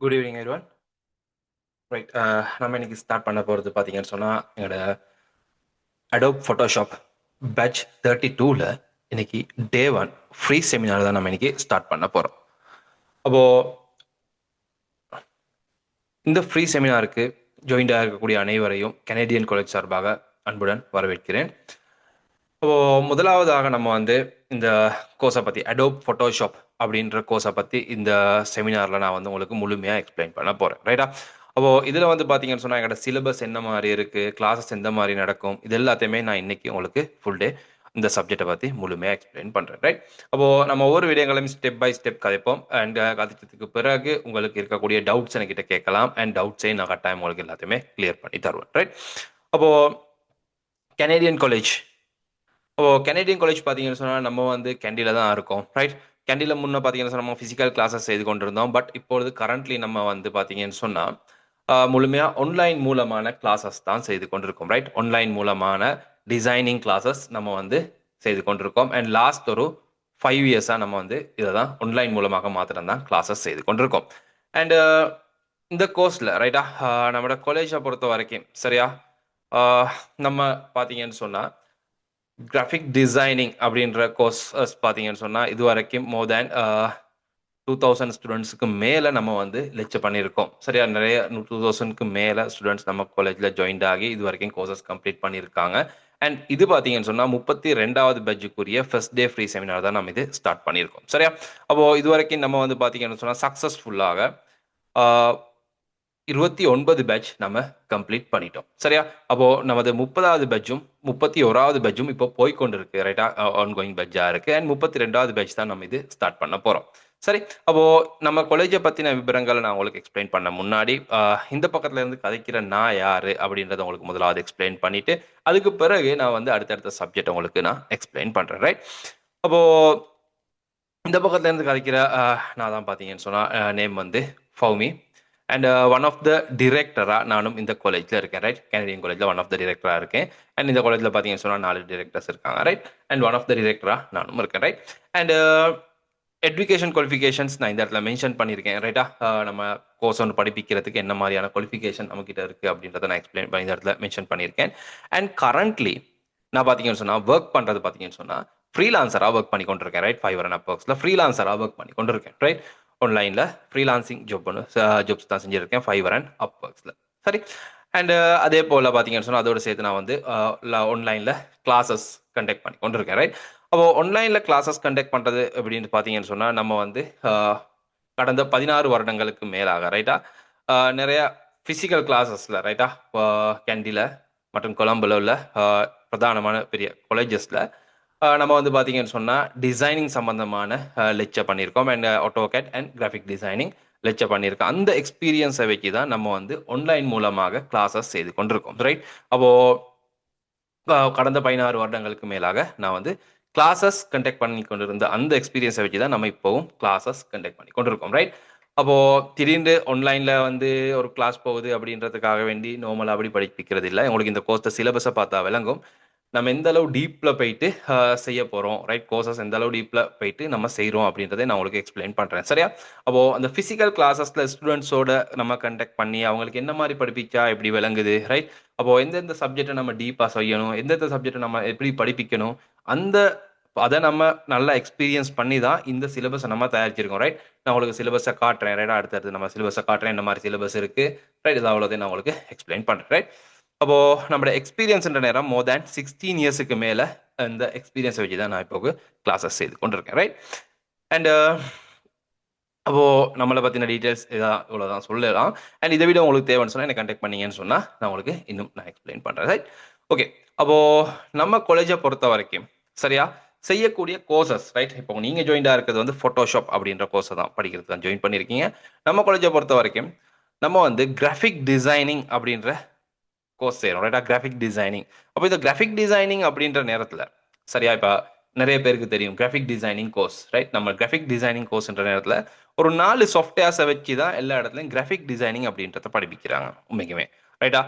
Good evening everyone. Right, நம்ம இன்னைக்கு start பண்ண போகிறது பார்த்தீங்கன்னு சொன்னால் எங்களோட அடோப் ஃபோட்டோஷாப் பேட்ச் 32ல் இன்னைக்கு டே 1 ஃப்ரீ செமினார் தான் நம்ம இன்னைக்கு ஸ்டார்ட் பண்ண போகிறோம். அப்போது இந்த ஃப்ரீ செமினாருக்கு ஜாயின்டாக இருக்கக்கூடிய அனைவரையும் கனேடியன் காலேஜ் சார்பாக அன்புடன் வரவேற்கிறேன். அப்போது முதலாவதாக நம்ம வந்து இந்த கோர்ஸை பற்றி அடோப் ஃபோட்டோஷாப் அப்படின்ற கோர்ஸை பற்றி இந்த செமினாரில் நான் வந்து உங்களுக்கு முழுமையாக எக்ஸ்பிளைன் பண்ண போகிறேன். ரைட்டா? அப்போது இதில் வந்து பார்த்தீங்கன்னு சொன்னால் எங்களோட சிலபஸ் என்ன மாதிரி இருக்குது, கிளாஸஸ் எந்த மாதிரி நடக்கும், இது எல்லாத்தையுமே நான் இன்றைக்கி உங்களுக்கு ஃபுல் டே இந்த சப்ஜெக்டை பற்றி முழுமையாக எக்ஸ்பிளைன் பண்ணுறேன். ரைட்? அப்போது நம்ம ஒவ்வொரு விடயங்களையும் ஸ்டெப் பை ஸ்டெப் கதைப்போம். அண்ட் கதைச்சதுக்கு பிறகு உங்களுக்கு இருக்கக்கூடிய டவுட்ஸ் என்கிட்ட கேட்கலாம். அண்ட் டவுட்ஸையும் நான் கட்டாயம் உங்களுக்கு எல்லாத்தையுமே கிளியர் பண்ணி தருவேன். ரைட்? அப்போது கனேடியன் காலேஜ் கனேடியன் காலேஜ் பார்த்தீங்கன்னு சொன்னால் நம்ம வந்து கேண்டியில் தான் இருக்கோம். ரைட்? கேண்டியில் முன்னே பார்த்தீங்கன்னு சொன்னால் நம்ம ஃபிசிக்கல் கிளாஸஸ் செய்து கொண்டிருந்தோம். பட் இப்பொழுது கரண்ட்லி நம்ம வந்து பார்த்தீங்கன்னு சொன்னால் முழுமையாக ஆன்லைன் மூலமான கிளாஸஸ் தான் செய்து கொண்டிருக்கோம். ரைட்? ஆன்லைன் மூலமான டிசைனிங் கிளாஸஸ் நம்ம வந்து செய்து கொண்டிருக்கோம். அண்ட் லாஸ்ட் ஒரு 5 இயர்ஸாக நம்ம வந்து இதை தான் ஆன்லைன் மூலமாக மாத்திரம் தான் கிளாஸஸ் செய்து கொண்டிருக்கோம். அண்ட் இந்த கோர்ஸில் ரைட்டா நம்மளோட காலேஜை பொறுத்த வரைக்கும் சரியா நம்ம பார்த்தீங்கன்னு சொன்னால் கிராஃபிக் டிசைனிங் அப்படின்ற கோர்ஸ் பார்த்தீங்கன்னு சொன்னால் இது வரைக்கும் மோர் தேன் 2000 ஸ்டூடெண்ட்ஸுக்கு மேலே நம்ம வந்து லெக்சர் பண்ணியிருக்கோம். சரியா? நிறைய 2000க்கு மேலே ஸ்டூடெண்ட்ஸ் நம்ம காலேஜில் ஜாயின்ட் ஆகி இது வரைக்கும் கோர்சஸ் கம்ப்ளீட் பண்ணியிருக்காங்க. அண்ட் இது பார்த்தீங்கன்னு சொன்னால் 32வது பேட்சுக்குரிய ஃபர்ஸ்ட் டே ஃப்ரீ செமினார் தான் நம்ம இது ஸ்டார்ட் பண்ணியிருக்கோம். சரியா? அப்போது இது வரைக்கும் நம்ம வந்து பார்த்தீங்கன்னு சொன்னால் சக்ஸஸ்ஃபுல்லாக 29 பேட்ச் நம்ம கம்ப்ளீட் பண்ணிட்டோம். சரியா? அப்போ நமது 30வது பேட்சும் 31வது பேட்சும் இப்போ போய்கொண்டு இருக்கு. ரைட்டா? ஆன்கோயிங் பேட்சா இருக்கு. அண்ட் 32வது பேட்ச் தான் நம்ம இது ஸ்டார்ட் பண்ண போறோம். சரி, அப்போ நம்ம காலேஜை பத்தின விவரங்களை நான் உங்களுக்கு எக்ஸ்பிளைன் பண்ண முன்னாடி இந்த பக்கத்துல இருந்து கதைக்கிற நான் யாரு அப்படின்றத உங்களுக்கு முதலாவது எக்ஸ்பிளைன் பண்ணிட்டு அதுக்கு பிறகு நான் வந்து அடுத்தடுத்த சப்ஜெக்ட் உங்களுக்கு நான் எக்ஸ்பிளைன் பண்றேன். ரைட்? அப்போ இந்த பக்கத்துல இருந்து கதைக்கிற நான் தான் பார்த்தீங்கன்னு சொன்னா நேம் வந்து Fowmi. And one of the டிரெக்டராக நானும் இந்த காலேஜில் இருக்கேன். ரைட்? கனடியன் காலேஜில் ஒன் ஆஃப் த டிரெக்டராக இருக்கேன். அண்ட் இந்த காலேஜில் பார்த்தீங்கன்னு சொன்னால் 4 டிரெக்டர்ஸ் இருக்காங்க. Right? And one of the டிரெக்டராக நானும் இருக்கேன். ரைட்? அண்ட் எஜுகேஷன் குவாலிஃபிகேஷன்ஸ் நான் இந்த இடத்துல மென்ஷன் பண்ணியிருக்கேன். ரைட்டா? நம்ம கோர்ஸ் ஒன்று படிப்பிக்கிறதுக்கு என்ன மாதிரியான குவாலிஃபிகேஷன் நம்மக்கிட்ட இருக்குது அப்படின்றத நான் எக்ஸ்பிளைன் பண்ணி இந்த இடத்துல மென்ஷன் பண்ணியிருக்கேன். அண்ட் கரண்ட்லி நான் பார்த்தீங்கன்னு சொன்னால் ஒர்க் பண்ணுறது பார்த்தீங்கன்னு சொன்னால் ஃப்ரீலான்சராக ஒர்க் பண்ணி கொண்டிருக்கேன். ரைட்? Fiverr and Upworksல ஃப்ரீலான்சராக ஒர்க் பண்ணி கொண்டிருக்கேன். ரைட்? ஆன்லைனில் ஃப்ரீலான்சிங் ஜாப்ஸ் தான் செஞ்சுருக்கேன் Fiverr and Upworksல. சரி? அண்ட் அதே போல் பார்த்தீங்கன்னு சொன்னால் அதோடு சேர்த்து நான் வந்து ஆன்லைனில் கிளாஸஸ் கண்டக்ட் பண்ணி கொண்டிருக்கேன். ரைட்? அப்போது ஆன்லைனில் கிளாஸஸ் கண்டக்ட் பண்ணுறது அப்படின்னு பார்த்தீங்கன்னு சொன்னால் நம்ம வந்து கடந்த 16 வருடங்களுக்கு மேலாக ரைட்டா நிறைய ஃபிசிக்கல் கிளாஸஸில் ரைட்டா கேண்டியில் மற்றும் கொலம்பில் உள்ள பிரதானமான பெரிய காலேஜஸில் நம்ம வந்து பார்த்தீங்கன்னு சொன்னால் டிசைனிங் சம்மந்தமான லெக்சர் பண்ணியிருக்கோம். And AutoCAD and graphic designing lecture பண்ணியிருக்கோம். அந்த எக்ஸ்பீரியன்ஸை வச்சு தான் நம்ம வந்து ஆன்லைன் மூலமாக கிளாஸஸ் செய்து கொண்டிருக்கோம். ரைட்? அப்போது கடந்த 16 வருடங்களுக்கு மேலாக நான் வந்து கிளாஸஸ் கண்டக்ட் பண்ணி கொண்டிருந்த அந்த எக்ஸ்பீரியன்ஸை வச்சு தான் நம்ம இப்போவும் கிளாஸஸ் கண்டக்ட் பண்ணி கொண்டிருக்கோம். ரைட்? அப்போது திடீர்னு ஆன்லைனில் வந்து ஒரு கிளாஸ் போகுது அப்படின்றதுக்காக வேண்டி நார்மலாக அப்படி படிப்பிக்கிறது இல்லை. உங்களுக்கு இந்த கோர்ஸை சிலபஸை பார்த்தா விளங்கும் நம்ம எந்த அளவு டீப்பில் போயிட்டு செய்ய போகிறோம். ரைட்? கோர்சஸ் எந்த அளவு டீப்பில் போயிட்டு நம்ம செய்கிறோம் அப்படின்றத நான் உங்களுக்கு எக்ஸ்பிளைன் பண்ணுறேன். சரியா? அப்போது அந்த ஃபிசிக்கல் கிளாஸஸில் ஸ்டூடெண்ட்ஸோட நம்ம கண்டக்ட் பண்ணி அவங்களுக்கு என்ன மாதிரி படிப்பிச்சா எப்படி விளங்குது. ரைட்? அப்போது எந்தெந்த சப்ஜெக்டை நம்ம டீப்பாக செய்யணும், எந்தெந்த சப்ஜெக்டை நம்ம எப்படி படிப்பிக்கணும், அந்த அதை நம்ம நல்லா எக்ஸ்பீரியன்ஸ் பண்ணி தான் இந்த சிலபஸை நம்ம தயாரிச்சிருக்கோம். ரைட்? நான் உங்களுக்கு சிலபஸை காட்டுறேன். ரைட்? அடுத்தடுத்து நம்ம சிலபஸை காட்டுறேன், என்ன மாதிரி சிலபஸ் இருக்குது. ரைட்? இது அவ்வளோதையும் நான் உங்களுக்கு எக்ஸ்பிளைன் பண்ணுறேன். ரைட்? அப்போது நம்மளோட எக்ஸ்பீரியன்ஸ்ன்ற நேரம் மோர் தேன் 16 இயர்ஸுக்கு மேலே இந்த எக்ஸ்பீரியன்ஸை வச்சு தான் நான் இப்போ கிளாஸஸ் செய்து கொண்டிருக்கேன். ரைட்? அண்ட் அப்போது நம்மளை பற்றின டீட்டெயில்ஸ் இதான் இவ்வளோதான் சொல்லலாம். அண்ட் இதை விட உங்களுக்கு தேவைன்னு சொன்னால் எனக்கு கண்டெக்ட் பண்ணீங்கன்னு சொன்னால் நான் உங்களுக்கு இன்னும் நான் எக்ஸ்பிளைன் பண்ணுறேன். ரைட்? ஓகே. அப்போது நம்ம காலேஜை பொறுத்த வரைக்கும் சரியா செய்யக்கூடிய கோர்சஸ். ரைட்? இப்போ நீங்கள் ஜாயின்டாக இருக்கிறது வந்து ஃபோட்டோஷாப் அப்படின்ற கோர்ஸை தான் படிக்கிறது தான் ஜாயின் பண்ணியிருக்கீங்க. நம்ம காலேஜை பொறுத்த வரைக்கும் நம்ம வந்து கிராஃபிக் டிசைனிங் அப்படின்ற கோர்ஸ் செய்கிறோம். ரைட்டா? Graphic designing. அப்போ இந்த கிராஃபிக் டிசைனிங் அப்படின்ற நேரத்தில் சரியா இப்போ நிறைய பேருக்கு தெரியும் கிராஃபிக் டிசைனிங் கோர்ஸ். ரைட்? நம்ம கிராஃபிக் டிசைனிங் கோர்ஸ்ன்ற நேரத்தில் ஒரு 4 சாஃப்ட்வேர்ஸை வச்சு தான் எல்லா இடத்துலையும் கிராஃபிக் டிசைனிங் அப்படின்றத படிப்பிக்கிறாங்க உண்மைக்குமே. ரைட்டா?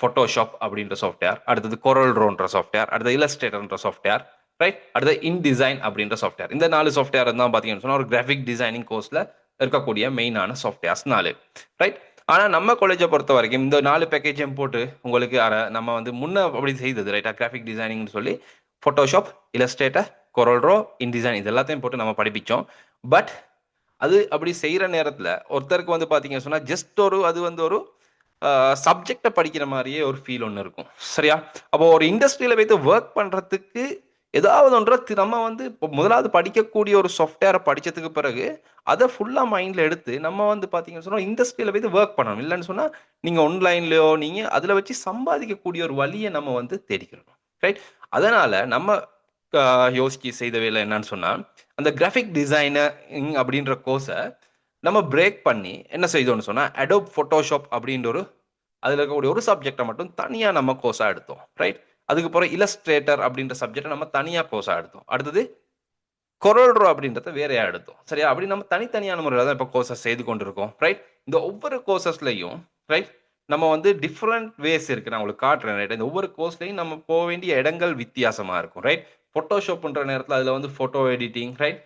ஃபோட்டோஷாப் அப்படின்ற சாஃப்ட்வேர், அடுத்தது கோரல் ரோன்ற சாஃப்ட்வேர், அடுத்தது இல்லஸ்ட்ரேட்டர்ன்ற சாஃப்ட்வேர். ரைட்? அடுத்தது இன்டிசைன் அப்படின்ற சாஃப்ட்வேர். இந்த 4 சாஃப்ட்வேர் தான் பார்த்தீங்கன்னு சொன்னால் ஒரு கிராஃபிக் டிசைனிங் கோர்ஸில் இருக்கக்கூடிய மெயினான சாஃப்ட்வேர்ஸ் 4, ரைட்? ஆனா நம்ம காலேஜை பொறுத்த வரைக்கும் இந்த 4 பேக்கேஜையும் போட்டு உங்களுக்கு நம்ம வந்து முன்ன அப்படி செய்தது, ரைட்டா? கிராஃபிக் டிசைனிங்னு சொல்லி ஃபோட்டோஷாப், இல்லஸ்ட்ரேட்டர், கொரல்ட்ரோ, இன்டிசைன் இது எல்லாத்தையும் போட்டு நம்ம படிப்பிச்சோம். பட் அது அப்படி செய்யற நேரத்துல ஒருத்தருக்கு வந்து பாத்தீங்கன்னு சொன்னா ஜஸ்ட் அது வந்து ஒரு சப்ஜெக்டை படிக்கிற மாதிரியே ஒரு ஃபீல் ஒன்று இருக்கும், சரியா? அப்போ ஒரு இண்டஸ்ட்ரியில வைத்து ஒர்க் பண்றதுக்கு ஏதாவது ஒன்றை நம்ம வந்து இப்போ முதலாவது படிக்கக்கூடிய ஒரு சாஃப்ட்வேரை படிச்சதுக்கு பிறகு அதை ஃபுல்லா மைண்ட்ல எடுத்து நம்ம வந்து பாத்தீங்கன்னு சொன்னா இண்டஸ்ட்ரியில வைத்து ஒர்க் பண்ணணும். இல்லைன்னு சொன்னா நீங்க ஆன்லைன்லயோ நீங்க அதுல வச்சு சம்பாதிக்கக்கூடிய ஒரு வழியை நம்ம வந்து தேடிக்கிறோம், ரைட்? அதனால நம்ம யோசிச்சு செய்த வேலை என்னன்னு சொன்னா அந்த கிராஃபிக் டிசைனிங் அப்படின்ற கோர்ஸை நம்ம பிரேக் பண்ணி என்ன செய்தோம்னு சொன்னா அடோப் ஃபோட்டோஷாப் அப்படின்ற ஒரு அதுல இருக்கக்கூடிய ஒரு சப்ஜெக்டை மட்டும் தனியா நம்ம கோர்ஸா எடுத்தோம், ரைட்? அதுக்கப்புறம் இல்லஸ்ட்ரேட்டர் அப்படின்ற சப்ஜெக்டை நம்ம தனியா கோர்ஸா எடுத்தோம். அடுத்தது கொரல்ட்ரோ அப்படின்றத வேறையா எடுத்தோம், சரியா? அப்படி நம்ம தனித்தனியான முறையில் தான் இப்போ கோர்சஸ் செய்து கொண்டிருக்கோம், ரைட்? இந்த ஒவ்வொரு கோர்சஸ்லையும், ரைட், நம்ம வந்து டிஃப்ரெண்ட் வேஸ் இருக்கு. நான் உங்களுக்கு காட்டுறேன், ரைட்? இந்த ஒவ்வொரு கோர்ஸ்லையும் நம்ம போக வேண்டிய இடங்கள் வித்தியாசமா இருக்கும், ரைட்? ஃபோட்டோஷாப்ன்ற நேரத்தில் அதில் வந்து ஃபோட்டோ எடிட்டிங், ரைட்,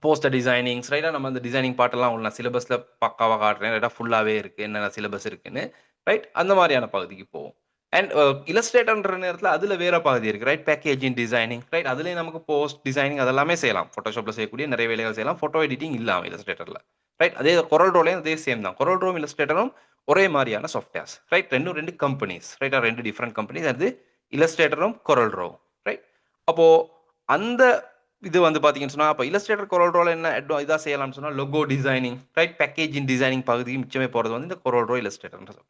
போஸ்டர் டிசைனிங்ஸ், ரைட்டா? நம்ம அந்த டிசைனிங் பார்ட்டெல்லாம் உங்களுக்கு நான் சிலபஸில் பக்காவாக காட்டுறேன், ரைட்டா? ஃபுல்லாகவே இருக்குது என்னென்ன சிலபஸ் இருக்குன்னு, ரைட்? அந்த மாதிரியான பகுதிக்கு போவோம். அண்ட் இல்லஸ்ட்ரேட்டர்ன்ற நேரத்தில் அதில் வேற பகுதி இருக்குது, ரைட்? Packaging designing, right? அதுலேயும் நமக்கு போஸ்ட் டிசைனிங் அதெல்லாமே செய்யலாம். ஃபோட்டோஷாப்பில் செய்யக்கூடிய நிறைய வேலைகள் செய்யலாம், ஃபோட்டோ எடிட்டிங் இல்லாமல் இல்லஸ்ட்ரேட்டரில், ரைட்? அதே கொரல்ட்ரோலையும் அதே சேம் தான். கொரல்ட்ரோவும் இல்லஸ்ட்ரேட்டரும் ஒரே மாதிரியான சாஃப்ட்வேர்ஸ், ரைட்? ரெண்டு கம்பெனிஸ், ரைட்டா? ரெண்டு டிஃப்ரெண்ட் கம்பெனிஸ். அது இல்லஸ்ட்ரேட்டரும் கொரல்ட்ரோவும், ரைட்? அப்போ அந்த இது வந்து பார்த்தீங்கன்னு சொன்னா, அப்ப இல்லஸ்ட்ரேட்டர் கொரல்ட்ரோல என்ன இதா செய்யலாம்னு சொன்னா, logo designing, right? Packaging designing பகுதிக்கு மிச்சமே போறது வந்து இந்த கொரல்ட்ரோ, இல்லஸ்ட்ரேட்டர்ன்றது.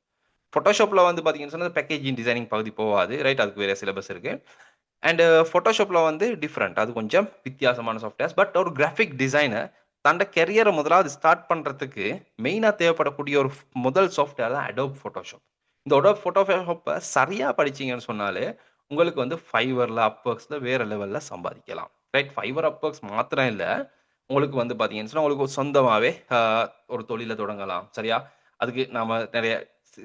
ஃபோட்டோஷாப்ல வந்து பார்த்தீங்கன்னு சொன்னா, பேக்கேஜிங் டிசைனிங் பகுதி போவாது, ரைட்? அதுக்கு வேற சிலபஸ் இருக்கு. அண்ட் ஃபோட்டோஷாப்ல வந்து டிஃபரெண்ட். அது கொஞ்சம் வித்தியாசமான சாஃப்ட்வேர்ஸ். பட் ஒரு கிராஃபிக் டிசைனர் தன்னோட கெரியரை முதலாவது ஸ்டார்ட் பண்றதுக்கு மெயினா தேவைப்படக்கூடிய ஒரு முதல் சாஃப்ட்வேர் தான் அடோப் ஃபோட்டோஷாப். இந்த அடோப் ஃபோட்டோஷாப்ப சரியா படிச்சீங்கன்னு சொன்னாலே, உங்களுக்கு வந்து ஃபைவர்ல, அப்வொர்க்ஸ்ல வேற லெவல்ல சம்பாதிக்கலாம், ரைட்? ஃபைவர், அப்வொர்க்ஸ் மாத்திரம் இல்ல. உங்களுக்கு வந்து பார்த்தீங்கன்னு சொன்னா, உங்களுக்கு ஒரு சொந்தமாவே ஒரு தொழில தொடங்கலாம், சரியா? அதுக்கு நாம நெறைய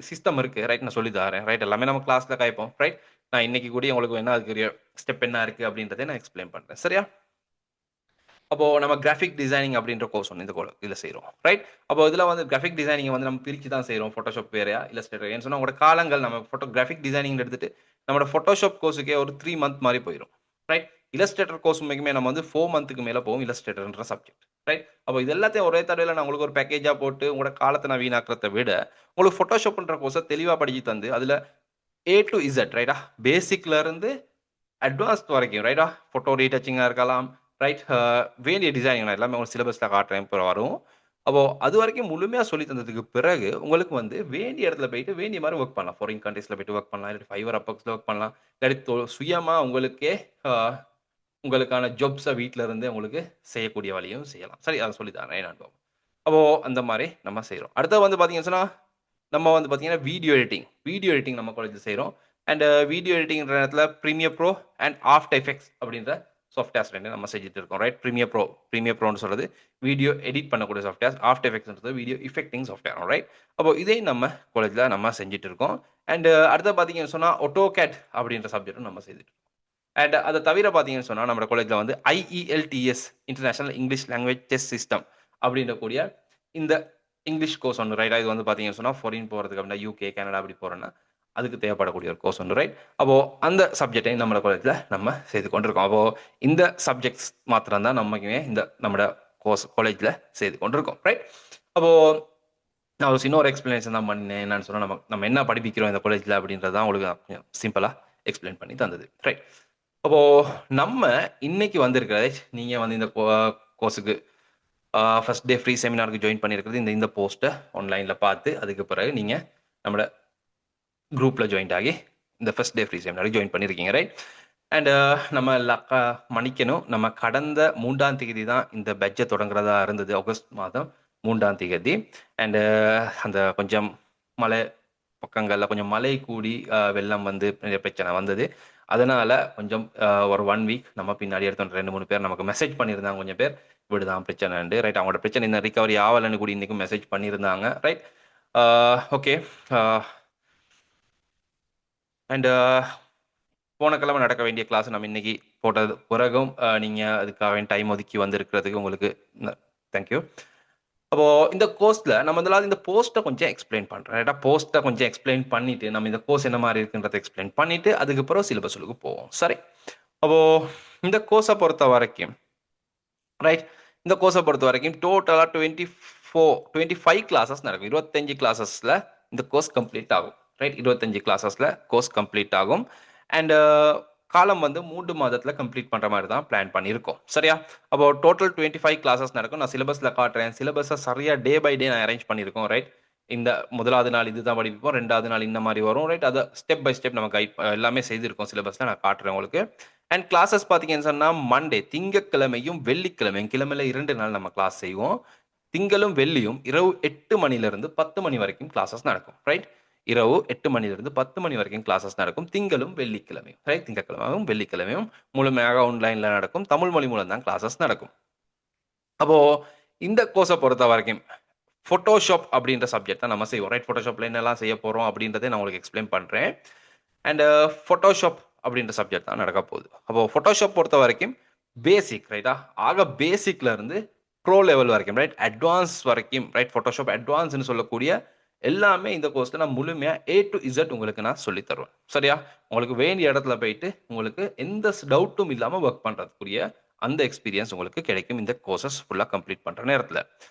சிஸ்டம் இருக்கு, ரைட்? நான் சொல்லி தாரேன், ரைட்? எல்லாமே நம்ம கிளாஸ்ல கேட்போம், ரைட்? நான் இன்னைக்கு கூடிய உங்களுக்கு வேணா அதுக்குரிய ஸ்டெப் என்ன இருக்கு அப்படின்றத நான் எக்ஸ்பிளைன் பண்றேன், சரியா? அப்போ நம்ம கிராஃபிக் டிசைனிங் அப்படின்ற கோர்ஸ் ஒன்று இந்த இதுல செய்றோம், ரைட்? அப்போ இதுல வந்து கிராஃபிக் டிசைனிங் வந்து நம்ம பிரிச்சு தான் செய்றோம். ஃபோட்டோஷாப் வேறயா, இல்லஸ்ட்ரேட்டர் ஏன்னு சொன்னா உங்களோட காலங்கள் நம்ம கிராஃபிக் டிசைனிங் எடுத்துட்டு நம்மளோட ஃபோட்டோஷாப் கோர்ஸுக்கே ஒரு 3 மந்த் மாதிரி போயிடும், ரைட்? இல்லஸ்ட்ரேட்டர் கோர்ஸ் உண்மைக்குமே நம்ம வந்து 4 மந்த்துக்கு மேல போகும் இல்லஸ்ட்ரேட்டர்ன்ற சப்ஜெக்ட், ரைட்? அப்போ இது எல்லாத்தையும் ஒரே தடவையில நான் உங்களுக்கு ஒரு பேக்கேஜா போட்டு உங்களோட காலத்தை நான் வீணாக்குறத விட உங்களுக்கு ஃபோட்டோஷாப்ன்ற கோர்ஸை தெளிவா படிச்சு தந்து அதுல ஏ டு இசட், ரைட்டா? பேசிக்ல இருந்து அட்வான்ஸ்ட் வரைக்கும், ரைட்டா? ஃபோட்டோ ரீடச்சிங்கா இருக்கலாம், ரைட்? வேண்டிய டிசைனிங் நான் எல்லாமே ஒரு சிலபஸ்ல காட்டுறேன் இப்போ வரும். அப்போ அது வரைக்கும் முழுமையா சொல்லி தந்ததுக்கு பிறகு உங்களுக்கு வந்து வேண்டிய இடத்துல போயிட்டு வேண்டிய மாதிரி ஒர்க் பண்ணலாம். ஃபாரின் கண்ட்ரீஸ்ல போயிட்டு ஒர்க் பண்ணலாம், இல்லாட்டி ஃபைவர் அப்வொர்க்ஸ்ல ஒர்க் பண்ணலாம், இல்லாட்டி சுயமா உங்களுக்கே அ உங்களுக்கான ஜாப்ஸ வீட்ல இருந்தே உங்களுக்கு செய்யக்கூடிய வழியும் செய்யலாம். சரி, அத சொல்லி தரேன் நான். அப்போ அந்த மாரி நம்ம செய்றோம். அடுத்தது வந்து பார்த்தீங்கன்னு சொன்னா, நம்ம வந்து பார்த்தீங்கன்னா வீடியோ எடிட்டிங் நம்ம காலேஜ்ல செய்றோம். அண்ட் வீடியோ எடிட்டிங்ன்ற நேரத்தில Premiere Pro and After Effects அப்படின்ற சாஃப்ட்வேர்ஸ் 2 நம்ம செஞ்சுட்டு இருக்கோம், ரைட்? ப்ரீமியர் ப்ரோன்னு சொல்றது வீடியோ எடிட் பண்ணக்கூடிய சாஃப்ட்வேர். ஆஃப்டர் எஃபெக்ட்ஸ்ன்றது வீடியோ எஃபெக்டிங் சாஃப்ட்வேர், ரைட்? அப்போ இதையும் நம்ம காலேஜ்ல நம்ம செஞ்சுட்டு இருக்கோம். அண்ட் அடுத்தது பார்த்தீங்கன்னு சொன்னா, AutoCAD அப்படின்ற சப்ஜெக்டும் நம்ம செய்துட்டு இருக்கோம். அண்ட் அத தவிர பார்த்தீங்கன்னு சொன்னா, நம்ம காலேஜ்ல வந்து IELTS international English language test system அப்படின்ற கூடிய இந்த இங்கிலீஷ் கோர்ஸ் ஒன்று, ரைட்டா? இது வந்து பார்த்தீங்கன்னு சொன்னா, ஃபாரின் போறதுக்கு அப்படின்னா UK, கனடா அப்படி போறோம்னா, அதுக்கு தேவைப்படக்கூடிய ஒரு கோர்ஸ் ஒன்று, ரைட்? அப்போ அந்த சப்ஜெக்ட்டையும் நம்ம காலேஜ்ல நம்ம செய்து கொண்டிருக்கோம். அப்போ இந்த சப்ஜெக்ட்ஸ் மாத்திரம் தான் நமக்குமே இந்த நம்மட காலேஜ்ல செய்து கொண்டிருக்கோம், ரைட்? அப்போ நான் ஒரு சின்ன ஒரு எக்ஸ்பிளனேஷன் தான் பண்ணேன். என்னன்னு சொன்னா, நம்ம நம்ம என்ன படிப்பிக்கிறோம் இந்த காலேஜ்ல அப்படின்றது தான் உங்களுக்கு நான் கொஞ்சம் சிம்பிளா எக்ஸ்பிளைன் பண்ணி தந்தது, ரைட்? அப்போ நம்ம இன்னைக்கு வந்திருக்கிறது, நீங்க வந்து இந்த கோர்ஸுக்கு ஃபர்ஸ்ட் டே ஃப்ரீ செமினாருக்கு ஜாயின் பண்ணியிருக்கிறது இந்த இந்த போஸ்ட்டை ஆன்லைன்ல பார்த்து அதுக்கு பிறகு நீங்க நம்மளோட குரூப்ல ஜாயின் ஆகி இந்த ஃபர்ஸ்ட் டே ஃப்ரீ செமினாருக்கு ஜாயின் பண்ணியிருக்கீங்க, ரைட்? அண்ட் நம்ம மன்னிக்கணும், நம்ம கடந்த 3ஆம் தேதி தான் இந்த பேட்சை தொடங்குறதா இருந்தது, ஆகஸ்ட் மாதம் 3ஆம் தேதி. அண்ட் அந்த கொஞ்சம் மழை பக்கங்கள்ல கொஞ்சம் மழை கூடி வெள்ளம் வந்து நிறைய பிரச்சனை வந்தது. அதனால கொஞ்சம் ஒரு 1 வீக் நம்ம பின்னாடி எடுத்தோம். 2, 3 பேர் நமக்கு மெசேஜ் பண்ணியிருந்தாங்க கொஞ்சம் பேர். இப்படிதான் பிரச்சனைண்டு, ரைட்? அவங்களோட பிரச்சனை இன்னும் ரிகவரி ஆவலன்னு கூட இன்னைக்கும் மெசேஜ் பண்ணியிருந்தாங்க, ரைட்? ஓகே. அண்ட் போன கிழமை நடக்க வேண்டிய கிளாஸ் நம்ம இன்னைக்கு போட்டது பிறகும் நீங்க அதுக்காக டைம் ஒதுக்கி வந்திருக்கிறதுக்கு உங்களுக்கு தேங்க்யூ. அப்போ இந்த கோர்ஸ்ல நம்ம முதலாவது இந்த போஸ்ட்டை கொஞ்சம் எக்ஸ்பிளைன் பண்றேன். ரைட்டா? போஸ்ட்டை கொஞ்சம் எக்ஸ்பிளைன் பண்ணிட்டு, நம்ம இந்த கோர்ஸ் என்ன மாரி இருக்குன்றத எக்ஸ்பிளைன் பண்ணிட்டு, அதுக்கப்புறம் சிலபஸ்களுக்கு போவோம். சரி. அப்போ இந்த கோர்ஸை பொறுத்த வரைக்கும் ரைட். இந்த கோர்ஸை பொறுத்த வரைக்கும் டோட்டலா 25 கிளாஸஸ் நடக்கும். 25 கிளாஸஸ்ல இந்த கோர்ஸ் கம்ப்ளீட் ஆகும். ரைட். 25 கிளாஸஸ்ல கோர்ஸ் கம்ப்ளீட் ஆகும். அண்ட் காலம் வந்து 3 மாதத்துல கம்ப்ளீட் பண்ற மாதிரி தான் பிளான் பண்ணியிருக்கோம். சரியா? அப்போ டோட்டல் 25 கிளாஸஸ் நடக்கும். நான் சிலபஸ்ல காட்டுறேன். சிலபஸை சரியா டே பை டே நான் அரேஞ்ச் பண்ணியிருக்கோம். ரைட். இந்த முதலாவது நாள் இதுதான் படிப்போம். 2வது நாள் இந்த மாதிரி வரும். ரைட். அதை ஸ்டெப் பை ஸ்டெப் நம்ம கைட் எல்லாமே செய்திருக்கோம் சிலபஸ்ல. நான் காட்டுறேன் உங்களுக்கு. அண்ட் கிளாஸஸ் பார்த்தீங்கன்னு சொன்னா மண்டே திங்கட்கிழமையும் வெள்ளிக்கிழமையும் கிழமையில 2 நாள் நம்ம கிளாஸ் செய்வோம். திங்களும் வெள்ளியும் இரவு 8 மணிலிருந்து 10 மணி வரைக்கும் கிளாஸஸ் நடக்கும். ரைட். இரவு 8 மணிலிருந்து 10 மணி வரைக்கும் கிளாஸஸ் நடக்கும். திங்களும் வெள்ளிக்கிழமையும். ரைட். திங்கட்கிழமையும் வெள்ளிக்கிழமையும் முழுமையாக ஆன்லைன்ல நடக்கும். தமிழ் மொழி மூலம் தான் கிளாஸஸ் நடக்கும். அப்போ இந்த கோர்ஸை பொறுத்த வரைக்கும் ஃபோட்டோஷாப் அப்படின்ற சப்ஜெக்ட் தான் நம்ம செய்வோம். ரைட். ஃபோட்டோஷாப்ல என்னெல்லாம் செய்ய போறோம் அப்படின்றதை நான் உங்களுக்கு எக்ஸ்பிளைன் பண்றேன். அண்ட் ஃபோட்டோஷாப் அப்படின்ற சப்ஜெக்ட் தான் நடக்க போகுது. அப்போ ஃபோட்டோஷாப் பொறுத்த வரைக்கும் பேசிக் ரைட்டா, ஆக பேசிக்ல இருந்து ப்ரோ லெவல் வரைக்கும் ரைட், அட்வான்ஸ் வரைக்கும் ரைட், ஃபோட்டோஷாப் அட்வான்ஸ்னு சொல்லக்கூடிய எல்லாமே இந்த கோர்ஸ்ல நான் முழுமையா A to Z உங்களுக்கு நான் சொல்லி தருவேன். சரியா? உங்களுக்கு வேண்டிய இடத்துல போயிட்டு உங்களுக்கு எந்த டவுட்டும் இல்லாம ஒர்க் பண்றதுக்குரிய அந்த எக்ஸ்பீரியன்ஸ் உங்களுக்கு கிடைக்கும் இந்த கோர்சஸ் ஃபுல்லா கம்ப்ளீட் பண்ற நேரத்துல.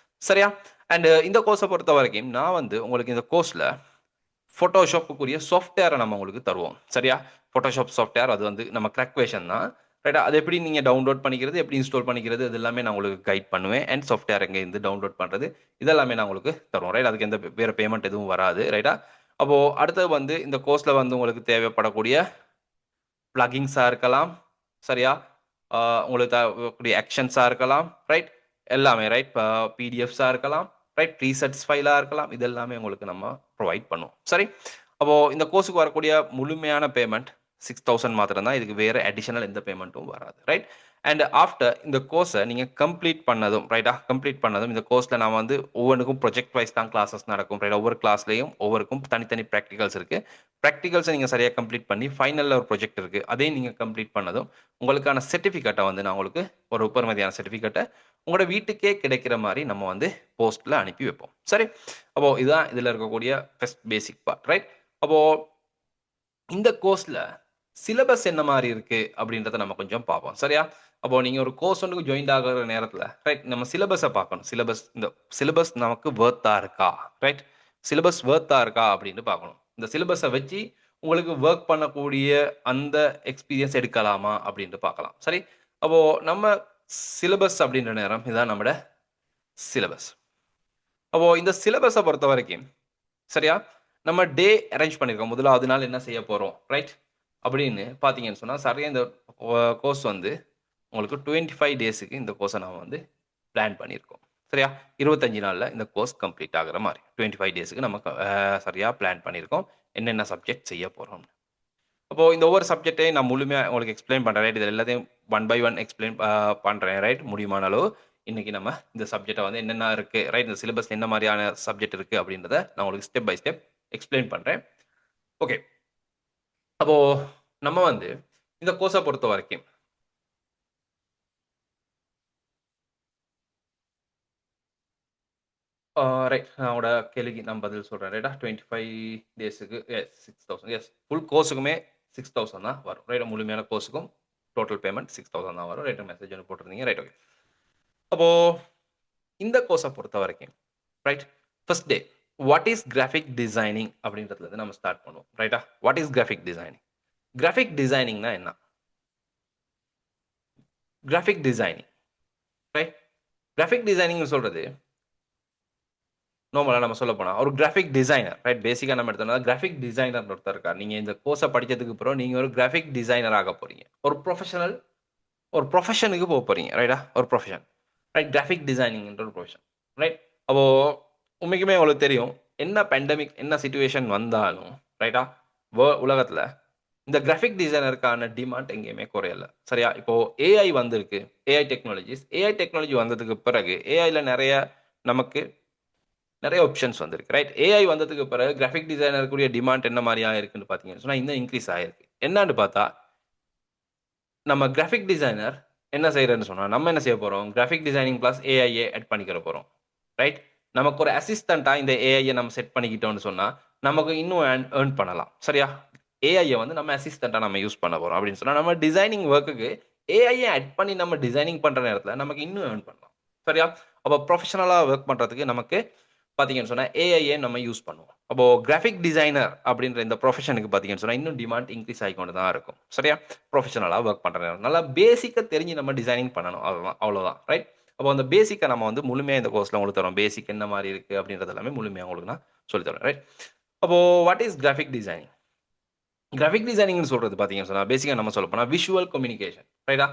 சரியா? அண்ட் இந்த கோர்ஸை பொறுத்த வரைக்கும் நான் வந்து உங்களுக்கு இந்த கோர்ஸ்ல ஃபோட்டோஷாப்புக்குரிய சாஃப்ட்வேரை நம்ம உங்களுக்கு தருவோம். சரியா? ஃபோட்டோஷாப் சாஃப்ட்வேர் அது வந்து நம்ம கிராக்வேஷன் தான். ரைட்டா? அது எப்படி நீங்க டவுன்லோட் பண்ணிக்கிறது, எப்படி இன்ஸ்டால் பண்ணிக்கிறது, இது எல்லாமே நான் உங்களுக்கு கைட் பண்ணுவேன். அண்ட் சாஃப்ட்வேர் எங்கேருந்து டவுன்லோட் பண்றது, இதெல்லாமே நான் உங்களுக்கு தருவோம். ரைட். அதுக்கு எந்த வேற பேமெண்ட் எதுவும் வராது. ரைட்டா? அப்போ அடுத்தது வந்து இந்த கோர்ஸ்ல வந்து உங்களுக்கு தேவைப்படக்கூடிய பிளகிங்ஸா இருக்கலாம். சரியா? உங்களுக்கு தேவைப்படக்கூடிய ஆக்ஷன்ஸா இருக்கலாம். ரைட். எல்லாமே ரைட். பிடிஎஃப்ஸா இருக்கலாம். ரைட். ப்ரீசெட்ஸ் ஃபைலா இருக்கலாம். இது எல்லாமே உங்களுக்கு நம்ம ப்ரொவைட் பண்ணுவோம். சரி. அப்போ இந்த கோர்ஸுக்கு வரக்கூடிய முழுமையான பேமெண்ட் 6000 மாத்திரம் தான். இதுக்கு வேற அடிஷனல் எந்த பேமெண்ட்டும் வராது. ரைட். அண்ட் ஆஃப்டர் இந்த கோர்ஸை நீங்க கம்ப்ளீட் பண்ணதும் ரைட்டா, கம்ப்ளீட் பண்ணதும் இந்த கோர்ஸ்ல நான் வந்து ஒவ்வொன்றுக்கும் ப்ரொஜெக்ட் வைஸ் தான் கிளாஸஸ் நடக்கும். ரைட். ஒவ்வொரு கிளாஸ்லையும் ஒவ்வொருக்கும் தனித்தனி ப்ராக்டிகல்ஸ் இருக்கு. ப்ராக்டிகல்ஸை நீங்க சரியா கம்ப்ளீட் பண்ணி ஃபைனல்ல ஒரு ப்ரொஜெக்ட் இருக்கு. அதையும் நீங்க கம்ப்ளீட் பண்ணதும் உங்களுக்கான சர்டிஃபிகேட்டை வந்து நான் உங்களுக்கு ஒரு பெறுமதியான சர்டிஃபிகேட்டை உங்களோட வீட்டுக்கே கிடைக்கிற மாதிரி நம்ம வந்து போஸ்ட்ல அனுப்பி வைப்போம். சரி. அப்போ இதுதான் இதுல இருக்கக்கூடிய ஃபர்ஸ்ட் பேசிக் பார்ட். ரைட். அப்போ இந்த கோர்ஸ்ல சிலபஸ் என்ன மாதிரி இருக்கு அப்படின்றத நம்ம கொஞ்சம் பார்ப்போம். சரியா? அப்போ நீங்க ஒரு கோர்ஸ் ஒன்றுக்கு ஜாயின் ஆகுற நேரத்துல ரைட், நம்ம சிலபஸை பார்க்கணும். இந்த சிலபஸ் நமக்கு வொர்த்தா இருக்கா? ரைட். சிலபஸ் வொர்த்தா இருக்கா அப்படின்னு பார்க்கணும். இந்த சிலபஸை வச்சு உங்களுக்கு ஒர்க் பண்ணக்கூடிய அந்த எக்ஸ்பீரியன்ஸ் எடுக்கலாமா அப்படின்ட்டு பார்க்கலாம். சரி. அப்போ நம்ம சிலபஸ் அப்படின்ற நேரம் இதான் நம்மட சிலபஸ். அப்போ இந்த சிலபஸை பொறுத்த வரைக்கும் சரியா, நம்ம டே அரேஞ்ச் பண்ணியிருக்கோம். முதலாவது நாள் என்ன செய்ய போறோம் ரைட் அப்படின்னு பார்த்தீங்கன்னு சொன்னா சரியா இந்த கோர்ஸ் வந்து உங்களுக்கு 25 டேஸுக்கு இந்த கோர்ஸை நாம வந்து பிளான் பண்ணியிருக்கோம். சரியா? 25 நாள்ல இந்த கோர்ஸ் கம்ப்ளீட் ஆகுற மாதிரி 25 டேஸுக்கு நம்ம சரியா பிளான் பண்ணியிருக்கோம். என்னென்ன சப்ஜெக்ட் செய்ய போறோம். அப்போ இந்த ஒவ்வொரு சப்ஜெக்டையும் நான் முழுமையா உங்களுக்கு எக்ஸ்பிளைன் பண்றேன். ரைட். இது எல்லாத்தையும் ஒன் பை ஒன் எக்ஸ்பிளைன் பண்றேன். ரைட். முடியுமான அளவு இன்னைக்கு நம்ம இந்த சப்ஜெக்டை வந்து என்னென்ன இருக்கு ரைட், இந்த சிலபஸ் என்ன மாதிரியான சப்ஜெக்ட் இருக்கு அப்படின்றத நான் உங்களுக்கு ஸ்டெப் பை ஸ்டெப் எக்ஸ்பிளைன் பண்றேன். ஓகே. அப்போ நம்ம வந்து இந்த கோர்ஸை பொறுத்த வரைக்கும் ரைட், அவனோட கேள்விக்கு நான் பதில் சொல்றேன். ரைட்டா? 25 டேஸுக்கு எஸ் 6000. எஸ், ஃபுல் கோர்ஸுக்குமே 6000 தான் வரும். ரைட். முழுமையான கோர்ஸுக்கும் டோட்டல் பேமெண்ட் 6000 தான் வரும். ரைட். மெசேஜ் ஒன்று போட்டிருந்தீங்க. ரைட். ஓகே. அப்போ இந்த கோர்ஸை பொறுத்த வரைக்கும் right, first day what is graphic designing அப்படின்றதுல இருந்து நம்ம ஸ்டார்ட் பண்ணுவோம். ரைட்டா? What is graphic designing? Graphic டிசைனிங்னா என்ன? Graphic designing right, graphic designing சொல்றது நார்மலா நம்ம சொல்ல போனா ஒரு கிராஃபிக் டிசைனர் ரைட். பேசிக்கா நம்ம எடுத்தோம்னா கிராஃபிக் டிசைனர் ஒருத்தர் இருக்கார். நீங்க இந்த கோர்ஸை படிச்சதுக்கு அப்புறம் நீங்க ஒரு கிராஃபிக் டிசைனர் ஆக போறீங்க. ஒரு ப்ரொஃபஷனல், ஒரு ப்ரொஃபஷனுக்கு போக போறீங்க. ரைட்டா? ஒரு ப்ரொஃபஷன் ரைட். கிராஃபிக் டிசைனிங் என்ற ஒரு ப்ரொஃபஷன் ரைட். அப்போ உண்மைக்குமே உங்களுக்கு தெரியும், என்ன பேண்டமிக் என்ன சுச்சுவேஷன் வந்தாலும் ரைட்டா உலகத்துல இந்த கிராஃபிக் டிசைனருக்கான டிமாண்ட் எங்கேயுமே குறையல. சரியா? இப்போ ஏஐ வந்திருக்கு. ஏஐ டெக்னாலஜி வந்ததுக்கு பிறகு ஏஐல நிறைய நமக்கு நிறைய ஆப்ஷன்ஸ் வந்திருக்கு. ரைட். ஏஐ வந்ததுக்கு பிறகு கிராஃபிக் டிசைனருக்குரிய டிமாண்ட் என்ன மாதிரியா இருக்குன்னு பார்த்தீங்கன்னு சொன்னா இன்னும் இன்க்ரீஸ் ஆயிருக்கு. என்னன்னு பார்த்தா நம்ம கிராஃபிக் டிசைனர் என்ன செய்யறேன்னு சொன்னா, நம்ம என்ன செய்ய போறோம்? கிராஃபிக் டிசைனிங் பிளஸ் ஏஐஏ ஆட் பண்ணிக்கிற போறோம். ரைட்? நமக்கு ஒரு அசிஸ்டன்ட்டா இந்த ஏஐய நம்ம செட் பண்ணிக்கிட்டோம்னு சொன்னா, நமக்கு இன்னும் ஏர்ன் பண்ணலாம். சரியா? ஏஐய வந்து நம்ம அசிஸ்டன்ட்டா நம்ம யூஸ் பண்ண போறோம் அப்படின்னு சொன்னா, நம்ம டிசைனிங் வொர்க்குக்கு ஏஐய ஆட் பண்ணி நம்ம டிசைனிங் பண்ற நேரத்துல நமக்கு இன்னும் ஏர்ன் பண்ணலாம். சரியா? அப்ப ப்ரொஃபஷனலா வொர்க் பண்றதுக்கு நமக்கு பார்த்தீங்கன்னு சொன்னா, ஏஐயே நம்ம யூஸ் பண்ணுவோம். அப்போ கிராஃபிக் டிசைனர் அப்படின்ற இந்த ப்ரொஃபஷனுக்கு பார்த்தீங்கன்னு சொன்னா, இன்னும் டிமாண்ட் இன்கிரீஸ் ஆகிக்கொண்டு தான் இருக்கும். சரியா? ப்ரொஃபஷனலா வொர்க் பண்ற நேரம். நல்லா பேசிக்கா தெரிஞ்சு நம்ம டிசைனிங் பண்ணணும். அதுதான் அவ்வளோதான். ரைட்? அப்போ அந்த பேசிக்க நம்ம வந்து முழுமையா இந்த கோர்ஸ்ல உங்களுக்கு தரோம். பேசிக் என்ன மாரி இருக்கு அப்படின்றது எல்லாமே முழுமையா உங்களுக்கு நான் சொல்லி தருவேன். ரைட்? அப்போ what is graphic designing? Graphic டிசைனிங்ன்னு சொல்றது பார்த்தீங்கன்னு சொன்னா, பேசிக்கா நம்ம சொல்லப்போனா விஷுவல் கம்யூனிகேஷன். ரைட்டா?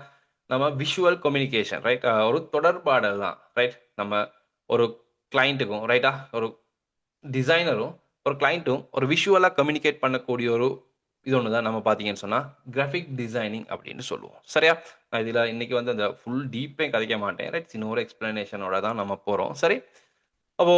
நம்ம விஷுவல் கம்யூனிகேஷன் ரைட்? ஒரு தொடர்பாடல் தான். ரைட்? நம்ம ஒரு கிளையன்ட்டுக்கும் ரைட்டா? ஒரு டிசைனரும், ஒரு கிளையன்ட்டும் ஒரு விஷுவலா கம்யூனிகேட் பண்ணக்கூடிய ஒரு இது ஒண்ணு தான் நம்ம பார்த்தீங்கன்னு சொன்னா, கிராஃபிக் டிசைனிங் அப்படின்னு சொல்லுவோம். சரியா? நான் இதுல இன்னைக்கு வந்து அந்த ஃபுல் டீப்பே கதைக்க மாட்டேன். ரைட்? சின்ன ஒரு எக்ஸ்ப்ளனேஷனோட தான் நம்ம போறோம். சரி? அப்போ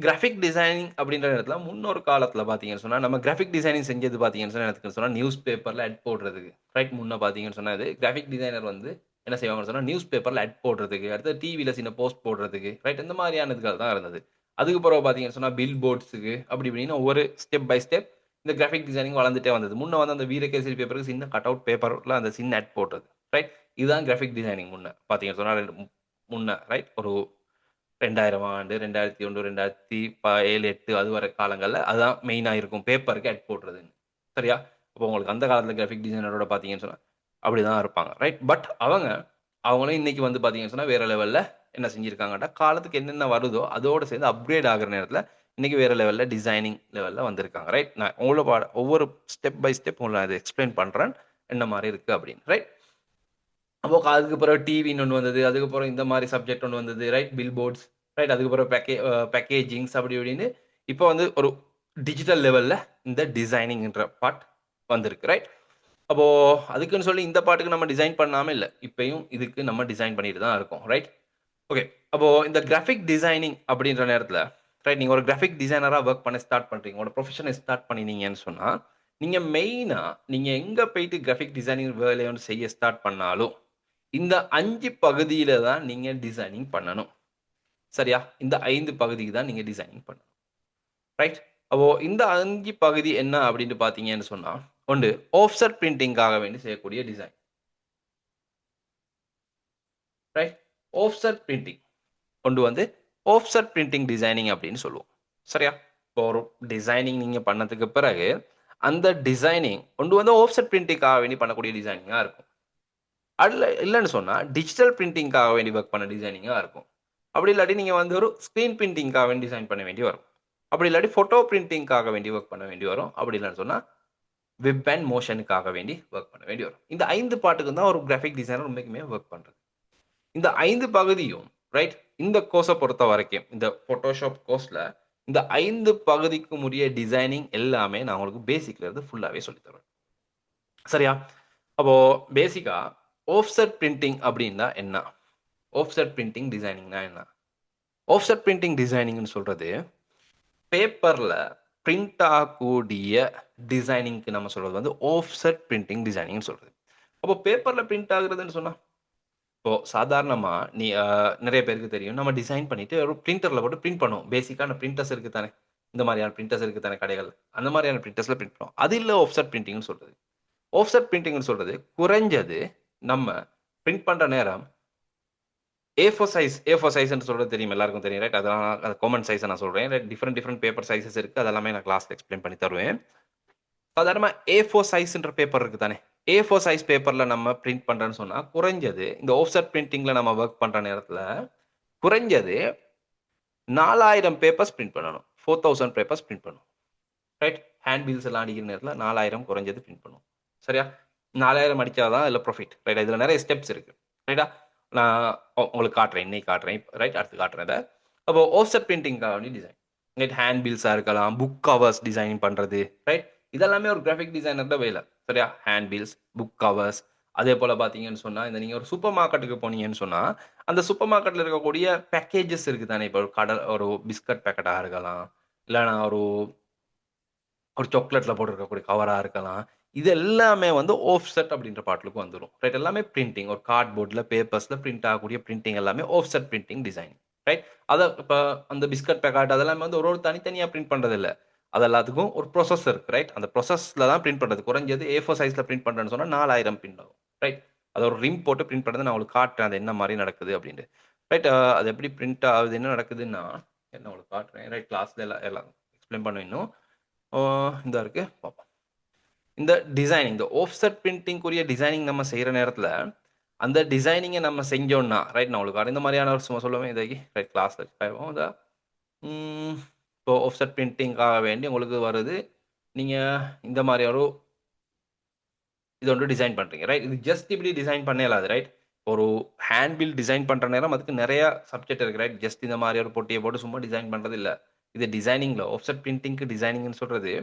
கிராஃபிக் டிசைனிங் அப்படின்ற இடத்துல முன்னொரு காலத்துல பார்த்தீங்கன்னு சொன்னா, நம்ம கிராஃபிக் டிசைனிங் செஞ்சது பார்த்தீங்கன்னு சொன்னா, எனக்கு சொன்னா நியூஸ் பேப்பர்ல அட் போடுறதுக்கு. ரைட்? முன்ன பார்த்தீங்கன்னு சொன்னா, இது கிராஃபிக் டிசைனர் வந்து என்ன செய்வாங்கன்னு சொன்னா, நியூஸ் பேப்பர்ல அட் போடுறதுக்கு, அடுத்து டிவில சின்ன போஸ்ட் போடுறதுக்கு, ரைட்? இந்த மாதிரியான இதுகள் தான் இருந்தது. அதுக்கு பிறகு பார்த்தீங்கன்னு சொன்னா, பில் போர்ட்ஸுக்கு அப்படி இப்படின்னு ஒவ்வொரு ஸ்டெப் பை ஸ்டெப் இந்த கிராஃபிக் டிசைனிங் வளர்ந்துட்டே வந்தது. முன்ன வந்து அந்த வீரகேசரி பேப்பருக்கு சின்ன கட் அவுட் பேப்பர்ல அந்த சின்ன அட் போடுறது. ரைட்? இதுதான் கிராஃபிக் டிசைனிங் முன்ன. பார்த்தீங்கன்னு சொன்னா, முன்ன ரைட்? ஒரு 2000 ஆண்டு, 2001, 2007, 8 அது வர காலங்கள்ல அதுதான் மெயினா இருக்கும். பேப்பருக்கு அட் போடுறதுன்னு. சரியா? அப்போ உங்களுக்கு அந்த காலத்துல கிராபிக் டிசைனரோட பார்த்தீங்கன்னு சொன்னா, அப்படிதான் இருப்பாங்க. ரைட்? பட் அவங்களும் இன்னைக்கு வந்து பார்த்தீங்கன்னு சொன்னா, வேற லெவல்ல என்ன செஞ்சிருக்காங்கட்டா, காலத்துக்கு என்னென்ன வருதோ, அதோட சேர்ந்து அப்கிரேட் ஆகுற நேரத்துல, இன்னைக்கு வேற லெவல்ல டிசைனிங் லெவல்ல வந்திருக்காங்க. ரைட்? நான் உங்களோட ஒவ்வொரு ஸ்டெப் பை ஸ்டெப் உங்களுக்கு நான் அத எக்ஸ்ப்ளைன் பண்றேன். என்ன மாரி இருக்கு அப்படின்னு. ரைட்? அப்போ அதுக்கு பிறகு டிவின்னு ஒண்ணு வந்தது. அதுக்கப்புறம் இந்த மாரி சப்ஜெக்ட் ஒண்ணு வந்தது. ரைட்? Billboards. ரைட்? அதுக்கப்புறம் பேக்கேஜிங்ஸ் அப்படி இப்படின்னு இப்போ வந்து ஒரு டிஜிட்டல் லெவல்ல இந்த டிசைனிங்ன்ற பார்ட் வந்திருக்கு. ரைட்? அப்போ அதுக்குன்னு சொல்லி இந்த பாட்டுக்கு நம்ம டிசைன் பண்ணாம இல்ல. இப்பயும் இதுக்கு நம்ம டிசைன் பண்ணிட்டு தான் இருக்கோம். ரைட்? ஓகே. அப்போ இந்த கிராபிக் டிசைனிங் அப்படின்ற நேரத்துல, ரைட் நீங்க ஒரு கிராபிக் டிசைனரா வொர்க் பண்ண ஸ்டார்ட் பண்றீங்க. உங்களோட ப்ரொஃபஷன ஸ்டார்ட் பண்ணினீங்கன்னு சொன்னா, நீங்க மெயினா நீங்க எங்க போயிட்டு கிராபிக் டிசைனிங் வேலைய வந்து செய்ய ஸ்டார்ட் பண்ணாலும், இந்த 5 பகுதியில தான் நீங்க டிசைனிங் பண்ணணும். சரியா? இந்த 5 பகுதிக்கு தான் நீங்க டிசைனிங் பண்ணணும். ரைட்? அப்போ இந்த 5 பகுதி என்ன அப்படின்னு பார்த்தீங்கன்னு சொன்னா, 1 ஆஃப்செட் பிரிண்டிங்காக வேண்டி செய்யக்கூடிய டிசைன். ரைட்? Offset printing. கொண்டு வந்து ஆஃப்செட் பிரிண்டிங் டிசைனிங் அப்படின்னு சொல்லுவோம். சரியா? இப்போ ஒரு டிசைனிங் நீங்க பண்ணதுக்கு பிறகு, அந்த டிசைனிங் கொண்டு வந்து ஆஃப்செட் பிரிண்டிங்காக வேண்டி பண்ணக்கூடிய டிசைனிங்கா இருக்கும். அதுல இல்லன்னு சொன்னா, டிஜிட்டல் பிரிண்டிங்காக வேண்டி வொர்க் பண்ண டிசைனிங்கா இருக்கும். அப்படி இல்லாட்டி நீங்க வந்து ஒரு ஸ்க்ரீன் பிரிண்டிங்காக வேண்டி டிசைன் பண்ண வேண்டி வரும். அப்படி இல்லாட்டி ஃபோட்டோ பிரிண்டிங்காக வேண்டி வொர்க் பண்ண வேண்டி வரும். அப்படி இல்லன்னு சொன்னா, வெப் அண்ட் மோஷனுக்காக வேண்டி வொர்க் பண்ண வேண்டி வரும். இந்த 5 பார்ட்டுக்கும் தான் ஒரு கிராபிக் டிசைனர் உண்மைக்குமே வொர்க் பண்றது. இந்த 5 பகுதியும் ரைட் இந்த கோர்ஸ பொறுத்த வரைக்கும், இந்த Photoshop கோர்ஸ்ல இந்த 5 பகுதிக்கும் உரிய டிசைனிங் எல்லாமே நான் உங்களுக்கு பேசிக்ல இருந்து ஃபுல்லாவே சொல்லி தருவேன். சரியா? அப்போ பேசிக்கா ஆஃப்செட் பிரிண்டிங் அப்டின்னா என்ன? ஆஃப்செட் பிரிண்டிங் டிசைனிங்னா என்ன? ஆஃப்செட் பிரிண்டிங் டிசைனிங்ன்னு சொல்றது, பேப்பர்ல பிரிண்ட் ஆகக்கூடிய டிசைனிங்க்கு நம்ம சொல்றது வந்து ஆஃப்செட் பிரிண்டிங் டிசைனிங்ன்னு சொல்றது. அப்போ பேப்பர்ல பிரிண்ட் ஆகுறதுன்னு சொன்னா இப்போ சாதாரணமா நீ நெறைய பேருக்கு தெரியும். நம்ம டிசைன் பண்ணிட்டு ஒரு பிரிண்டர்ல போட்டு பிரிண்ட் பண்ணுவோம். பேசிக்கான பிரிண்டர்ஸ் இருக்கு தானே! இந்த மாரியான பிரிண்டர்ஸ் இருக்கு தானே கடைகள்ல. அந்த மாரியான பிரிண்டர்ஸ்ல பிரிண்ட் பண்ணுவோம். அது இல்ல ஆஃப்செட் பிரிண்டிங்ன்னு சொல்றது. ஆஃப்செட் பிரிண்டிங்ன்னு சொல்றது குறைஞ்சது நம்ம பிரிண்ட் பண்ற நேரம் ஏ4 சைஸ்ன்னு சொல்றது தெரியும். எல்லாருக்கும் தெரியும். ரைட்? அதெல்லாம் அது காமன் சைஸ நான் சொல்றேன். ரைட்? டிஃபரெண்ட் பேப்பர் சைஸஸ் இருக்கு. அதெல்லாமே நான் கிளாஸ்ல எக்ஸ்ப்ளைன் பண்ணி தருவேன். சாதாரணமா ஏ4 சைஸ்ன்ற பேப்பர் இருக்கு தானே! ஏ4 சைஸ் பேப்பர்ல நம்ம பிரிண்ட் பண்றோம்ன்னு சொன்னா, குறைஞ்சது இந்த ஆஃப்செட் பிரிண்டிங்ல நம்ம வொர்க் பண்ற நேரத்துல, குறைஞ்சது 4000 பேப்பர்ஸ் பிரிண்ட் பண்ணணும். 4000 பேப்பர்ஸ் பிரிண்ட் பண்ணணும். ரைட்? ஹேண்ட் வீல்ஸ் எல்லாம் அடிக்கிற நேரத்துல 4000 குறைஞ்சது பிரிண்ட் பண்ணுவோம். சரியா? 4000 அடிச்சா தான் இதுல ப்ராஃபிட். ரைட்டா? இதுல நெறைய ஸ்டெப்ஸ் இருக்கு. ரைட்டா? நான் உங்களுக்கு காட்டுறேன். இன்னைக்கு காட்டுறேன். ரைட்? அடுத்து காட்டுறேன் இத. அப்போ ஆஃப்செட் பிரிண்டிங்காக வேண்டிய டிசைன். ரைட்? ஹேண்ட் பில்ஸா இருக்கலாம், புக் கவர்ஸ் டிசைன் பண்றது. ரைட்? இதெல்லாமே ஒரு கிராபிக் டிசைனரோட வேலை. சரியா? ஹேண்ட் பில்ஸ், புக் கவர்ஸ் அதேபோல பார்த்தீங்கன்னு சொன்னா, இந்த நீங்க ஒரு சூப்பர் மார்க்கெட்டுக்கு போனீங்கன்னு சொன்னா, அந்த சூப்பர் மார்க்கெட்ல இருக்கக்கூடிய பேக்கேஜஸ் இருக்கு தானே! இப்போ ஒரு பிஸ்கட் பாக்கெட்டா இருக்கலாம். இல்லன்னா ஒரு ஒரு சாக்லேட்ல போட்டிருக்கக்கூடிய கவரா இருக்கலாம். இது எல்லாமே வந்து ஆஃப்செட் அப்படின்ற பாட்டுக்கு வந்துரும். ரைட். எல்லாமே பிரிண்டிங். ஒரு கார்ட்போர்ட்ல, பேப்பர்ஸ்ல பிரிண்ட் ஆகக்கூடிய பிரிண்டிங் எல்லாமே ஆஃப்செட் பிரிண்டிங் டிசைனிங். ரைட். அத இப்ப அந்த பிஸ்கட் பேக்கெட் அதெல்லாம் வந்து ஒரு ஒரு தனித்தனியா பிரிண்ட் பண்றது இல்ல. அது எல்லாத்துக்கும் ஒரு ப்ரோசஸ் இருக்கு. ரைட். அந்த ப்ரோசஸ்ல தான் பிரிண்ட் பண்றது. குறைஞ்சது A4 சைஸ்ல பிரிண்ட் பண்றேன்னு சொன்னா 4000 பிரிண்ட் ஆகும். ரைட். அத ஒரு ரிம் போட்டு பிரிண்ட் பண்றது நான் உங்களுக்கு காட்டுறேன். அது என்ன மாரி நடக்குது அப்படின்ட்டு. ரைட். அது எப்படி பிரிண்ட் ஆகுது, என்ன நடக்குதுன்னா, நான் உங்களுக்கு காட்டுறேன். ரைட். கிளாஸ்ல எல்லாம் எல்லாம் எக்ஸ்பிளைன் பண்ணுவேன் இன்னும். இந்தா இருக்கு. பாப்போம். இந்த டிசைனிங், இந்த ஆஃப்செட் பிரிண்டிங்குரிய டிசைனிங் நம்ம செய்ற நேரத்துல, அந்த டிசைனிங்க நம்ம செஞ்சோம்னா, ரைட் நான் உங்களுக்கு இந்த மாரியான ஒரு சும்மா சொல்லுவேன் இதாகி, ரைட் கிளாஸ்ல வச்சுப்போம். ம் இப்போ ஆஃப்செட் பிரிண்டிங்காக வேண்டி உங்களுக்கு வருது. நீங்க இந்த மாரி ஒரு இது ஒன்று டிசைன் பண்றீங்க. ரைட். இது ஜஸ்ட் இப்படி டிசைன் பண்ண இயலாது. ரைட். ஒரு ஹேண்ட் பில் டிசைன் பண்ற நேரம் அதுக்கு நெறைய சப்ஜெக்ட் இருக்கு. ரைட். ஜஸ்ட் இந்த மாரி ஒரு பொட்டிய போட்டு சும்மா டிசைன் பண்றது இல்ல. இது டிசைனிங்ல ஆஃப்செட் பிரிண்டிங்க்கு டிசைனிங்ன்னு சொல்றது,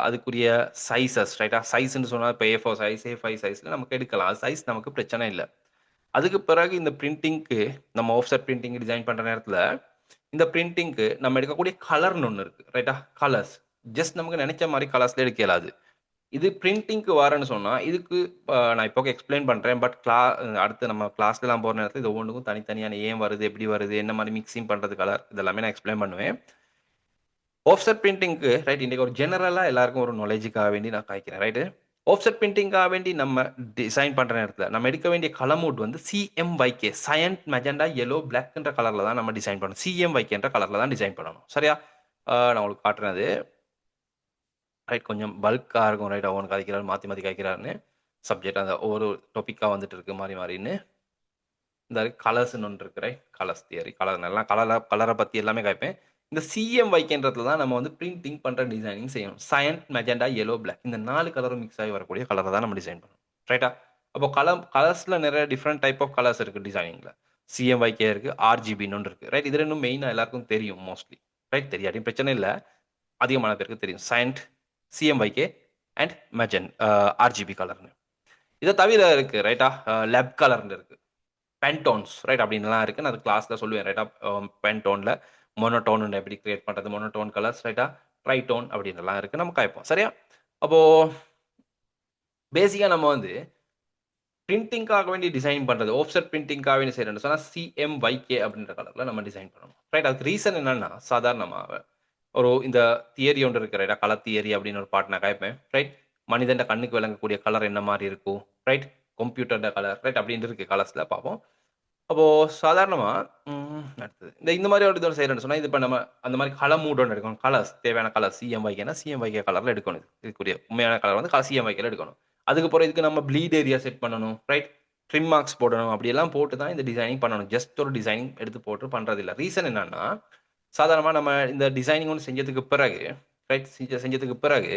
அதுக்குரிய சைஸஸ் ரைட்டா? சைஸ்ன்னு சொன்னா இப்ப A4 சைஸ், A5 சைஸ்ல நமக்கு எடுக்கலாம். சைஸ் நமக்கு பிரச்சனை இல்ல. அதுக்கு பிறகு இந்த பிரிண்டிங்க்கு நம்ம ஆஃப்செட் பிரிண்டிங் டிசைன் பண்ற நேரத்துல, இந்த பிரிண்டிங்க்கு நம்ம எடுக்கக்கூடிய கலர்ன்னு ஒண்ணு இருக்கு. ரைட்டா? கலர்ஸ். ஜஸ்ட் நமக்கு நெனைச்ச மாரி கலர்ஸ்ல எடுக்க இயலாது. இது பிரிண்டிங்க்கு வரேன்னு சொன்னா, இதுக்கு நான் இப்போ எக்ஸ்ப்ளைன் பண்றேன். பட் அடுத்து நம்ம கிளாஸ்லாம் போற நேரத்துல இது ஒவ்வொன்னுக்கும் தனித்தனியான ஏன் வருது? எப்படி வருது? என்ன மாரி மிக்ஸிங் பண்றது கலர்? இதெல்லாமே நான் எக்ஸ்ப்ளைன் பண்ணுவேன். ஆஃப்செட் பிரிண்டிங்க்கு ரைட் இன்னைக்கு ஒரு ஜெனரலா எல்லாருக்கும் ஒரு நாலேட்ஜ்க்காக வேண்டி நான் காய்க்கிறேன். ரைட்டு. ஆஃப்செட் பிரிண்டிங்காக வேண்டி நம்ம டிசைன் பண்ற நேரத்துல, நம்ம எடுக்க வேண்டிய கலர் மோட் வந்து CMYK சயன்ட், மெஜெண்டா, yellow, பிளாக்ன்ற கலர்ல தான் நம்ம டிசைன் பண்ணணும். CMYKன்ற கலர்ல தான் டிசைன் பண்ணணும். சரியா? நான் உங்களுக்கு காட்டுறேன் அது. ரைட் கொஞ்சம் பல்கா இருக்கும். ரைட் ஒவ்வொன்னு கதைக்கிறாரு, மாத்தி மாத்தி கதைக்கிறாருன்னு. சப்ஜெக்ட் அந்த ஒவ்வொரு டாபிக்கா வந்துட்டு இருக்கு மாறி மாறின்னு. இந்த கலர்ஸ்ன்னு ஒண்ணு இருக்கு. ரைட். Colours theory. கலர் எல்லாம் கலர பத்தி எல்லாமே காய்ப்பேன். இந்த CMYKன்றதுல தான் நம்ம வந்து பிரிண்டிங் பண்ற டிசைனிங் செய்யணும். சயன், மெஜெண்டா, yellow, பிளாக் இந்த 4 கலரும் மிக்ஸ் ஆகி வரக்கூடிய கலர தான் நம்ம டிசைன் பண்ணணும். ரைட்டா? அப்போ கலர்ஸ்ல நிறைய டிஃபரெண்ட் டைப் ஆஃப் கலர்ஸ் இருக்கு டிசைனிங்ல. CMYK இருக்கு, RGBன்னு ஒண்ணு இருக்கு. ரைட். இது 2ம் மெயினா எல்லாருக்கும் தெரியும் மோஸ்ட்லி. ரைட். தெரியாட்டியும் பிரச்சனை இல்ல. அதிகமான பேருக்கு தெரியும். சயன்ட், CMYK அண்ட் RGB கலர்ன்னு. இத தவிர இருக்கு ரைட்டா? லெப் கலர்ன்னு இருக்கு. பென்டோன்ஸ் ரைட் அப்படின்னுலாம் இருக்கு. நான் அது கிளாஸ்ல சொல்லுவேன் ரைட்டா? பென்டோன்ல மோனோடோன் எப்படி கிரியேட் பண்றது? மோனோடோன் கலர்ஸ் ரைட்டா? ட்ரைடோன் அப்படின்னுலாம் இருக்கு. நம்ம காய்ப்போம். சரியா? அப்போ பேசிக்கா நம்ம வந்து பிரிண்டிங்காக வேண்டி டிசைன் பண்றது, ஆஃப்செட் பிரிண்டிங்காக வேண்டி செய்றோம்னு சொன்னா CMYK அப்படின்ற கலர்ல நம்ம டிசைன் பண்ணணும். ரைட். அதுக்கு ரீசன் என்னன்னா, சாதாரணமா ஒரு இந்த தியரி ஒன்று இருக்கு ரைட்டா? கலர் தியரி அப்படின்னு ஒரு பாட்டு நான் கேட்பேன். ரைட். மனிதன்ட கண்ணுக்கு விளங்கக்கூடிய கலர் என்ன மாரி இருக்கும்? ரைட். கம்ப்யூட்டர்ட கலர் ரைட் அப்படின்னு இருக்கு கலர்ஸ்ல பார்ப்போம். அப்போ சாதாரணமா அடுத்தது இந்த மாரி ஒரு இது செய்றேன்னு சொன்னா, இது இப்ப நம்ம அந்த மாரி கலர் மூட் ஒண்ணு எடுக்கணும். கலர்ஸ் தேவையான கலர் CMYKன்னா CMYK கலர்ல எடுக்கணும். இதுக்குரிய உண்மையான கலர் வந்து CMYKல எடுக்கணும். அதுக்கப்புறம் இதுக்கு நம்ம ப்ளீட் ஏரியா செட் பண்ணணும். ரைட். ட்ரிம் மார்க்ஸ் போடணும். அப்படியெல்லாம் போட்டு தான் இந்த டிசைனிங் பண்ணணும். ஜஸ்ட் ஒரு டிசைனிங் எடுத்து போட்டு பண்றதில்ல. ரீசன் என்னன்னா, சாதாரணமா நம்ம இந்த டிசைனிங் ஒண்ணு செஞ்சதுக்கு பிறகு, ரைட் செஞ்சதுக்கு பிறகு,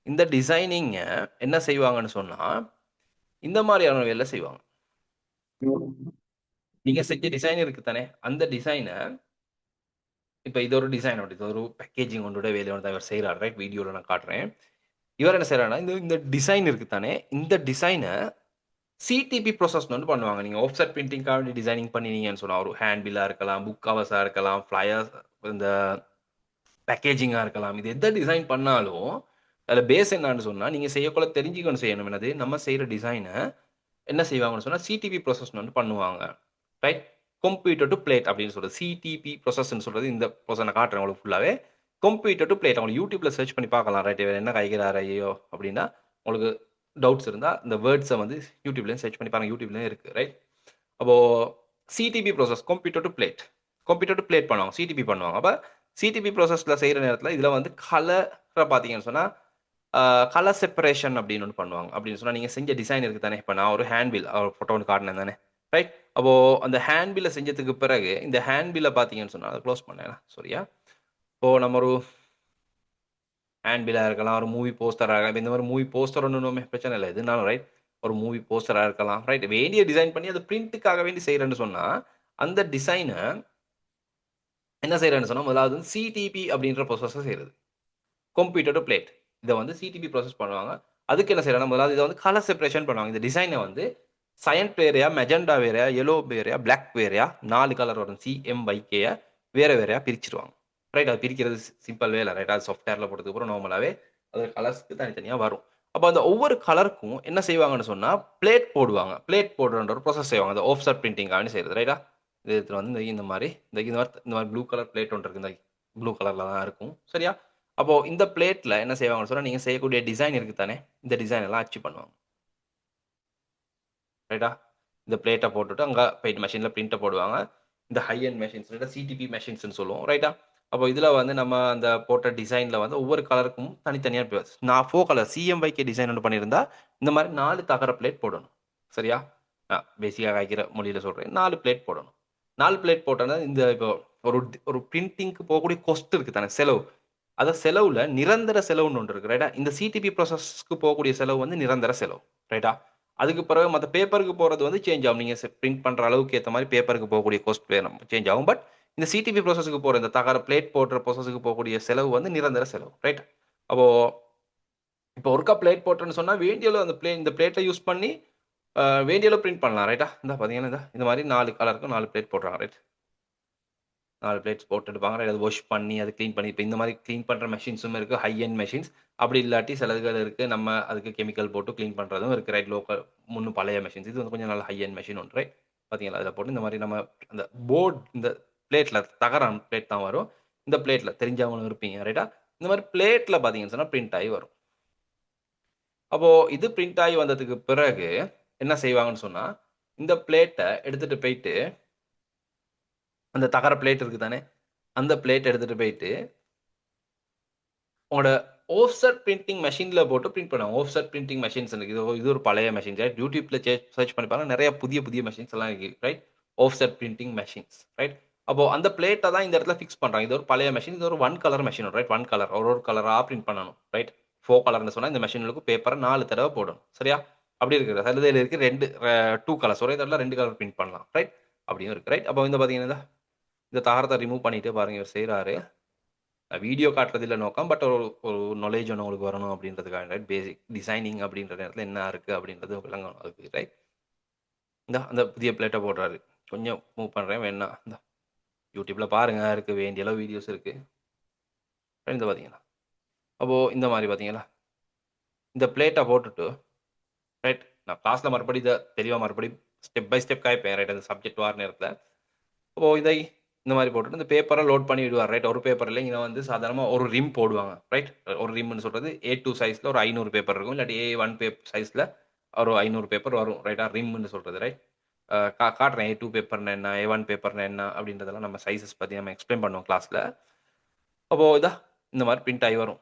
இந்த டிசைனிங்க என்ன செய்வாங்கன்னு சொன்னா, இந்த மாரியான வேல செய்வாங்க. நீங்க செஞ்ச டிசைன் இருக்கு தானே, அந்த டிசைன இப்ப இது ஒரு டிசைன் இது ஒரு பேக்கேஜிங் ஒன்னோட வேலைய வந்து இவர் செய்றாரு. ரைட். வீடியோல நான் காட்டுறேன். இவர் என்ன செய்றாருன்னா, இந்த இந்த டிசைன் இருக்கு தானே, இந்த டிசைன சிடிபி ப்ராசஸ்ன்னு ஒண்ணு பண்ணுவாங்க. நீங்க ஆஃப்செட் பிரிண்டிங்காக வேண்டி டிசைனிங் பண்ணினீங்கன்னு சொன்னா, ஒரு ஹேண்ட் பில்லா இருக்கலாம், புக் கவர்ஸா இருக்கலாம், ஃப்ளையர்ஸ் இந்த பேக்கேஜிங்கா இருக்கலாம். இது எத டிசைன் பண்ணாலும், அதுல பேஸ் என்னான்னு சொன்னா, நீங்க செய்யக்குள்ள தெரிஞ்சுக்கணும் செய்யணும். என்னது, நம்ம செய்ற டிசைன என்ன செய்வாங்கன்னு சொன்னா, சிடிபி ப்ராசஸ்ன்னு வந்து பண்ணுவாங்க. ரைட். கம்ப்யூட்டர் டூ பிளேட் அப்படின்னு சொல்றது. சிடிபி ப்ராசஸ்ன்னு சொல்றது இந்த ப்ராசஸ் நான் காட்டுறேன் உங்களுக்கு ஃபுல்லாவே. Computer to plate. உங்களுக்கு YouTubeல சர்ச் பண்ணி பார்க்கலாம். ரைட். இவர் என்ன காய்க்கிறாரு ஐயோ! அப்படின்னா, உங்களுக்கு டவுட்ஸ் இருந்தா, இந்த வேர்ட்ஸ வந்து YouTubeலயும் சர்ச் பண்ணி பாருங்க. YouTubeலயும் இருக்கு. ரைட். அப்போ CTP process computer to plate. Computer to plate பண்ணுவாங்க. சிடிபி பண்ணுவாங்க. அப்ப சிடிபி ப்ராசஸ்ல செய்ற நேரத்துல இதுல வந்து கலர பார்த்தீங்கன்னு சொன்னா, அ கலர் செப்பரேஷன் அப்படின்னு ஒண்ணு பண்ணுவாங்க. அப்படின்னு சொன்னா, நீங்க செஞ்ச டிசைன் இருக்கு தானே, இப்ப நான் ஒரு ஹேண்ட் பில் ஒரு ஃபோட்டோ ஒண்ணு காட்டுனேன் தானே. ரைட். அப்போ அந்த ஹேண்ட் பில்ல செஞ்சதுக்கு பிறகு, இந்த ஹேண்ட் பில்ல பார்த்தீங்கன்னு சொன்னா, அத குளோஸ் பண்ணேன். சாரியா. இப்போ நம்ம ஒரு ஹேண்ட் பில்லா இருக்கலாம், ஒரு மூவி போஸ்டரா இருக்கலாம். இந்த மாரி மூவி போஸ்டர் ஒண்ணுமே பிரச்சனை இல்ல. எதுனாலும் ரைட். ஒரு மூவி போஸ்டரா இருக்கலாம். ரைட். வேண்டிய டிசைன் பண்ணி அது பிரிண்ட்க்காக வேண்டி செய்றேன்னு சொன்னா, அந்த டிசைன என்ன செய்றேன்னு சொன்னா, முதலாவது சிடிபி அப்படின்ற ப்ராசஸ செய்றது. Computer to plate. இத வந்து சிடிபி ப்ராசஸ் பண்ணுவாங்க. அதுக்கு என்ன செய்றேன்னா, முதலாவது இத வந்து கலர் செப்பரேஷன் பண்ணுவாங்க. இந்த டிசைன வந்து சயன்ட் வேறயா, மெஜெண்டா வேறயா, yellow வேறயா, பிளாக் வேறயா 4 கலர் வரும். CMYKய வேற வேறயா பிரிச்சுருவாங்க. ரைட். அது பிரிக்கிறது சிம்பிள் வேல. ரைட்டா. அது சாஃப்ட்வேர்ல போட்டதுக்கப்புறம் நார்மலாவே அது கலர்ஸ்க்கு தனித்தனியா வரும். அப்போ அந்த ஒவ்வொரு கலருக்கும் என்ன செய்வாங்கன்னு சொன்னா, பிளேட் போடுவாங்க. பிளேட் போடுறன்ற ஒரு ப்ராசஸ் செய்வாங்க. அந்த ஆஃப்செட் பிரிண்டிங்காக செய்றது. ரைட்டா? இது எடுத்துட்டு வந்து இந்த மாரி ப்ளூ கலர் பிளேட் ஒன்று இருக்கு. இந்த ப்ளூ கலர்ல தான் இருக்கும். சரியா? அப்போ இந்த பிளேட்ல என்ன செய்வாங்கன்னு சொன்னா, நீங்க செய்யக்கூடிய டிசைன் இருக்கு தானே, இந்த டிசைன் எல்லாம் அச்சு பண்ணுவாங்க. ரைட்டா? இந்த பிளேட்ட போட்டுட்டு அங்க பெயிண்ட் மெஷின்ல பிரிண்ட்ட போடுவாங்க. இந்த ஹை எண்ட் மெஷின்ஸ் இல்ல சிடிபி மெஷின்ஸ்ன்னு சொல்லுவோம். ரைட்டா? அப்போ இதுல வந்து நம்ம அந்த போட்ட டிசைன்ல வந்து ஒவ்வொரு கலருக்கும் தனித்தனியா நான் 4 கலர் சிஎம்வைகே டிசைன் ஒண்ணு பண்ணியிருந்தா, இந்த மாரி 4 தகர பிளேட் போடணும். சரியா? பேசிக்கா காய்க்கிற மொழியில சொல்றேன். 4 பிளேட் போடணும். 4 பிளேட் போட்டோம்னா, இந்த இப்போ ஒரு ஒரு பிரிண்டிங்க்கு போகக்கூடிய காஸ்ட் இருக்கு தானே, செலவு. அத செலவுல நிரந்தர செலவுன்னு ஒன்று இருக்கு. ரைட்டா? இந்த சிடிபி ப்ராசஸ்க்கு போகக்கூடிய செலவு வந்து நிரந்தர செலவு. ரைட்டா? அதுக்கு பிறகு மத்த பேப்பருக்கு போறது வந்து சேஞ்ச் ஆகும். நீங்க பிரிண்ட் பண்ற அளவுக்கு ஏத்த மாரி பேப்பருக்கு போகக்கூடிய காஸ்ட் வேணும் சேஞ்ச் ஆகும். பட் இந்த சிடிபி ப்ராசஸ்க்கு போற இந்த தகர பிளேட் போடுற ப்ராசஸ்க்கு போகக்கூடிய செலவு வந்து நிரந்தர செலவு. ரைட்? அப்போ இப்போ ஒருக்கா பிளேட் போட்டோம்ன்னு சொன்னா, வேண்டிய அளவு அந்த இந்த பிளேட்ட யூஸ் பண்ணி வேண்டிய அளவு பிரிண்ட் பண்ணலாம். ரைட்டா? இந்தா பார்த்தீங்கன்னா, இந்த மாரி 4 கலருக்கு 4 பிளேட் போடுறாங்க. ரைட்? 4 பிளேட்ஸ் போட்டு எடுப்பாங்க. அத வாஷ் பண்ணி, அத கிளீன் பண்ணி இப்ப இந்த மாரி கிளீன் பண்ற மெஷின்ஸும் இருக்கு. High end machines. அப்படி இல்லாட்டி சிலதுகள் இருக்கு. நம்ம அதுக்கு கெமிக்கல் போட்டு கிளீன் பண்றதும் இருக்கு. ரைட்? முன்னும் பழைய மெஷின்ஸ். இது வந்து கொஞ்சம் நல்ல ஹை எண்ட் மெஷின் ஒன்று. ரைட்? பார்த்தீங்களா? அதில போட்டு இந்த மாரி நம்ம அந்த இந்த பிளேட்ல தகரம் பிளேட் தான் வரும். இந்த பிளேட்ல தெரிஞ்சவங்களும் இருப்பீங்க. ரைட்டா? இந்த மாரி பிளேட்ல பார்த்தீங்கன்னு சொன்னா பிரிண்ட் ஆயி வரும். அப்போ இது பிரிண்ட் ஆயி வந்ததுக்கு பிறகு என்ன செய்வாங்கன்னு சொன்னா, இந்த பிளேட்ட எடுத்துட்டு போயிட்டு அந்த தகர பிளேட் இருக்கு தானே, அந்த பிளேட் எடுத்துட்டு போயிட்டு உங்களோட ஆஃப்செட் பிரிண்டிங் மெஷின்ல போட்டு பிரிண்ட் பண்ணுவாங்க. ஆஃப்செட் பிரிண்டிங் மெஷின்ஸ் இருக்கு. இது ஒரு பழைய மெஷின். ரைட்? YouTubeல சர்ச் பண்ணி பாருங்க. நெறைய புதிய புதிய மெஷின்ஸ் எல்லாம் இருக்கு. Right? Offset printing machines. Right? அப்போ அந்த பிளேட்ட தான் இந்த இடத்துல பிக்ஸ் பண்றாங்க. இது ஒரு பழைய மெஷின். இது ஒரு one colour machine. Right? One colour. ஒரு கலரா பிரிண்ட் பண்ணணும். ரைட்? 4 கலர்ன்னு சொன்னா இந்த மெஷின்களுக்கு பேப்பர 4 தடவ போடணும். சரியா? அப்படி இருக்கு. சிலதுல இருக்கு 2 கலர்ஸ். ஒரே தடவ 2 கலர் பிரிண்ட் பண்ணலாம். ரைட்? அப்படியும் இருக்கு. ரைட்? அப்போ இந்த பார்த்தீங்கன்னா, இந்த தகரத்த ரிமூவ் பண்ணிட்டு பாருங்க இவர் செய்றாரு. வீடியோ காட்டுறது இல்ல நோக்கம். பட் ஒரு ஒரு நாலேட்ஜ் ஒண்ணு உங்களுக்கு வரணும் அப்படின்றதுக்காக ரைட். பேசிக் டிசைனிங் அப்படின்ற நேரத்தில என்ன இருக்கு அப்படின்றது விளங்கணும் அதுக்கு ரைட். அந்த புதிய பிளேட்ட போடுறாரு. கொஞ்சம் மூவ் பண்றேன் வேணா. YouTubeல பாருங்க இருக்கு வேண்டிய அளவு வீடியோஸ் இருக்கு. இந்த பார்த்தீங்களா? அப்போ இந்த மாரி பார்த்தீங்களா? இந்த பிளேட்ட போட்டுட்டு ரைட். நான் கிளாஸ்ல மறுபடியும் இத தெளிவா மறுபடியும் ஸ்டெப் பை ஸ்டெப் காய்ப்பேன். ரைட். அந்த சப்ஜெக்ட் வார நேரத்தில. அப்போ இந்த மாரி போட்டுட்டு இந்த பேப்பர லோட் பண்ணி விடுவார். ரைட். ஒரு பேப்பர்ல இங்க வந்து சாதாரணமா ஒரு ரிம் போடுவாங்க. ரைட். ஒரு ரிம்ன்னு சொல்றது A2 சைஸ்ல ஒரு 500 பேப்பர் இருக்கும். இல்லாட்டி A1 சைஸ்ல ஒரு 500 பேப்பர் வரும். ரைட்டா? ரிம்ன்னு சொல்றது. ரைட். காட்டுறேன் A2 பேப்பர்னா என்ன? A1 பேப்பர்னா என்ன? அப்படின்றதெல்லாம் நம்ம சைஸஸ் பத்தி நம்ம எக்ஸ்ப்ளைன் பண்ணுவோம் கிளாஸ்ல. அப்போ இந்த மாரி பிரிண்ட் ஆயி வரும்.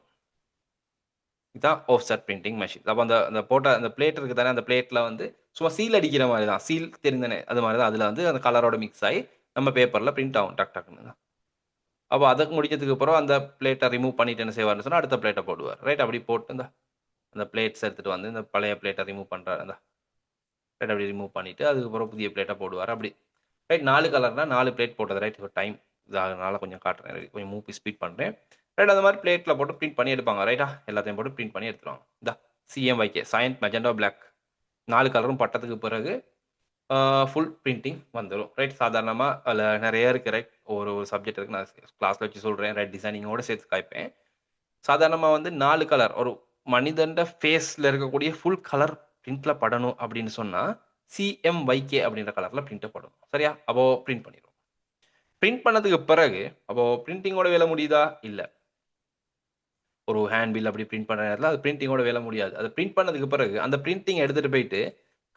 இதான் ஆஃப்செட் பிரிண்டிங் மெஷின். அப்ப அந்த அந்த போட்ட அந்த பிளேட் இருக்கு தானே, அந்த பிளேட்ல வந்து சும்மா சீல் அடிக்கிற மாரி தான். சீல் தெரியும் தானே? அது மாரி தான். அதுல வந்து அந்த கலரோட மிக்ஸ் ஆயி நம்ம பேப்பர்ல பிரிண்ட் ஆகும். டக் டக்ன்னு. அப்ப அதற்கு முடிச்சதுக்கு அப்புறம் அந்த பிளேட்ட ரிமூவ் பண்ணிட்டு என்ன செய்வார்ன்னு சொன்னா, அடுத்த பிளேட்ட போடுவார். ரைட். அப்படி போட்டு அந்த பிளேட்ஸ் எடுத்துட்டு வந்து இந்த பழைய பிளேட்ட ரிமூவ் பண்றாரு. ரைட். அப்படி ரிமூவ் பண்ணிட்டு அதுக்கப்புறம் புதிய பிளேட்ட போடுவார். அப்படி ரைட். 4 கலர்னா 4 பிளேட் போட்டது. ரைட். இப்போ டைம் இதாகறனால கொஞ்சம் காட்டுறேன். கொஞ்சம் ஸ்பீட் பண்றேன். ரைட். அந்த மாரி பிளேட்ல போட்டு பிரிண்ட் பண்ணி எடுப்பாங்க. ரைட்டா? எல்லாத்தையும் போட்டு பிரிண்ட் பண்ணி எடுத்துருவாங்க. சிஎம்வைகே சயன்ட் மெஜெண்டா பிளாக் 4 கலரும் பட்டதுக்கு பிறகு ஃபுல் பிரிண்டிங் வந்துரும். ரைட். சாதாரணமா அதில நெறைய இருக்கு. ரைட். ஒரு ஒரு சப்ஜெக்ட் இருக்கு. நான் கிளாஸ்ல வச்சு சொல்றேன். ரைட். டிசைனிங்கோட சேர்த்து காய்ப்பேன். சாதாரணமா வந்து 4 கலர் ஒரு மனிதன்ட ஃபேஸ்ல இருக்கக்கூடிய ஃபுல் கலர் பிரிண்ட்ல படணும் அப்படின்னு சொன்னா, சிஎம்வைகே அப்படின்ற கலர்ல பிரிண்ட் படும். சரியா? அப்போ பிரிண்ட் பண்ணிருவோம். பிரிண்ட் பண்ணதுக்கு பிறகு, அப்போ பிரிண்டிங்கோட வேலை முடியுதா? இல்ல. ஒரு ஹேண்ட் பில் அப்படி பிரிண்ட் பண்ற நேரத்தில அது பிரிண்டிங்கோட வேலை முடியாது. அத பிரிண்ட் பண்ணதுக்கு பிறகு, அந்த பிரிண்டிங் எடுத்துட்டு போயிட்டு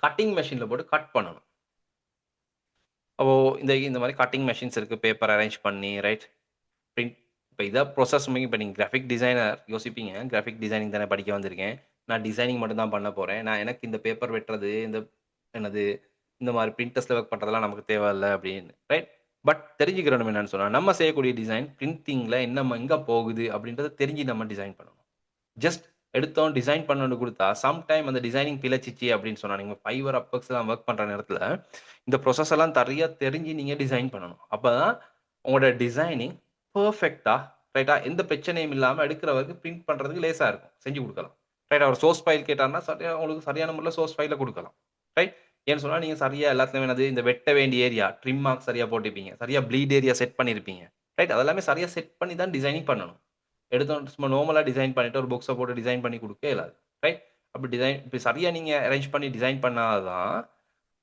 கட்டிங் மெஷின்ல போட்டு கட் பண்ணணும். அப்போ இந்த மாரி கட்டிங் மெஷின்ஸ் இருக்கு. பேப்பர் அரேஞ்ச் பண்ணி ரைட். பிரிண்ட் இப்ப இதான் ப்ராசஸ் இப்ப நீங்க கிராபிக் டிசைனர் யோசிப்பீங்க. கிராபிக் டிசைனிங் தானே படிக்க வந்திருக்கேன். நான் டிசைனிங் மட்டும் தான் பண்ண போறேன். எனக்கு இந்த பேப்பர் வெட்டுறது, என்னது இந்த மாரி பிரிண்டர்ஸ்ல ஒர்க் பண்றதெல்லாம் நமக்கு தேவையில்ல அப்படின்னு. ரைட். பட் தெரிஞ்சுக்கிறணும் என்னன்னு சொன்னா, நம்ம செய்யக்கூடிய டிசைன் பிரிண்டிங்ல எங்க போகுது அப்படின்றத தெரிஞ்சு நம்ம டிசைன் பண்ணணும். ஜஸ்ட் எடுத்தோம் டிசைன் பண்ணணும்னு குடுத்தா, சம் டைம் அந்த டிசைனிங் பிழச்சிச்சு அப்படின்னு சொன்னா, நீங்க Fiverr, Upworkஸ்லாம் வொர்க் பண்ற நேரத்துல, இந்த ப்ராசஸ் எல்லாம் சரியா தெரிஞ்சு நீங்க டிசைன் பண்ணணும். அப்பதான் உங்களோட டிசைனிங் பெர்ஃபெக்ட்டா, ரைட்டா எந்த பிரச்சனையும் இல்லாம எடுக்கிற வரைக்கும் பிரிண்ட் பண்றதுக்கு லேசா இருக்கும். செஞ்சு குடுக்கலாம். ரைட்டா ஒரு சோர்ஸ் ஃபைல் கேட்டார்ன்னா, சரியா உங்களுக்கு சரியான முறையில சோர்ஸ் ஃபைல குடுக்கலாம். ரைட். ஏன்னு சொன்னா, நீங்க சரியா எல்லாத்துலயும் என்னது இந்த வெட்ட வேண்டிய ஏரியா, ட்ரிம் மார்க் சரியா போட்டிருப்பீங்க. சரியா ப்ளீட் ஏரியா செட் பண்ணியிருப்பீங்க. ரைட். அதெல்லாமே சரியா செட் பண்ணி தான் டிசைனிங் பண்ணணும். எடுத்தோம் சும்மா நார்மலா டிசைன் பண்ணிட்டு ஒரு புக்ஸ போட்டு டிசைன் பண்ணி குடுக்கவே இயலாது. ரைட். அப்படி டிசைன் இப்ப சரியா நீங்க அரேஞ்ச் பண்ணி டிசைன் பண்ணாதான்,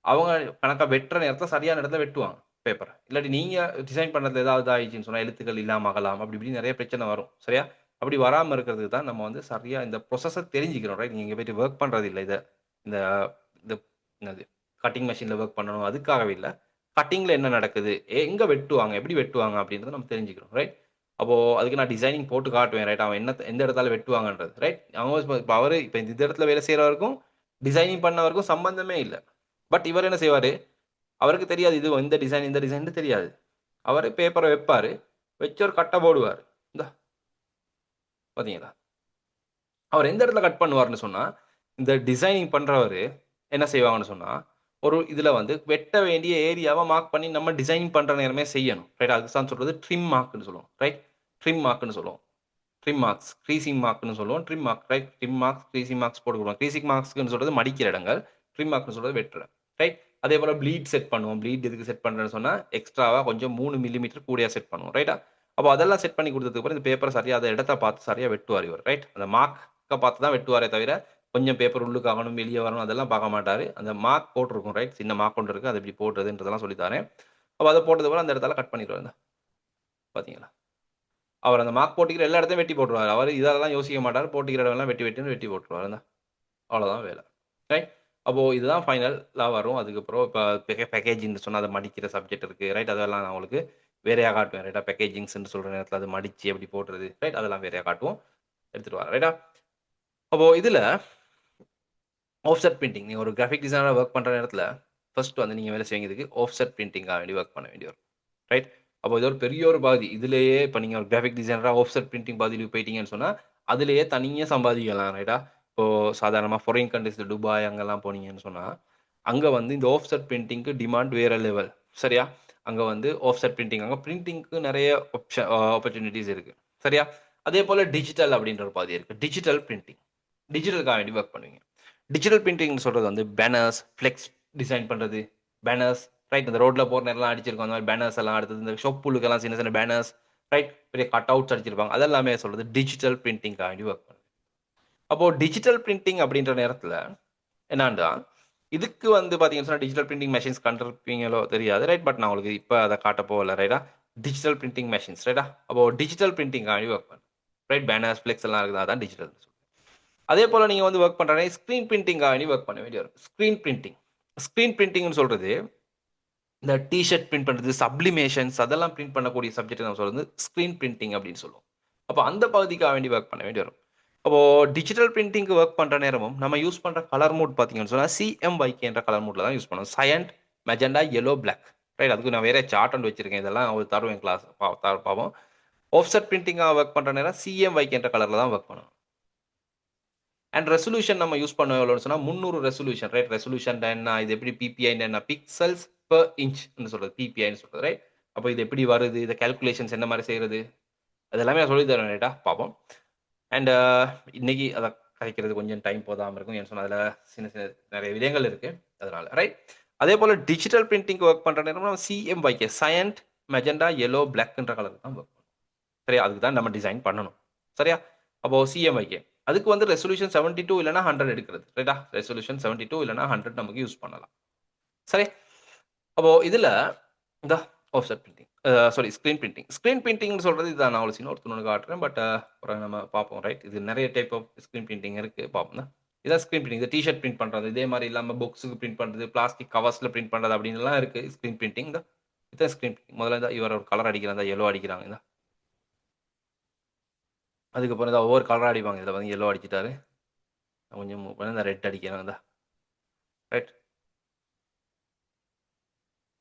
அவங்க கணக்கா வெட்டுற நேரத்துல சரியான இடத்துல வெட்டுவாங்க பேப்பர. இல்லாட்டி நீங்க டிசைன் பண்ணதுல ஏதாவது ஆயிடுச்சுன்னு சொன்னா, எழுத்துக்கள் இல்லாம ஆகலாம். அப்படி இப்படின்னு நெறைய பிரச்சனை வரும். சரியா? அப்படி வராம இருக்கிறதுக்கு தான் நம்ம வந்து சரியா இந்த ப்ரோசஸ தெரிஞ்சுக்கிறோம். ரைட்? நீங்க இங்க போயிட்டு வொர்க் பண்றது இல்ல இத. இந்த இந்த என்னது கட்டிங் மெஷின்ல வொர்க் பண்ணணும் அதுக்காகவே இல்ல. கட்டிங்ல என்ன நடக்குது? எங்க வெட்டுவாங்க? எப்படி வெட்டுவாங்க? அப்படின்றத நம்ம தெரிஞ்சுக்கிறோம். ரைட்? அப்போ அதுக்கு நான் டிசைனிங் போட்டு காட்டுவேன். ரைட்? அவன் எந்த இடத்தால வெட்டுவாங்கன்றது. ரைட்? அவங்க இப்ப அவரு இப்ப இந்த இடத்துல வேலை செய்றவருக்கும், டிசைனிங் பண்ணவருக்கும் சம்பந்தமே இல்ல. பட் இவரு என்ன செய்வாரு? அவருக்கு தெரியாது இது இந்த டிசைன்னு தெரியாது. அவரு பேப்பர வைப்பாரு. வச்சு ஒரு கட்ட போடுவாரு. இந்தா பார்த்தீங்களா? அவர் எந்த இடத்துல கட் பண்ணுவாருன்னு சொன்னா, இந்த டிசைனிங் பண்றவரு என்ன செய்வாங்கன்னு சொன்னா, ஒரு இதுல வந்து வெட்ட வேண்டிய ஏரியாவ மார்க் பண்ணி நம்ம டிசைனிங் பண்ற நேரமே செய்யணும். ரைட்? அதுக்கு தான் சொல்றது ட்ரிம் மார்க்ன்னு சொல்லுவோம். ரைட்? ட்ரிம் மார்க்ன்னு சொல்லுவோம். ட்ரிம் மார்க்ஸ், க்ரீசிங் மார்க்ன்னு சொல்லுவோம். Trim mark right? Trim marks, creasing marks போட்டுக்குடுவோம். க்ரீசிங் மார்க்ஸ்ன்னு சொல்றது மடிக்கிற இடங்கள். ட்ரிம் மார்க்ன்னு சொல்றது வெட்டுற. ரைட்? அதேபோல ப்ளீட் செட் பண்ணுவோம். ப்ளீட் எதுக்கு செட் பண்றேன்னு சொன்னா, எக்ஸ்ட்ராவா கொஞ்சம் 3 மில்லிமீட்டர் கூடயா செட் பண்ணுவோம். ரைட்டா? அப்போ அதெல்லாம் செட் பண்ணி குடுத்ததுக்கு அப்புறம் இந்த பேப்பர சரியா அந்த இடத்த பார்த்து சரியா வெட்டுவாரு இவரு. ரைட்? அந்த மார்க்க பார்த்து தான் வெட்டுவாரே தவிர, கொஞ்சம் பேப்பர் உள்ளுக்கு ஆகணும், வெளிய வரணும் அதெல்லாம் பார்க்க மாட்டாரு. அந்த மார்க் போட்டிருக்கும். ரைட்? சின்ன மார்க் ஒண்ணு இருக்கு. அது எப்படி போடுறதுன்றதெல்லாம் சொல்லி தாரேன். அப்ப அத போட்டதுக்கு அப்புறம் அந்த இடத்துல கட் பண்ணிருவாரு. இந்தா பார்த்தீங்களா? அவர் அந்த மார்க் போட்டுக்கிற எல்லா இடத்தையும் வெட்டி போட்டுருவாரு. அவரு இதெல்லாம் யோசிக்க மாட்டாரு. போட்டுக்கிற இடமெல்லாம் வெட்டி வெட்டின்னு வெட்டி போட்டுருவாரு. இந்தா அவ்வளோதான் வேலை. ரைட்? அப்போ இதுதான் ஃபைனலா வரும். அதுக்கப்புறம் இப்ப பேக்கேஜிங்ன்னு சொன்னா அத மடிக்கிற சப்ஜெக்ட் இருக்கு. ரைட்? அதெல்லாம் நான் உங்களுக்கு வேறையா காட்டுவேன். ரைட்டா? பேக்கேஜிங்ஸ்ன்னு சொல்ற நேரத்தில அத மடிச்சு எப்படி போடுறது. ரைட்? அதெல்லாம் வேறையா காட்டுவோம். எடுத்துட்டு வரேன். ரைட்டா? அப்போ இதுல ஆஃப்செட் பிரிண்டிங். நீங்க ஒரு கிராபிக் டிசைனரா வொர்க் பண்ற நேரத்தில, ஃபர்ஸ்ட் வந்து நீங்க வேலை செய்வதுக்கு ஆஃப்செட் பிரிண்டிங்காக வேண்டி வொர்க் பண்ண வேண்டி வரும். ரைட்? அப்போ இது ஒரு பெரிய ஒரு பகுதி. இதிலேயே இப்ப நீங்க ஒரு கிராபிக் டிசைனரா ஆஃப்செட் பிரிண்டிங் பகுதிக்கு போயிட்டீங்கன்னு சொன்னா, அதிலேயே தனியா சம்பாதிக்கலாம். ரைட்டா? இப்போ சாதாரணமா ஃபாரின் கண்ட்ரீஸ் துபாய் அங்கலாம் போனீங்கன்னு சொன்னா, அங்க வந்து இந்த ஆஃப்செட் பிரிண்டிங்க்கு டிமாண்ட் வேற லெவல். சரியா? அங்க வந்து ஆஃப்செட் பிரிண்டிங் அங்க பிரிண்டிங்க்கு நெறைய ஆப்பர்ச்சுனிட்டீஸ் இருக்கு. சரியா? அதேபோல டிஜிட்டல் அப்படின்ற ஒரு பகுதி இருக்கு. Digital printing. டிஜிட்டலுக்காக வேண்டி வொர்க் பண்ணுவீங்க. டிஜிட்டல் பிரிண்டிங்ன்னு சொல்றது வந்து பேனர்ஸ், ஃப்ளெக்ஸ் டிசைன் பண்றது. பேனர்ஸ் ரைட் இந்த ரோட்ல போற நேரம்லாம் அடிச்சிருக்கும். அந்த மாரி பேனர்ஸ் எல்லாம் அடுத்தது இந்த ஷொப்புலுக்கெல்லாம் சின்ன சின்ன பேனர்ஸ் ரைட் பெரிய கட் அவுட்ஸ் அடிச்சிருப்பாங்க. அதெல்லாமே சொல்றது டிஜிட்டல் பிரிண்டிங்காக வேண்டி வொர்க் பண்ணுது. அப்போ டிஜிட்டல் பிரிண்டிங் அப்படின்ற நேரத்துல என்னான்டா, இதுக்கு வந்து பார்த்தீங்கன்னு சொன்னா, டிஜிட்டல் பிரிண்டிங் மெஷின்ஸ் கண்டிருப்பீங்களோ தெரியாது. ரைட். பட் நான் உங்களுக்கு இப்ப அத காட்டப் போகல. ரைட்டா? Digital printing machines. ரைட்டா? அப்போ டிஜிட்டல் பிரிண்டிங்காக ஒர்க் பண்ணும். ரைட். பேனர்ஸ், ஃப்ளெக்ஸ் எல்லாம் இருக்குது. அதான் டிஜிட்டல். அதே போல நீங்க வந்து ஒர்க் பண்ற ஸ்கிரீன் பிரிண்டிங்காக வேண்டி ஒர்க் பண்ண வேண்டி வரும். Screen printing. ஸ்கிரீன் பிரிண்டிங்ன்னு சொல்றது, இந்த டீ ஷர்ட் பிரிண்ட் பண்றது, சப்ளிமேஷன்ஸ் அதெல்லாம் பிரிண்ட் பண்ணக்கூடிய சப்ஜெக்ட் நம்ம சொல்றது ஸ்கிரீன் பிரிண்டிங் அப்படின்னு சொல்லுவோம். அப்ப அந்த பகுதிக்காக வேண்டி ஒர்க் பண்ண வேண்டி வரும். அப்போ டிஜிட்டல் பிரிண்டிங்க்கு ஒர்க் பண்ற நேரமும், நம்ம யூஸ் பண்ற கலர் மோட் பார்த்தீங்கன்னு சொன்னா, சிஎம்ஒய்கே என்ற கலர் மோட்ல தான் யூஸ் பண்ணுவோம். சயன்ட், மெஜெண்டா, யெல்லோ, பிளாக். ரைட். அதுக்கு நான் வேற சார்ட் ஒன்று வச்சிருக்கேன். இதெல்லாம் ஒரு தருவேன் கிளாஸ் பார்ப்போம். ஆஃப்செட் பிரிண்டிங்கா ஒர்க் பண்ற நேரம் சிஎம்ஒய்கே என்ற கலர்ல தான் ஒர்க் பண்ணணும். அண்ட் ரெசல்யூஷன் நம்ம யூஸ் பண்ணுவோம் எவ்வளோன்னு சொன்னா 300 ரெசல்யூஷன். ரைட். ரெசல்யூஷன் என்ன? இது எப்படி பிபிஐன்னு என்ன? பிக்சல்ஸ் பெர் இன்ச்ன்னு சொல்றது. பிபிஐன்னு சொல்றது. ரைட். அப்ப இது எப்படி வருது? இத கால்குலேஷன்ஸ் என்ன மாரி செய்றது? அது எல்லாமே நான் சொல்லி தருவேன். ரைட்டா? பார்ப்போம். அண்ட் இன்னைக்கு அத கதைக்கிறது கொஞ்சம் டைம் போதாம இருக்கும். ஏன்னு சொன்னா, அதில சின்ன சின்ன நெறைய விடயங்கள் இருக்கு. அதனால. ரைட். அதேபோல டிஜிட்டல் பிரிண்டிங் வொர்க் பண்ற நேரம் நம்ம சிஎம்ஒய்கே சயன்ட், மெஜெண்டா, யெல்லோ, பிளாக்ன்ற கலர் தான் வொர்க் பண்ணும். சரியா? அதுக்கு தான் நம்ம டிசைன் பண்ணணும். சரியா? அப்போ சிஎம்ஒய்கே. அதுக்கு வந்து ரெசல்யூஷன் 72 இல்லன்னா 100 எடுக்கிறது. ரைட்டா? ரெசல்யூஷன் 72 இல்லன்னா 100 நமக்கு யூஸ் பண்ணலாம். சரி. அப்போ இதுல இந்த offset printing sorry screen printing. Screen பிரிண்டிங்ன்னு சொல்றது இதான் நான் உங்களுக்கு இன்னொன்னு காட்டுறேன். பட் அப்புறம் நம்ம பார்ப்போம். ரைட். இது நெறைய டைப் ஆஃப் ஸ்கிரீன் பிரிண்டிங் இருக்கு. பார்ப்போம். இதான் ஸ்கிரீன் பிரிண்டிங். இந்த டீ ஷர்ட் பிரிண்ட் பண்றது. இதே மாரி இல்லாம புக்ஸ்க்கு பிரிண்ட் பண்றது, பிளாஸ்டிக் கவர்ஸ்ல பிரிண்ட் பண்றது அப்படின்னுலாம் இருக்கு ஸ்கிரீன் பிரிண்டிங். இதான் ஸ்கிரீன் பிரிண்டிங். முதல்ல இவர் ஒரு கலர் அடிக்கிறார். யெல்லோ அடிக்கிறாங்க. அதுக்கப்புறம் ஒவ்வொரு கலரா அடிப்பாங்க. இதில வந்து யெல்லோ அடிச்சுட்டாரு. கொஞ்சம் மூவ் பண்ணி இந்த ரெட் அடிக்கிறேன். ரைட்.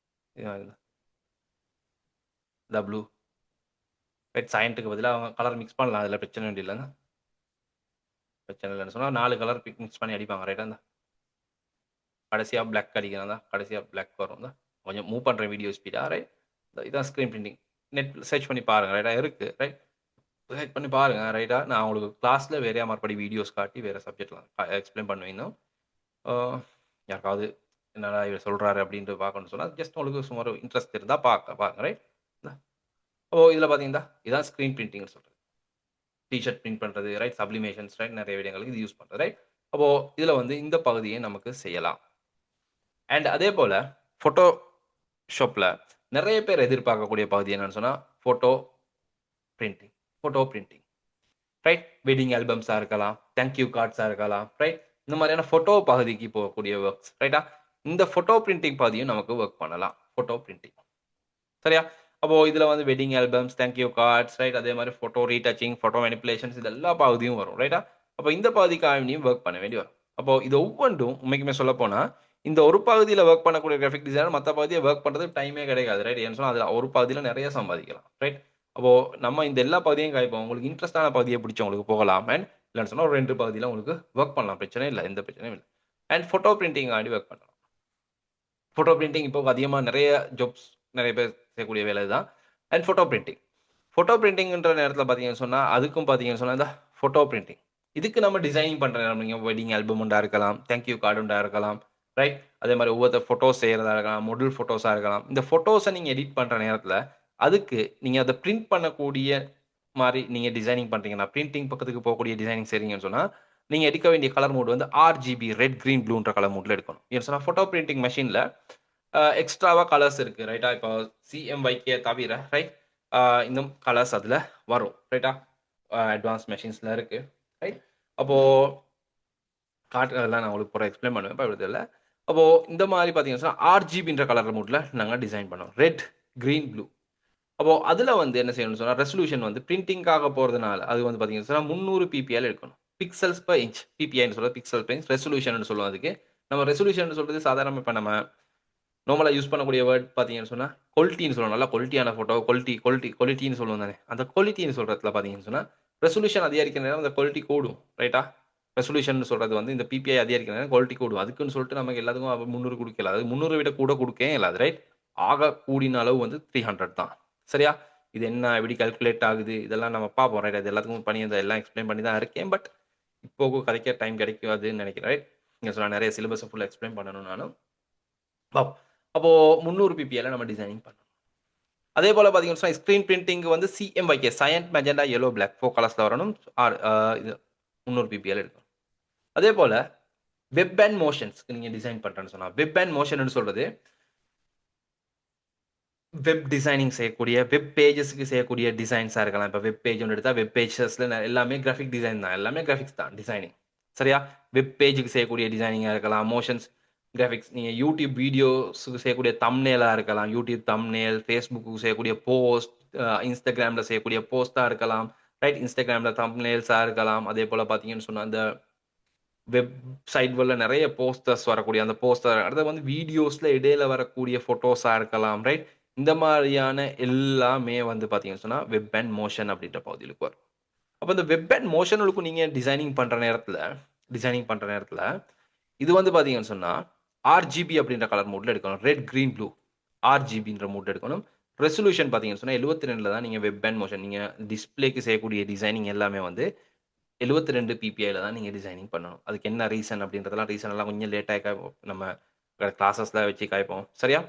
இதான் ப்ளூ. ரைட். சயன்ட்டுக்கு பதிலா அவங்க கலர் மிக்ஸ் பண்ணலாம். அதில பிரச்சனை இல்லங்க. பிரச்சனை இல்லன்னு சொன்னா 4 கலர் மிக்ஸ் பண்ணி அடிப்பாங்க. ரைட்டா? கடைசியா பிளாக் அடிக்கிறேன். கடைசியா பிளாக் வரும். கொஞ்சம் மூவ் பண்றேன் வீடியோ ஸ்பீடா. ரைட். இதான் ஸ்கிரீன் பிரிண்டிங். நெட் சர்ச் பண்ணி பாருங்க. ரைட்டா? இருக்கு. ரைட். சர்ச் பண்ணி பாருங்க. ரைட்டா? நான் உங்களுக்கு கிளாஸ்ல வேறையா மறுபடி வீடியோஸ் காட்டி வேற சப்ஜெக்ட்லாம் எக்ஸ்பிளைன் பண்ணுவேன் இன்னும். ஆ யாருக்காவது என்னடா இவர் சொல்றாரு அப்படின்ட்டு பார்க்கணும்னு சொன்னா, ஜஸ்ட் உங்களுக்கு சும்மா ஒரு இன்ட்ரெஸ்ட் இருந்தா பாருங்க. ரைட். ஓ இதில பார்த்தீங்கன்னா, இதான் ஸ்கிரீன் பிரிண்டிங்ன்னு சொல்றது. டீ ஷர்ட் பிரிண்ட் பண்றது, ரைட்? சப்ளிமேஷன்ஸ் ரைட்? நெறைய விடயங்களுக்கு இது யூஸ் பண்றது. ரைட்? அப்போ இதில வந்து இந்த பகுதியை நமக்கு செய்யலாம். அண்ட் அதே போல Photoshopல நெறைய பேர் எதிர்பார்க்கக்கூடிய பகுதி என்னன்னு சொன்னா, photo printing. Photo printing. Right? Wedding ஆல்பம்ஸா இருக்கலாம், தேங்க் யூ கார்ட்ஸா இருக்கலாம், ரைட்? இந்த மாதிரியான ஃபோட்டோ பகுதிக்கு போகக்கூடிய வொர்க்ஸ், ரைட்டா? இந்த ஃபோட்டோ பிரிண்டிங் பகுதியும் நமக்கு வொர்க் பண்ணலாம். Photo printing. சரியா? அப்போ இதுல வந்து wedding albums, thank you cards, right? அதே மாரி ஃபோட்டோ ரீடச்சிங், ஃபோட்டோ மேனிபுலேஷன்ஸ் இது எல்லா பகுதியும் வரும். ரைட்டா? அப்ப இந்த பகுதிக்காகவும் வொர்க் பண்ண வேண்டி வரும். அப்போ இது ஒவ்வொன்றும் உண்மைக்குமே சொல்லப்போனா, இந்த ஒரு பகுதியில வொர்க் பண்ணக்கூடிய கிராபிக் டிசைனர் மத்த பகுதிய வொர்க் பண்றதுக்கு டைமே கிடைக்காது. ரைட்? ஏன்னு சொன்னா, அதுல ஒரு பகுதியில நெறைய சம்பாதிக்கலாம். ரைட்? அப்போ நம்ம இந்த எல்லா பகுதியும் காய்ப்போம். உங்களுக்கு இன்ட்ரெஸ்ட்டான பகுதிய பிடிச்சவங்களுக்கு போகலாம். அண்ட் இல்லன்னு சொன்னா ஒரு 2 பகுதியில உங்களுக்கு வொர்க் பண்ணலாம். பிரச்சனை இல்ல. எந்த பிரச்சனையும் இல்ல. And photo printing aunty work பண்ணலாம். ஃபோட்டோ பிரிண்டிங் இப்போ அதிகமா நெறைய ஜாப்ஸ் நெறைய பேர் செய்யக்கூடிய வேலை தான். And photo printing. ஃபோட்டோ பிரிண்டிங்ன்ற நேரத்தில பார்த்தீங்கன்னு சொன்னா, அதுக்கும் பார்த்தீங்கன்னு சொன்னா, இந்த ஃபோட்டோ பிரிண்டிங். இதுக்கு நம்ம டிசைனிங் பண்ற நேரம் நீங்க வெட்டிங் ஆல்பம் உண்டா இருக்கலாம், தேங்க் யூ கார்ட் உண்டா இருக்கலாம், ரைட்? அதே மாரி ஒவ்வொருத்தர் ஃபோட்டோஸ் செய்றதா இருக்கலாம், மாடல் ஃபோட்டோஸா இருக்கலாம். இந்த ஃபோட்டோஸ நீங்க எடிட் பண்ற நேரத்தில, அதுக்கு நீங்க அத பிரிண்ட் பண்ணக்கூடிய மாரி நீங்க டிசைனிங் பண்றீங்கன்னா, பிரிண்டிங் பக்கத்துக்கு போகக்கூடிய டிசைனிங் செய்றீங்கன்னு சொன்னா, நீங்க எடுக்க வேண்டிய கலர் மோட் வந்து RGB ரெட், கிரீன், ப்ளூன்ற கலர் மோட்ல எடுக்கணும். ஏன்னு சொன்னா, ஃபோட்டோ பிரிண்டிங் மெஷின்ல எக்ஸ்ட்ராவா கலர்ஸ் இருக்கு. ரைட்டா? இப்போ CMYK தவிர, ரைட்? அ இன்னும் கலர்ஸ் அதுல வரும். ரைட்டா? அட்வான்ஸ் மெஷின்ஸ்ல இருக்கு. ரைட்? அப்போ அதெல்லாம் நான் உங்களுக்கு பூரா எக்ஸ்ப்ளைன் பண்ணுவேன். பயப்பட தேவையில்ல. அப்போ இந்த மாரி பார்த்தீங்கன்னு சொன்னா, RGBன்ற கலர் மோட்ல நாங்க டிசைன் பண்ணுவோம். Red, green, blue. அப்போ அதுல வந்து என்ன செய்யணும்னு சொன்னா, ரெசல்யூஷன் வந்து பிரிண்டிங்காக போறதுனால, அது வந்து பார்த்தீங்கன்னு சொன்னா 300 PPIல எடுக்கணும். Pixels per inch. PPIன்னு சொல்றது பிக்சல் பெர் இன்ச். ரெசல்யூஷன்னு சொல்லுவோம் அதுக்கு. நம்ம ரெசல்யூஷன் சொல்றது சாதாரணமா இப்ப நம்ம நார்மலா யூஸ் பண்ணக்கூடிய வேர்ட் பார்த்தீங்கன்னு சொன்னா, குவாலிட்டின்னு சொல்லுவோம். நல்லா குவாலிட்டியான ஃபோட்டோ குவாலிட்டின்னு சொல்லுவோம் தானே. அந்த குவாலிட்டின்னு சொல்றதுல பார்த்தீங்கன்னு சொன்னா, ரெசல்யூஷன் அதிகரிக்கிற நேரம் அந்த குவாலிட்டி கூடும். ரைட்டா? ரெசல்யூஷன் சொல்றது வந்து இந்த பிபிஐ அதிகரிக்கிற நேரம் குவாலிட்டி கூடும். அதுக்குன்னு சொல்லிட்டு நமக்கு எல்லாத்துக்கும் 300 குடுக்கல. அது 300 விட கூட குடுக்கவே இயலாது. ரைட்? ஆக கூடின அளவு வந்து 300 தான். சரியா? இது என்ன? எப்படி கால்குலேட் ஆகுது? இதெல்லாம் நம்ம பார்ப்போம். ரைட்? அது எல்லாத்துக்கும் பண்ணி எல்லாம் எக்ஸ்ப்ளைன் பண்ணி தான் இருக்கேன். பட் இப்போ கதைக்க டைம் கிடைக்காதுன்னு நெனைக்கிறேன். ரைட்? நீங்க சொன்ன நெறைய சிலபஸ ஃபுல்லா எக்ஸ்ப்ளைன் பண்ணணும் நானும். வாவ்! அப்போ 300 பிபிஐல நம்ம டிசைனிங் பண்ணணும். அதே போல பார்த்தீங்கன்னு சொன்னா, ஸ்கிரீன் பிரிண்டிங் வந்து CMYK சயன்ட், மெஜெண்டா, yellow, பிளாக் 4 கலர்ஸ்ல வரணும். ஆர் இது 300 பிபிஐல எடுக்கணும். அதே போல வெப் அண்ட் மோஷன்ஸ்க்கு நீங்க டிசைன் பண்றேன்னு சொன்னா, வெப் அண்ட் மோஷன்னு சொல்றது, வெப் டிசைனிங் செய்யக்கூடிய, வெப் பேஜஸ்க்கு செய்யக்கூடிய டிசைன்ஸா இருக்கலாம். இப்ப வெப் பேஜ் ஒண்ணு எடுத்தா, வெப் பேஜஸ்ல எல்லாமே கிராபிக் டிசைன் தான். எல்லாமே கிராபிக்ஸ் தான் டிசைனிங். சரியா? வெப் பேஜ்க்கு செய்யக்கூடிய டிசைனிங்கா இருக்கலாம். மோஷன்ஸ் கிராபிக்ஸ் நீங்க YouTube வீடியோஸ்க்கு செய்யக்கூடிய தம்ப்நெயிலா இருக்கலாம். YouTube தம்ப்நெயில், Facebookக்கு செய்யக்கூடிய போஸ்ட், Instagramல செய்யக்கூடிய போஸ்ட்டா இருக்கலாம். ரைட்? Instagramல தம்ப்நெயில்ஸா இருக்கலாம். அதேபோல பார்த்தீங்கன்னு சொன்னா, அந்த வெப்சைட்கள்ல நெறைய போஸ்டர்ஸ் வரக்கூடிய அந்த போஸ்டர் அடுத்து வந்து வீடியோஸ்ல இடையில வரக்கூடிய ஃபோட்டோஸா இருக்கலாம். ரைட்? இந்த மாரியான எல்லாமே வந்து பார்த்தீங்கன்னு சொன்னா, வெப் அண்ட் மோஷன் அப்படின்ற பகுதிகளுக்கு வரும். அப்ப இந்த வெப் அண்ட் மோஷனுக்கும் நீங்க டிசைனிங் பண்ற நேரத்துல, இது வந்து பார்த்தீங்கன்னு சொன்னா, RGB அப்படின்ற கலர் மோட்ல எடுக்கணும். Red, green, blue. RGBன்ற மோட்ல எடுக்கணும். ரெசல்யூஷன் பார்த்தீங்கன்னு சொன்னா 72ல தான் நீங்க வெப் அண்ட் மோஷன் நீங்க டிஸ்ப்ளேக்கு செய்யக்கூடிய டிசைனிங் எல்லாமே வந்து 72 பிபிஐல தான் நீங்க டிசைனிங் பண்ணணும். அதுக்கு என்ன ரீசன் எல்லாம் கொஞ்சம் லேட்டா நம்ம கிளாஸஸ்ல வச்சு காய்ப்போம். சரியா?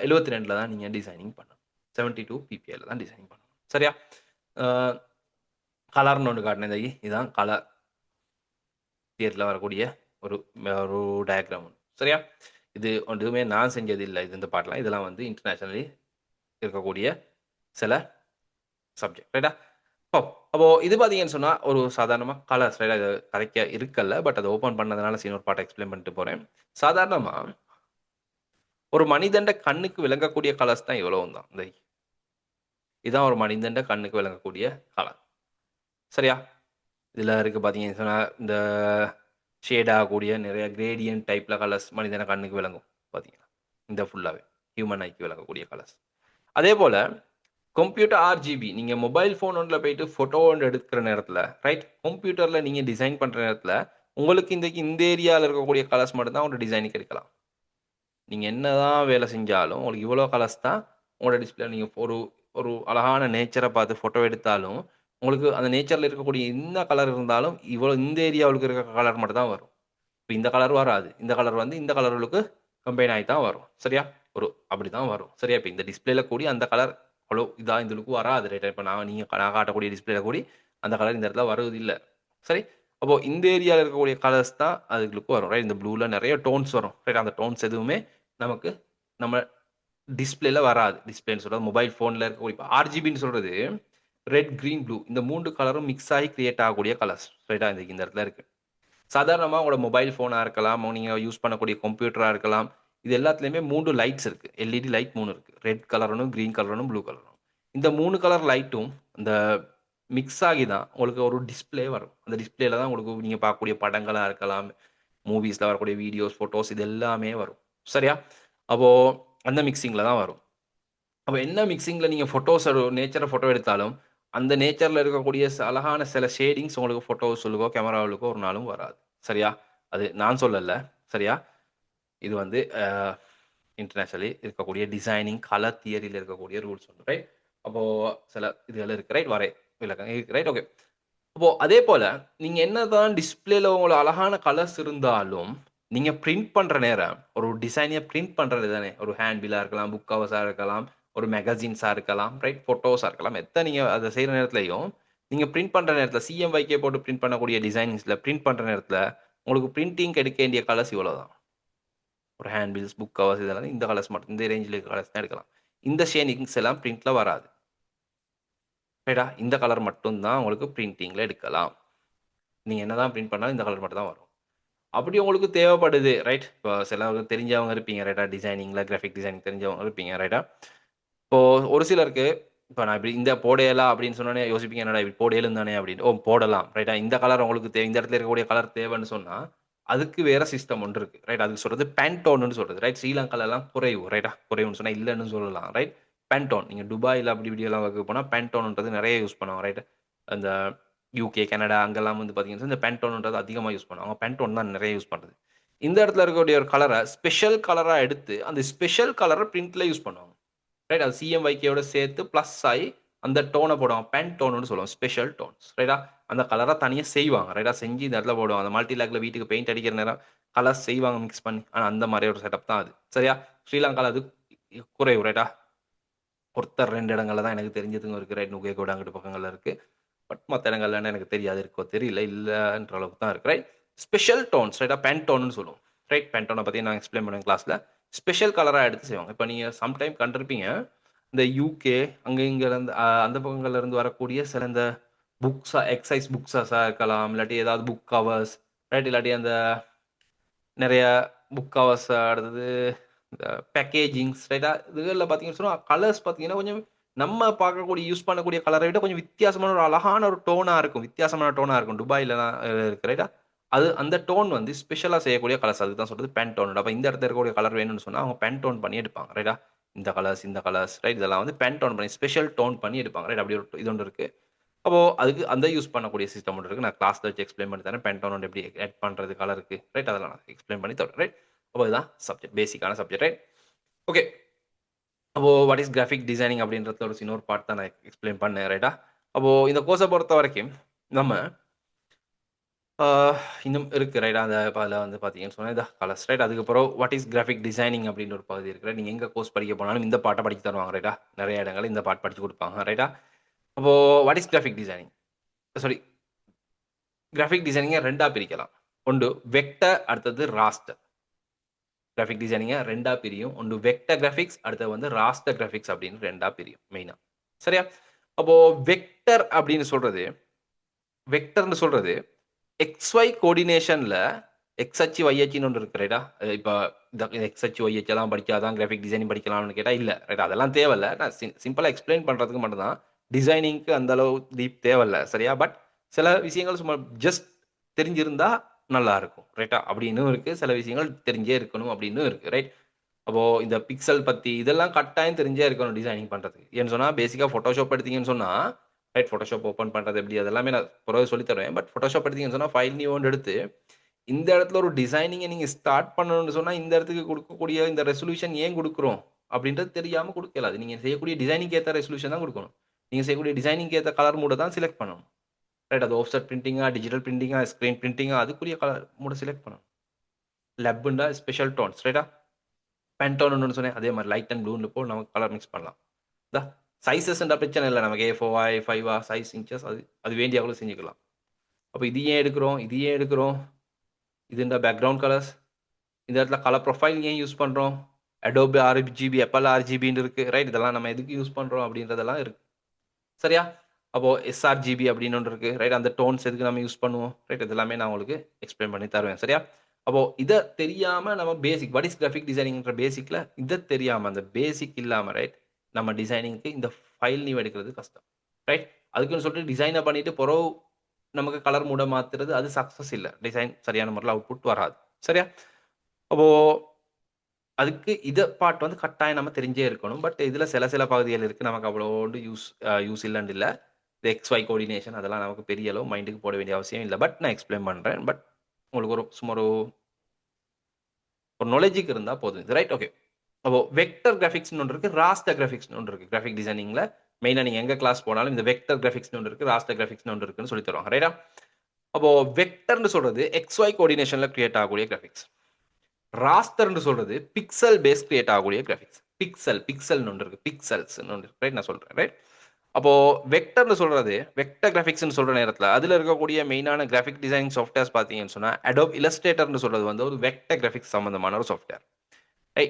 72ல தான் நீங்க டிசைனிங் பண்ணணும். 72 பிபிஐல தான் டிசைனிங் பண்ணணும். சரியா? அ கலர்ன்னு ஒண்ணு காட்டினேன். இதான் கலர் தியரில வரக்கூடிய ஒரு ஒரு டயகிராம். சரியா? இது எதுவுமே நான் செஞ்சது இல்ல. இந்த பாட்டெல்லாம். இதெல்லாம் வந்து இன்டர்நேஷனலி இருக்கக்கூடிய சில சப்ஜெக்ட். ரைட்டா? ஓ! அப்போ இது பார்த்தீங்கன்னு சொன்னா, ஒரு சாதாரணமா கலர்ஸ் ரைட்டா? இது கதைக்க இருக்கல்ல. பட் அத ஓப்பன் பண்ணதுனால இன்னொரு பார்ட்ட எக்ஸ்ப்ளைன் பண்ணிட்டு போறேன். சாதாரணமா ஒரு மனிதன்ட கண்ணுக்கு விளங்கக்கூடிய கலர்ஸ் தான் இவ்வளவும் தான். இதான் ஒரு மனிதன்ட கண்ணுக்கு விளங்கக்கூடிய கலர். சரியா? இதுல இருக்கு பார்த்தீங்கன்னு சொன்னா, இந்த ஷேட் ஆகக்கூடிய நிறைய கிரேடியன்ட் டைப்ல கலர்ஸ் மனிதன கண்ணுக்கு விளங்கும். பார்த்தீங்கன்னா, இந்த ஃபுல்லாவே. ஹியூமன் ஐக்கு விளங்கக்கூடிய கலர்ஸ். அதேபோல கம்ப்யூட்டர் RGB நீங்க மொபைல் ஃபோன் ஒண்ல போயிட்டு ஃபோட்டோ ஒண்ணு எடுக்கிற நேரத்தில, ரைட்? கம்ப்யூட்டர்ல நீங்க டிசைன் பண்ற நேரத்தில, உங்களுக்கு இந்த ஏரியால இருக்கக்கூடிய கலர்ஸ் மட்டும் தான் உங்க டிசைனுக்கு எடுக்கலாம். நீங்க என்னதான் வேலை செஞ்சாலும், உங்களுக்கு இவ்வளோ கலர்ஸ் தான் உங்களோட டிஸ்ப்ளேல நீங்க ஒரு ஒரு அழகான நேச்சர பார்த்து ஃபோட்டோ எடுத்தாலும், உங்களுக்கு அந்த நேச்சர்ல இருக்கக்கூடிய என்ன கலர் இருந்தாலும், இந்த ஏரியாவுக்கு இருக்க கலர் மட்டும் தான் வரும். இப்ப இந்த கலர் வராது. இந்த கலர் வந்து இந்த கலர்களுக்கு கம்பைன் ஆயி தான் வரும். சரியா? அப்படிதான் வரும். சரியா? இப்ப இந்த டிஸ்ப்ளேல கூடி அந்த கலர் இதா இந்த லுக் வராது. ரைட்டா? இப்ப நான் காட்டக்கூடிய டிஸ்ப்ளேல கூடி அந்த கலர் இந்த இடத்துல வருவதில்ல. சரி? அப்போ இந்த ஏரியால இருக்கக்கூடிய கலர்ஸ் தான் அதுகளுக்கு வரும். ரைட். இந்த ப்ளூல நெறைய டோன்ஸ் வரும். ரைட். அந்த டோன்ஸ் எதுவுமே நமக்கு நம்ம டிஸ்ப்ளேல வராது. டிஸ்ப்ளேன்னு சொல்றது மொபைல் ஃபோன்ல இருக்கக்கூடிய இப்ப ஆர்ஜிபின்னு சொல்றது ரெட், கிரீன், ப்ளூ இந்த 3 கலரும் மிக்ஸ் ஆகி கிரியேட் ஆகக்கூடிய கலர்ஸ். ரைட்டா? இந்த இடத்துல இருக்கு. சாதாரணமா உங்களோட மொபைல் ஃபோனா இருக்கலாம், நீங்க யூஸ் பண்ணக்கூடிய கம்ப்யூட்டரா இருக்கலாம். இது எல்லாத்துலயுமே 3 லைட்ஸ் இருக்கு. எல்இடி லைட் 3 இருக்கு. ரெட் கலர் ஒண்ணு, கிரீன் கலர் ஒண்ணு, ப்ளூ கலர் ஒண்ணு. இந்த 3 கலர் லைட்டும் இந்த மிக்ஸ் ஆகி தான் உங்களுக்கு ஒரு டிஸ்ப்ளே வரும். அந்த டிஸ்ப்ளேல தான் உங்களுக்கு நீங்க பார்க்கக்கூடிய படங்களா இருக்கலாம், மூவிஸ்ல வரக்கூடிய வீடியோஸ், ஃபோட்டோஸ் இது எல்லாமே வரும். சரியா? அப்போ அந்த மிக்ஸிங்ல தான் வரும். அப்ப என்ன மிக்ஸிங்ல நீங்க ஃபோட்டோஸ் நேச்சர ஃபோட்டோ எடுத்தாலும், அந்த நேச்சர்ல இருக்கக்கூடிய அழகான சில ஷேடிங்ஸ் உங்களுக்கு ஃபோட்டோஸ்களுக்கோ, கேமராவுகளுக்கோ ஒரு நாளும் வராது. சரியா? அது நான் சொல்லல. சரியா? இது வந்து இன்டர்நேஷனலி இருக்கக்கூடிய டிசைனிங், கலர் தியரில இருக்கக்கூடிய ரூல்ஸ் ஒன்று. ரைட்? அப்போ சில இதுகள் இருக்கு. ரைட்? விளக்கம் இருக்கு. ரைட்? ஓகே. அப்போ அதே போல நீங்க என்னதான் டிஸ்ப்ளேல உங்களுக்கு அழகான கலர்ஸ் இருந்தாலும், நீங்க பிரிண்ட் பண்ற நேரம் ஒரு டிசைன பிரிண்ட் பண்றது தானே. ஒரு ஹேண்ட் பில்லா இருக்கலாம், புக் கவர்ஸா இருக்கலாம், ஒரு மேகசின்ஸா இருக்கலாம், ரைட்? ஃபோட்டோஸா இருக்கலாம். நீங்க அத செய்ற நேரத்திலயும், நீங்க பிரிண்ட் பண்ற நேரத்தில சிஎம்வைகே போட்டு பிரிண்ட் பண்ணக்கூடிய டிசைன்ஸ்ல பிரிண்ட் பண்ற நேரத்தில, உங்களுக்கு பிரிண்டிங்க்கு எடுக்க வேண்டிய கலர்ஸ் இவ்வளவுதான். ஒரு ஹேண்ட் பில்ஸ், புக் கவர்ஸ் இதெல்லாம் இந்த கலர்ஸ் மட்டும் இந்த ரேஞ்சில இருக்க கலர்ஸ் தான் எடுக்கலாம். இந்த ஷேடிங்ஸ் எல்லாம் பிரிண்ட்ல வராது. ரைட்டா? இந்த கலர் மட்டும் தான் உங்களுக்கு பிரிண்டிங்ல எடுக்கலாம். நீங்க என்னதான் பிரிண்ட் பண்ணாலும் இந்த கலர் மட்டும் தான் வரும். அப்படி உங்களுக்கு தேவைப்படுது. ரைட்? இப்போ சிலவங்க தெரிஞ்சவங்க இருப்பீங்க. ரைட்டா? டிசைனிங்ல, கிராஃபிக் டிசைனிங் தெரிஞ்சவங்க இருப்பீங்க. ரைட்டா? இப்போ ஒரு சிலருக்கு இப்ப நான் இப்படி இந்த போடையலா அப்படின்னு சொன்னோனே யோசிப்பீங்க, என்னடா இப்படி போடையலும் தானே அப்படின்னு. ஓ! போடலாம். ரைட்டா? இந்த கலர் உங்களுக்கு இந்த இடத்துல இருக்கக்கூடிய கலர் தேவைன்னு சொன்னா, அதுக்கு வேற சிஸ்டம் ஒன்று இருக்கு. ரைட்? அதுக்கு சொல்றது பேன்டோன்னு சொல்றது. ரைட்? ஸ்ரீலங்காலலாம் குறைவு. ரைட்டா? குறைவுன்னு சொன்னா இல்லன்னு சொல்லலாம். ரைட்? பேன்டோன். நீங்க துபாய்ல அப்படி இப்படியெல்லாம் ஒர்க் போனா பேன்டோன்ன்றது நெறைய யூஸ் பண்ணுவாங்க. ரைட்? அந்த யுகே, கனடா அங்கெல்லாம் வந்து பார்த்தீங்கன்னா, இந்த பேன்டோன்ன்றது அதிகமா யூஸ் பண்ணுவாங்க. பேன்டோன் தான் நெறைய யூஸ் பண்றது. இந்த இடத்துல இருக்கக்கூடிய ஒரு கலர ஸ்பெஷல் கலரா எடுத்து, அந்த ஸ்பெஷல் கலர பிரிண்ட்ல யூஸ் பண்ணுவாங்க. ரைட். அது சிஎம்வைகேயோட சேர்த்து பிளஸ் ஆயி அந்த டோன போடுவாங்க. பென் டோன்னு சொல்லுவோம். Special tones. ரைட்டா? அந்த கலர தனியா செய்வாங்க. ரைட்டா? செஞ்சு இந்த இடத்துல போடுவாங்க. அந்த மல்டி லேக்ல வீட்டுக்கு பெயிண்ட் அடிக்கிற நேரம் கலர்ஸ் செய்வாங்க மிக்ஸ் பண்ணி. ஆனா அந்த மாரி ஒரு செட்டப் தான் அது. சரியா? ஸ்ரீலங்கால அது குறைவு. ரைட்டா? ஒருத்தர் 2 இடங்கள்ல தான் எனக்கு தெரிஞ்சதுங்க இருக்கு. ரைட். நுகேகோட அங்கிட்டு பக்கங்கள்ல இருக்கு. பட் மத்த இடங்கள்லன்னு எனக்கு தெரியாது. இருக்கோ தெரியல. இல்லன்ற அளவுக்கு தான் இருக்கு. ரைட். Special tones. ரைட்டா? பென்டோன்னு சொல்லுவோம். ரைட். பென்டோன பத்தி நான் எக்ஸ்ப்ளைன் பண்ணுவேன் கிளாஸ்ல. ஸ்பெஷல் கலரா எடுத்து செய்வாங்க. இப்ப நீங்க சம் டைம் கண்டிருப்பீங்க. இந்த யுகே அங்க இங்க இருந்து அந்த பக்கங்கள்ல இருந்து வரக்கூடிய சில இந்த புக்ஸா எக்சைஸ் புக்ஸஸா இருக்கலாம். இல்லாட்டி ஏதாவது புக் கவர்ஸ். ரைட். இல்லாட்டி அந்த நெறைய புக் கவர்ஸ் அடுத்தது இந்த பேக்கேஜிங்ஸ் ரைட்டா? இதுகள்ல பார்த்தீங்கன்னு சொன்னா, கலர்ஸ் பார்த்தீங்கன்னா, கொஞ்சம் நம்ம பார்க்கக்கூடிய யூஸ் பண்ணக்கூடிய கலர விட கொஞ்சம் வித்தியாசமான ஒரு அழகான ஒரு டோனா இருக்கும். வித்தியாசமான டோனா இருக்கும். துபாய்லலாம் இருக்கு ரைட்டா? அது அந்த டோன் வந்து ஸ்பெஷலா செய்யக்கூடிய கலர்ஸ். அதுக்கு தான் சொல்றது பேன்டோன். அப்ப இந்த இடத்துல இருக்கக்கூடிய கலர் வேணும்னு சொன்னா, அவங்க பேன்டோன் பண்ணி எடுப்பாங்க. ரைட்டா? இந்த கலர்ஸ் ரைட்? இதெல்லாம் வந்து பேன்டோன் பண்ணி ஸ்பெஷல் டோன் பண்ணி எடுப்பாங்க. ரைட்? அப்படி ஒரு இது ஒண்ணு இருக்கு. அப்போ அதுக்கு அந்த யூஸ் பண்ணக்கூடிய சிஸ்டம் ஒண்ணு இருக்கு. நான் கிளாஸ்ல வச்சு எக்ஸ்ப்ளைன் பண்ணி தரேன். பென்டோன் வந்து எப்படி ஆட் பண்றது கலருக்கு. ரைட்? அதெல்லாம் நான் எக்ஸ்ப்ளைன் பண்ணி தரேன். ரைட்? அப்போ இதுதான் சப்ஜெக்ட். பேசிக்கான சப்ஜெக்ட். ரைட்? ஓகே. அப்போ வாட் இஸ் கிராபிக் டிசைனிங் அப்படின்றத ஒரு இன்னொரு பார்ட் தான் நான் எக்ஸ்ப்ளைன் பண்ணேன். ரைட்டா? அப்போ இந்த கோர்ஸ பொறுத்தவரைக்கும் நம்ம ஆ இன்னும் இருக்கு. ரைட்டா? அந்த அதுல வந்து பார்த்தீங்கன்னு சொன்னா, இதான் கலர்ஸ். ரைட்? அதுக்கப்புறம் வாட் இஸ் கிராபிக் டிசைனிங் அப்படின்னு ஒரு பகுதி இருக்கு. நீங்க எங்க கோர்ஸ் படிக்க போனாலும் இந்த பார்ட்ட படிச்சு தருவாங்க. ரைட்டா? நெறைய இடங்கள்ல இந்த பார்ட் படிச்சு குடுப்பாங்க. ரைட்டா? அப்போ what is graphic designing? Sorry graphic டிசைனிங்க 2ஆ பிரிக்கலாம். ஒன்று வெக்டர் அடுத்தது ராஸ்டர். கிராபிக் டிசைனிங்க 2ஆ பிரியும். ஒன்று வெக்டர் கிராபிக்ஸ் அடுத்தது வந்து ராஸ்டர் கிராபிக்ஸ் அப்படின்னு 2ஆ பிரியும் மெயினா. சரியா? அப்போ வெக்டர் அப்படின்னு சொல்றது வெக்டர்ன்னு சொல்றது எக்ஸ் கோஆர்டினேஷன்ல எக்ஸ் அச்சு, ஒய் அச்சுன்னு ஒன்று இருக்கு ரைட்டா? இப்ப இந்த எக்ஸ் அச்சு, ஒய் அச்செல்லாம் படிச்சா தான் கிராபிக் டிசைனிங் படிக்கலாம்னு கேட்டா இல்ல. ரைட்டா? அதெல்லாம் தேவையில்ல. நான் சிம்பிளா எக்ஸ்ப்ளைன் பண்றதுக்கு மட்டும் தான். டிசைனிங்க்கு அந்த அளவு டீப் தேவையில்ல. சரியா? பட் சில விஷயங்கள் சும்மா ஜஸ்ட் தெரிஞ்சிருந்தா நல்லா இருக்கும். ரைட்டா? அப்படின்னும் இருக்கு. சில விஷயங்கள் தெரிஞ்சே இருக்கணும் அப்படின்னும் இருக்கு. ரைட்? அப்போ இந்த பிக்சல் பத்தி இதெல்லாம் கட்டாயம் தெரிஞ்சே இருக்கணும் டிசைனிங் பண்றதுக்கு. ஏன்னு சொன்னா பேசிக்கா Photoshop எடுத்தீங்கன்னு சொன்னா, ரைட் Photoshop ஓப்பன் பண்றது எப்படி அதெல்லாமே நான் பிறகு சொல்லி தருவேன். பட் Photoshop எடுத்தீங்கன்னு சொன்னா ஃபைல் நியூ ஒன்று எடுத்து, இந்த இடத்துல ஒரு டிசைனிங்க நீங்க ஸ்டார்ட் பண்ணணும்னு சொன்னா, இந்த இடத்துக்கு குடுக்கக்கூடிய இந்த ரெசல்யூஷன் ஏன் குடுக்குறோம்? அப்படின்றது தெரியாம குடுக்க இயலாது. நீங்க செய்யக்கூடிய டிசைனிங்க்கு ஏத்த ரெசல்யூஷன் தான் குடுக்கணும். நீங்க செய்யக்கூடிய டிசைனிங்க்கு ஏத்த கலர் மோட தான் செலக்ட் பண்ணணும். ரைட்? அது ஆஃப்செட் பிரிண்டிங்கா, டிஜிட்டல் பிரிண்டிங்கா, ஸ்கிரீன் பிரிண்டிங்கா அதுக்குரிய கலர் மோட செலக்ட் பண்ணணும். லெப்புண்டா ஸ்பெஷல் டோன்ஸ் ரைட்டா? பேன்டோன் ஒண்ணு சொன்னேன். அதே மாரி லைட் அண்ட் ப்ளூன்னு போ நமக்கு கலர் மிக்ஸ் பண்ணலாம். இதா சைஸஸ்ன்றா பிரச்சனை இல்ல. நமக்கு A4 A5 சைஸ் இன்ச்சஸ் அது அது வேண்டிய அளவு செஞ்சுக்கலாம். அப்போ இது ஏன் எடுக்கிறோம், இது ஏன் எடுக்கிறோம், இது இந்த பேக்ரவுண்ட் கலர்ஸ், இந்த இடத்துல கலர் ப்ரொஃபைல் ஏன் யூஸ் பண்ணுறோம், அடோபி ஆர்ஜிபி எப்பெல்லாம் ஆர்ஜிபின்னு இருக்குது, ரைட். இதெல்லாம் நம்ம எதுக்கு யூஸ் பண்ணுறோம் அப்படின்றதெல்லாம் இருக்குது. சரியா? அப்போ எஸ்ஆர்ஜிபி அப்படின்னு ஒன்று இருக்குது, ரைட். அந்த டோன்ஸ் எதுக்கு நம்ம யூஸ் பண்ணுவோம், ரைட். இது எல்லாமே நான் உங்களுக்கு எக்ஸ்பிளைன் பண்ணி தருவேன். சரியா? அப்போ இதை தெரியாமல் நம்ம பேசிக் வாட் இஸ் கிராஃபிக் டிசைனிங்ன்ற பேசிக்கில் இதை தெரியாமல் அந்த பேசிக் இல்லாமல், ரைட், நம்ம டிசைனிங்க்கு இந்த ஃபைல் நீவ் எடுக்கிறது கஷ்டம், ரைட். அதுக்குன்னு சொல்லிட்டு டிசைனை பண்ணிட்டு பிறகு நமக்கு கலர் மூட மாத்துறது அது சக்ஸஸ் இல்லை. டிசைன் சரியான முறையில் அவுட்புட் வராது. சரியா? அப்போ அதுக்கு இதை பார்ட் வந்து கட்டாயம் நம்ம தெரிஞ்சே இருக்கணும். பட் இதில் சில பகுதிகள் இருக்குது நமக்கு அவ்வளோண்டு யூஸ் இல்லைன்னு இல்லை. இந்த XY கோஆர்டினேஷன் அதெல்லாம் நமக்கு பெரிய அளவு மைண்டுக்கு போட வேண்டிய அவசியம் இல்லை. பட் நான் எக்ஸ்பிளைன் பண்ணுறேன். பட் உங்களுக்கு சும்மா ஒரு நாலேஜுக்கு இருந்தால் போதும். ரைட்? ஓகே. அப்போ வெக்டர் கிராஃபிக்ஸ்னு ஒன்று இருக்குது, ராஸ்டர் கிராஃபிக்ஸ்னு ஒன்று இருக்குது. கிராஃபிக் டிசைனிங்கில் மெயினாக நீங்கள் எங்கே கிளாஸ் போனாலும் இந்த வெக்டர் கிராஃபிக்ஸ்னு ஒன்று இருக்குது, ராஸ்டர் கிராஃபிக்ஸ்னு ஒன்று இருக்குன்னு சொல்லி தருவாங்க. ரைட்டா? அப்போ வெக்டர்னு சொல்றது XY கோஆர்டினேஷனில் கிரியேட் ஆகக்கூடிய கிராஃபிக்ஸ். ராஸ்டர்னு சொல்றது பிக்சல் பேஸ் கிரியேட் ஆகக்கூடிய கிராஃபிக்ஸ். பிக்சல்னு ஒன்று இருக்கு, பிக்சல்ஸ்னு ஒன்று இருக்கு, ரைட். நான் சொல்றேன், ரைட். அப்போ வெக்டர்னு சொல்றது வெக்டர் கிராஃபிக்ஸ்னு சொல்ற நேரத்தில் அதில் இருக்கக்கூடிய மெயினான கிராஃபிக் டிசைனிங் சாஃப்ட்வேர்ஸ் பார்த்தீங்கன்னு சொன்னா அடோப் இல்லஸ்ட்ரேட்டர்னு சொல்றது வந்து ஒரு வெக்டர் கிராஃபிக்ஸ் சம்பந்தமான ஒரு சாஃப்ட்வேர்.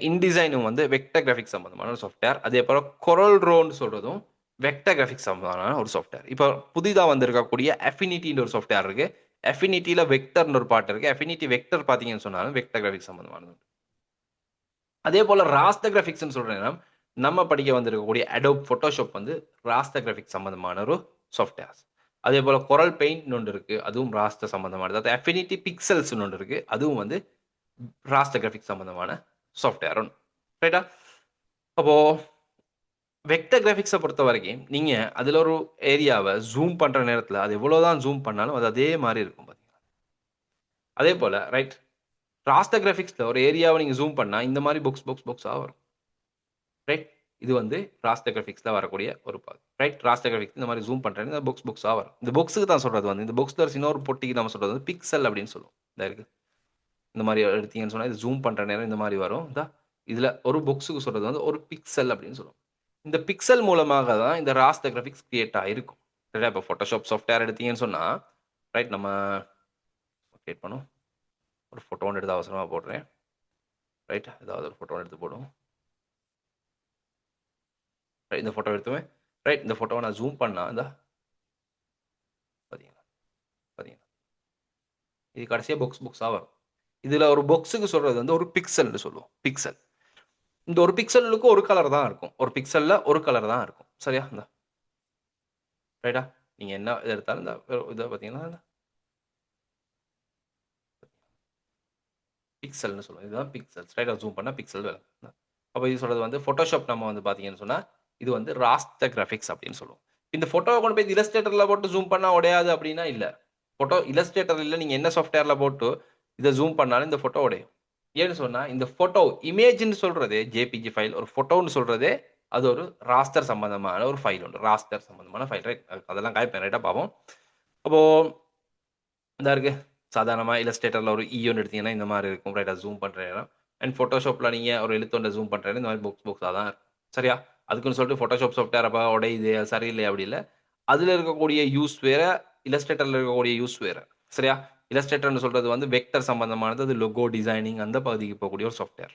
இன்டிசைனும் வந்து வெக்டர் கிராஃபிக்ஸ் சம்பந்தமான ஒரு சாஃப்ட்வேர். அதே போல கொரல் ரோன்னு சொல்றதும் வெக்டர் கிராஃபிக்ஸ் சம்பந்தமான ஒரு சாஃப்ட்வேர். இப்போ புதிதாக வந்திருக்கக்கூடிய அஃபினிட்டின்னு ஒரு சாஃப்ட்வேர் இருக்கு. அஃபினிட்டியில் வெக்டர்னு ஒரு பார்ட் இருக்கு. அஃபினிட்டி வெக்டர் பார்த்தீங்கன்னு சொன்னாலும் வெக்டர் கிராஃபிக்ஸ் சம்பந்தமானது. அதே போல ராஸ்டர் கிராஃபிக்ஸ்னு சொல்றேன்னா நம்ம படிக்க வந்திருக்கக்கூடிய அடோப் போட்டோஷாப் வந்து ராஸ்டர் கிராஃபிக்ஸ் சம்பந்தமான ஒரு சாஃப்ட்வேர்ஸ். அதே போல கொரல் பெயிண்ட் ஒன்று இருக்கு, அதுவும் ராஸ்டர் சம்பந்தமானது. அது அஃபினிட்டி பிக்சல்ஸ் ஒன்று இருக்கு, அதுவும் வந்து ராஸ்டர் கிராஃபிக்ஸ் சம்பந்தமான சாஃப்ட்வேர் ஒன்று, ரைட்டா? அப்போ வெக்டர் கிராஃபிக்ஸை பொறுத்த வரைக்கும் நீங்கள் அதில் ஒரு ஏரியாவை ஜூம் பண்ணுற நேரத்தில் அது எவ்வளோதான் ஜூம் பண்ணாலும் அது அதே மாதிரி இருக்கும் பார்த்தீங்களா? அதே போல் ரைட், ராஸ்டர் கிராஃபிக்ஸில் ஒரு ஏரியாவை நீங்கள் ஜூம் பண்ணால் இந்த மாதிரி பாக்ஸாக வரும், ரைட். இது வந்து ராஸ்டர் கிராஃபிக்ஸில் வரக்கூடிய ஒரு பாக், ரைட். ராஸ்டர் கிராஃபிக்ஸ் இந்த மாதிரி ஜூம் பண்ணுறேன், இந்த பாக்ஸாக வரும். இந்த பாக்ஸுக்கு தான் சொல்கிறது வந்து இந்த பாக்ஸில் இன்னொரு பொட்டிக்கு நம்ம சொல்கிறது வந்து பிக்சல் அப்படின்னு சொல்லுவோம். இந்த இருக்குது, இந்த மாதிரி எடுத்தீங்கன்னு சொன்னால் இது ஜூம் பண்ணுற நேரம் இந்த மாதிரி வரும். இந்த இதில் ஒரு பாக்ஸுக்கு சொல்கிறது வந்து ஒரு பிக்சல் அப்படின்னு சொல்லுவோம். இந்த பிக்சல் மூலமாக தான் இந்த ராஸ்டர் கிராஃபிக்ஸ் கிரியேட் ஆகிருக்கும். சரியா? இப்போ ஃபோட்டோஷாப் சாஃப்ட்வேர் எடுத்தீங்கன்னு சொன்னால், ரைட், நம்ம கிரியேட் பண்ணும் ஒரு ஃபோட்டோ ஒன்று எடுத்து அவசரமாக போடுறேன், ரைட். ஏதாவது ஒரு ஃபோட்டோ எடுத்து போடும், ரைட். இந்த ஃபோட்டோ எடுத்துவேன், ரைட். இந்த ஃபோட்டோவை நான் ஜூம் பண்ணால் இந்த பார்த்தீங்கன்னா பார்த்தீங்கன்னா இது கடைசியாக பாக்ஸாக வரும். இதில் ஒரு பாக்ஸுக்கு சொல்கிறது வந்து ஒரு பிக்சல்னு சொல்லுவோம், பிக்சல். இந்த ஒரு பிக்சலுக்கு ஒரு கலர் தான் இருக்கும், ஒரு பிக்சலில் ஒரு கலர் தான் இருக்கும். சரியா? இந்த ரைட்டா? நீங்கள் என்ன இதை எடுத்தாலும் இந்த இதை பார்த்தீங்கன்னா பிக்சல்னு சொல்லுவோம். இதுதான் பிக்சல்ஸ், ரைட்டா? ஜூம் பண்ணால் பிக்சல் வேலை. அப்போ இது சொல்கிறது வந்து ஃபோட்டோஷாப் நம்ம வந்து பார்த்தீங்கன்னு சொன்னால் இது வந்து ராஸ்டர் கிராஃபிக்ஸ் அப்படின்னு சொல்லுவோம். இந்த ஃபோட்டோவை கொண்டு போய் இல்லஸ்ட்ரேட்டரில் போட்டு ஜூம் பண்ணால் உடையாது அப்படின்னா இல்லை. ஃபோட்டோ இல்லஸ்ட்ரேட்டர் இல்லை, நீங்கள் என்ன சாஃப்ட்வேரில் போட்டு இதை ஜூம் பண்ணாலும் இந்த ஃபோட்டோ உடையும். ஏன்னு சொன்னால் இந்த ஃபோட்டோ இமேஜ்னு சொல்கிறதே ஜேபிஜி ஃபைல், ஒரு ஃபோட்டோன்னு சொல்கிறதே அது ஒரு ராஸ்டர் சம்பந்தமான ஒரு ஃபைல் உண்டு, ராஸ்டர் சம்பந்தமான ஃபைல், ரைட். அதெல்லாம் காய்ப்பேன், ரைட்டாக பார்ப்போம். அப்போது இந்த இருக்கு சாதாரணமாக இல்லஸ்ட்ரேட்டரில் ஒரு ஒன்று எடுத்தீங்கன்னா இந்த மாதிரி இருக்கும், ரைட்டாக ஜூம் பண்ணுறேன். அண்ட் ஃபோட்டோஷாப்பில் நீங்கள் ஒரு எழுத்தொண்டை ஜூம் பண்ணுறேன்னு இந்த மாதிரி பாக்ஸாக தான் இருக்கும். சரியா? அதுக்குன்னு சொல்லிட்டு ஃபோட்டோஷாப் சாஃப்ட்வேர் அப்போ உடையுது சரியில்லை அப்படி இல்லை. அதில் இருக்கக்கூடிய யூஸ் வேற, இல்லஸ்ட்ரேட்டரில் இருக்கக்கூடிய யூஸ் வேற. சரியா? இல்லஸ்ட்ரேட்டர்னு சொல்கிறது வந்து வெக்டர் சம்பந்தமானது, அது லொகோ டிசைனிங் அந்த பகுதிக்கு போகக்கூடிய ஒரு சாஃப்ட்வேர்.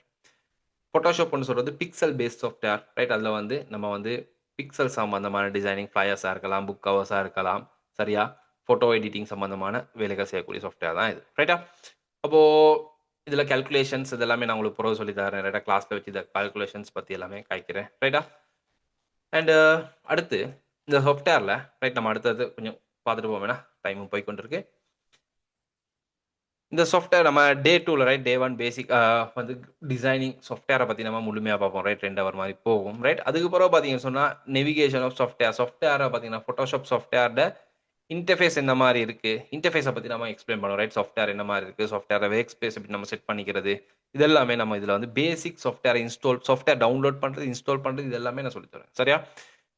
ஃபோட்டோஷாப்னு சொல்கிறது பிக்சல் பேஸ்ட் சாஃப்ட்வேர், ரைட். அதில் வந்து நம்ம வந்து பிக்சல் சம்பந்தமான டிசைனிங், ஃப்ளையர்ஸாக இருக்கலாம், புக் கவர்ஸாக இருக்கலாம். சரியா? ஃபோட்டோ எடிட்டிங் சம்பந்தமான வேலைகள் செய்யக்கூடிய சாஃப்ட்வேர் தான் இது, ரைட்டா? அப்போது இதில் கேல்குலேஷன்ஸ் இதெல்லாமே நான் உங்களுக்கு பிறகு சொல்லி தரேன், ரைட்டா? கிளாஸில் வச்சு இந்த கால்குலேஷன்ஸ் பற்றி எல்லாமே காய்க்கிறேன், ரைட்டா? அண்டு அடுத்து இந்த சாஃப்ட்வேரில், ரைட், நம்ம அடுத்தது கொஞ்சம் பார்த்துட்டு போவோம், வேணா டைமும் போய்கொண்டிருக்கு. இந்த சாஃப்ட்வேர் நம்ம டே 2ல, ரைட், டே 1 பேசிக் வந்து டிசைனிங் சாஃப்ட்வேரை பற்றி நம்ம முழுமையாக பார்ப்போம், ரைட். 2 ஹவர் மாதிரி போகும், ரைட். அதுக்கு பிறகு பார்த்தீங்கன்னு சொன்னால் நெவிகேஷன் ஆஃப் சாஃப்ட்வேரை பார்த்தீங்கன்னா ஃபோட்டோஷாப் சாஃப்ட்வேரோட இன்டர்ஃபேஸ் என்ன மாதிரி இருக்குது, இன்டர்ஃபேஸை பற்றி நம்ம எக்ஸ்பிளைன் பண்ணுவோம், ரைட். சாஃப்ட்வேர் என்ன மாதிரி இருக்குது, சாஃப்ட்வேரை வேக் ஸ்பேஸ் எப்படி நம்ம செட் பண்ணிக்கிறது, இதெல்லாமே நம்ம இதில் வந்து பேசிக் சாஃப்ட்வேர் டவுன்லோட் பண்ணுறது, இன்ஸ்டால் பண்ணுறது, இது எல்லாமே நான் சொல்லித்தரேன். சரியா?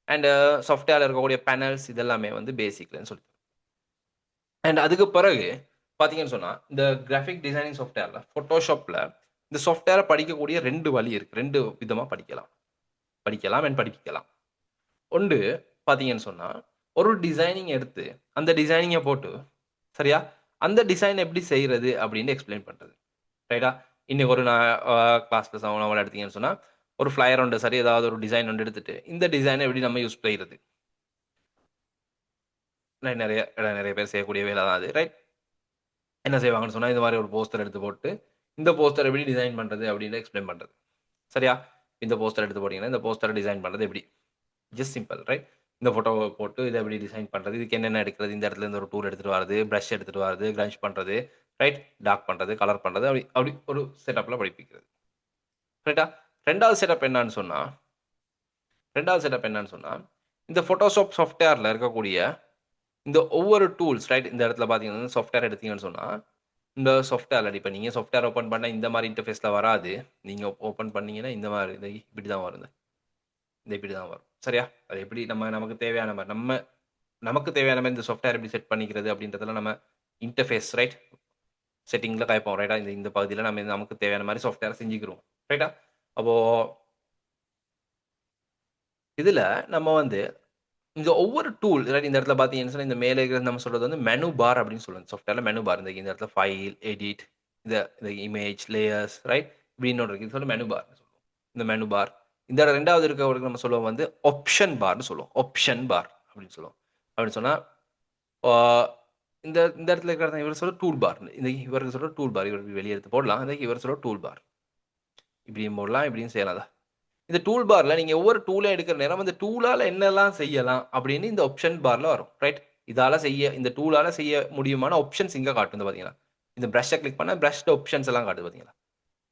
அண்ட் சாஃப்ட்வேரில் இருக்கக்கூடிய பேனல்ஸ் இதெல்லாமே வந்து பேசிக்லன்னு சொல்லி. அண்ட் அதுக்கு பிறகு பார்த்தீங்கன்னு சொன்னால் இந்த கிராஃபிக் டிசைனிங் சாஃப்ட்வேரில் ஃபோட்டோஷாப்பில் இந்த சாஃப்ட்வேரை படிக்கக்கூடிய 2 வழி இருக்குது, 2 விதமாக படிக்கலாம் அண்ட் படிப்பிக்கலாம். ஒன்று பார்த்தீங்கன்னு சொன்னால் ஒரு டிசைனிங் எடுத்து அந்த டிசைனிங்கை போட்டு சரியா? அந்த டிசைன் எப்படி செய்றது அப்படின்னு எக்ஸ்பிளைன் பண்றது. ரைட்டா? இன்னைக்கு ஒரு நான் கிளாஸ்ல சம்பளம் எடுத்தீங்கன்னு சொன்னா, ஒரு ஃப்ளையர் ஒன்று சரி ஏதாவது ஒரு டிசைன் ஒன்று எடுத்துட்டு, இந்த டிசைனை எப்படி நம்ம யூஸ் செய்றது? நெறைய நெறைய பேர் செய்யக்கூடிய வேலை தான் அது. ரைட்? என்ன செய்வாங்கன்னு சொன்னா, இந்த மாரி ஒரு போஸ்டர் எடுத்து போட்டு, இந்த போஸ்டர் எப்படி டிசைன் பண்றது அப்படின்னு எக்ஸ்பிளைன் பண்றது. சரியா? இந்த போஸ்டர் எடுத்து போட்டீங்கன்னா, இந்த போஸ்டர டிசைன் பண்றது எப்படி? Just simple right? இந்த ஃபோட்டோவ போட்டு இத எப்படி டிசைன் பண்றது? இதுக்கு என்னென்ன எடுக்கிறது? இந்த இடத்துல இருந்து ஒரு டூல் எடுத்துட்டு வரது, பிரஷ் எடுத்துட்டு வரது, கிரன்ச் பண்றது, ரைட்? டார்க் பண்றது, கலர் பண்றது, அப்படி அப்படி ஒரு செட்டப்ல படிப்பிக்கிறது. ரைட்டா? 2வது செட்டப் என்னன்னு சொன்னா 2வது செட்டப் என்னன்னு சொன்னா, இந்த Photoshop சாஃப்ட்வேர்ல இருக்கக்கூடிய இந்த ஒவ்வொரு டூல்ஸ் ரைட்? இந்த இடத்துல பார்த்தீங்கன்னா, சாஃப்ட்வேர் எடுத்தீங்கன்னு சொன்னா, இந்த சாஃப்ட்வேர்ல இப்ப நீங்க சாஃப்ட்வேர் ஓப்பன் பண்ணா இந்த மாரி இன்டர்ஃபேஸ்ல வராது. நீங்க ஓப்பன் பண்ணீங்கன்னா, இந்த மாரி இப்படி தான் வரும். இந்த இப்படி தான் வரும். சரியா? அது எப்படி நமக்கு தேவையான மாரி நமக்கு தேவையான மாரி இந்த சாஃப்ட்வேர் எப்படி செட் பண்ணிக்கிறது அப்படின்றதெல்லாம் நம்ம இன்டர்ஃபேஸ் ரைட்? செட்டிங்ல கேட்போம் ரைட்டா? இந்த இந்த பகுதியில நம்ம நமக்கு தேவையான மாரி சாஃப்ட்வேர் செஞ்சுக்கிருவோம். ரைட்டா? அப்போ இதுல நம்ம வந்து இந்த ஒவ்வொரு டூல் ரைட் இந்த இடத்துல பார்த்தீங்கன்னு சொன்னா, இந்த மேலே இருக்கிறது நம்ம சொல்றது வந்து மெனு பார் அப்படின்னு சொல்லுவோம். சாஃப்ட்வேர்ல மெனு பார். இந்த இடத்துல ஃபைல், எடிட், இந்த இந்த இமேஜ், லேயர்ஸ் ரைட்? இப்படின்னு ஒண்ணு இருக்கு. இது வந்து மெனு பார். இந்த மெனு பார். இந்த 2வது இருக்கிறவங்களுக்கு நம்ம சொல்லுவோம் வந்து ஆப்ஷன் பார்ன்னு சொல்லுவோம். ஆப்ஷன் பார் அப்படின்னு சொல்லுவோம். அப்படின்னு சொன்னா, ஆ இந்த இந்த இடத்துல இருக்கிறது இவர் சொல்ற டூல் பார். இந்த இவருக்கு சொல்ற டூல் பார். இவர் வெளிய எடுத்து போடலாம். இவர் சொல்ற டூல் பார். இப்படியும் போடலாம், இப்படியும் செய்யலாம். இந்த டூல் பார்ல நீங்க ஒவ்வொரு டூலும் எடுக்கிற நேரம், அந்த டூலால என்னலாம் செய்யலாம் அப்படின்னு இந்த ஆப்ஷன் பார்ல வரும். ரைட்? இந்த டூலால செய்ய முடியுமான ஆப்ஷன்ஸ் இங்க காட்டும் பார்த்தீங்களா? இந்த பிரஷ்ஷ கிளிக் பண்ணா பிரஷ்ட் ஆப்ஷன்ஸ் எல்லாம் காட்டுது பார்த்தீங்களா?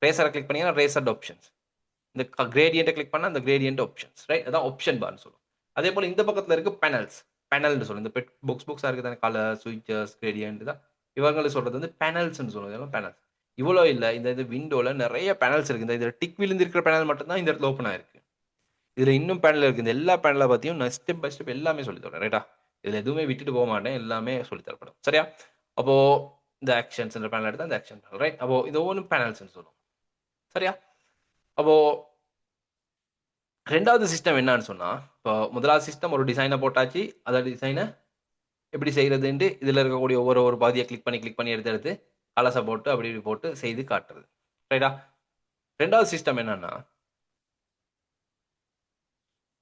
ரேசர கிளிக் பண்ணீங்கன்னா ரேசர்ட் ஆப்ஷன்ஸ். இந்த கிரேடியன்ட்ட கிளிக் பண்ணா அந்த கிரேடியன்ட் ஆப்ஷன்ஸ். ரைட்? அதான் ஆப்ஷன் பார்ன்னு சொல்லுவோம். அதேபோல இந்த பக்கத்துல இருக்கு பேனல்ஸ். பேனல்ன்னு சொல்லுவோம். இந்த பாக்ஸா இருக்கு தானே கலர், ஸ்விட்சஸ், கிரேடியன்ட் தான். இவங்களுக்கு சொல்றது வந்து பேனல்ஸ்ன்னு சொல்லுவோம். இதெல்லாம் பேனல்ஸ். இவ்வளோ இல்ல. இந்த இது விண்டோல நெறைய பேனல்ஸ் இருக்கு. இந்த இதுல டிக் விழுந்திருக்கிற பேனல் மட்டும் தான் இந்த இடத்துல ஓப்பன் ஆயிருக்கு. இதுல இன்னும் பேனல் இருக்கு. இந்த எல்லா பேனல பத்தியும் நான் ஸ்டெப் பை ஸ்டெப் எல்லாமே சொல்லி தரேன். ரைட்டா? இதுல எதுவுமே விட்டுட்டு போ மாட்டேன். எல்லாமே சொல்லி தரப்படும். சரியா? அப்போ இந்த ஆக்ஷன்ஸ்ன்ற பேனல் எடுத்தா இந்த ஆக்ஷன் பேனல். ரைட்? அப்போ இது ஒவ்வொன்னும் பேனல்ஸ்ன்னு சொல்லுவோம். சரியா? அப்போ 2வது சிஸ்டம் என்னான்னு சொன்னா, இப்போ 1வது சிஸ்டம் ஒரு டிசைன போட்டாச்சு. அந்த டிசைன எப்படி செய்றதுன்ட்டு இதுல இருக்கக்கூடிய ஒவ்வொரு ஒரு பகுதிய கிளிக் பண்ணி எடுத்து எடுத்து கலர்ஸ போட்டு அப்படி இப்படி போட்டு செய்து காட்டுறது. ரைட்டா? 2வது சிஸ்டம் என்னன்னா,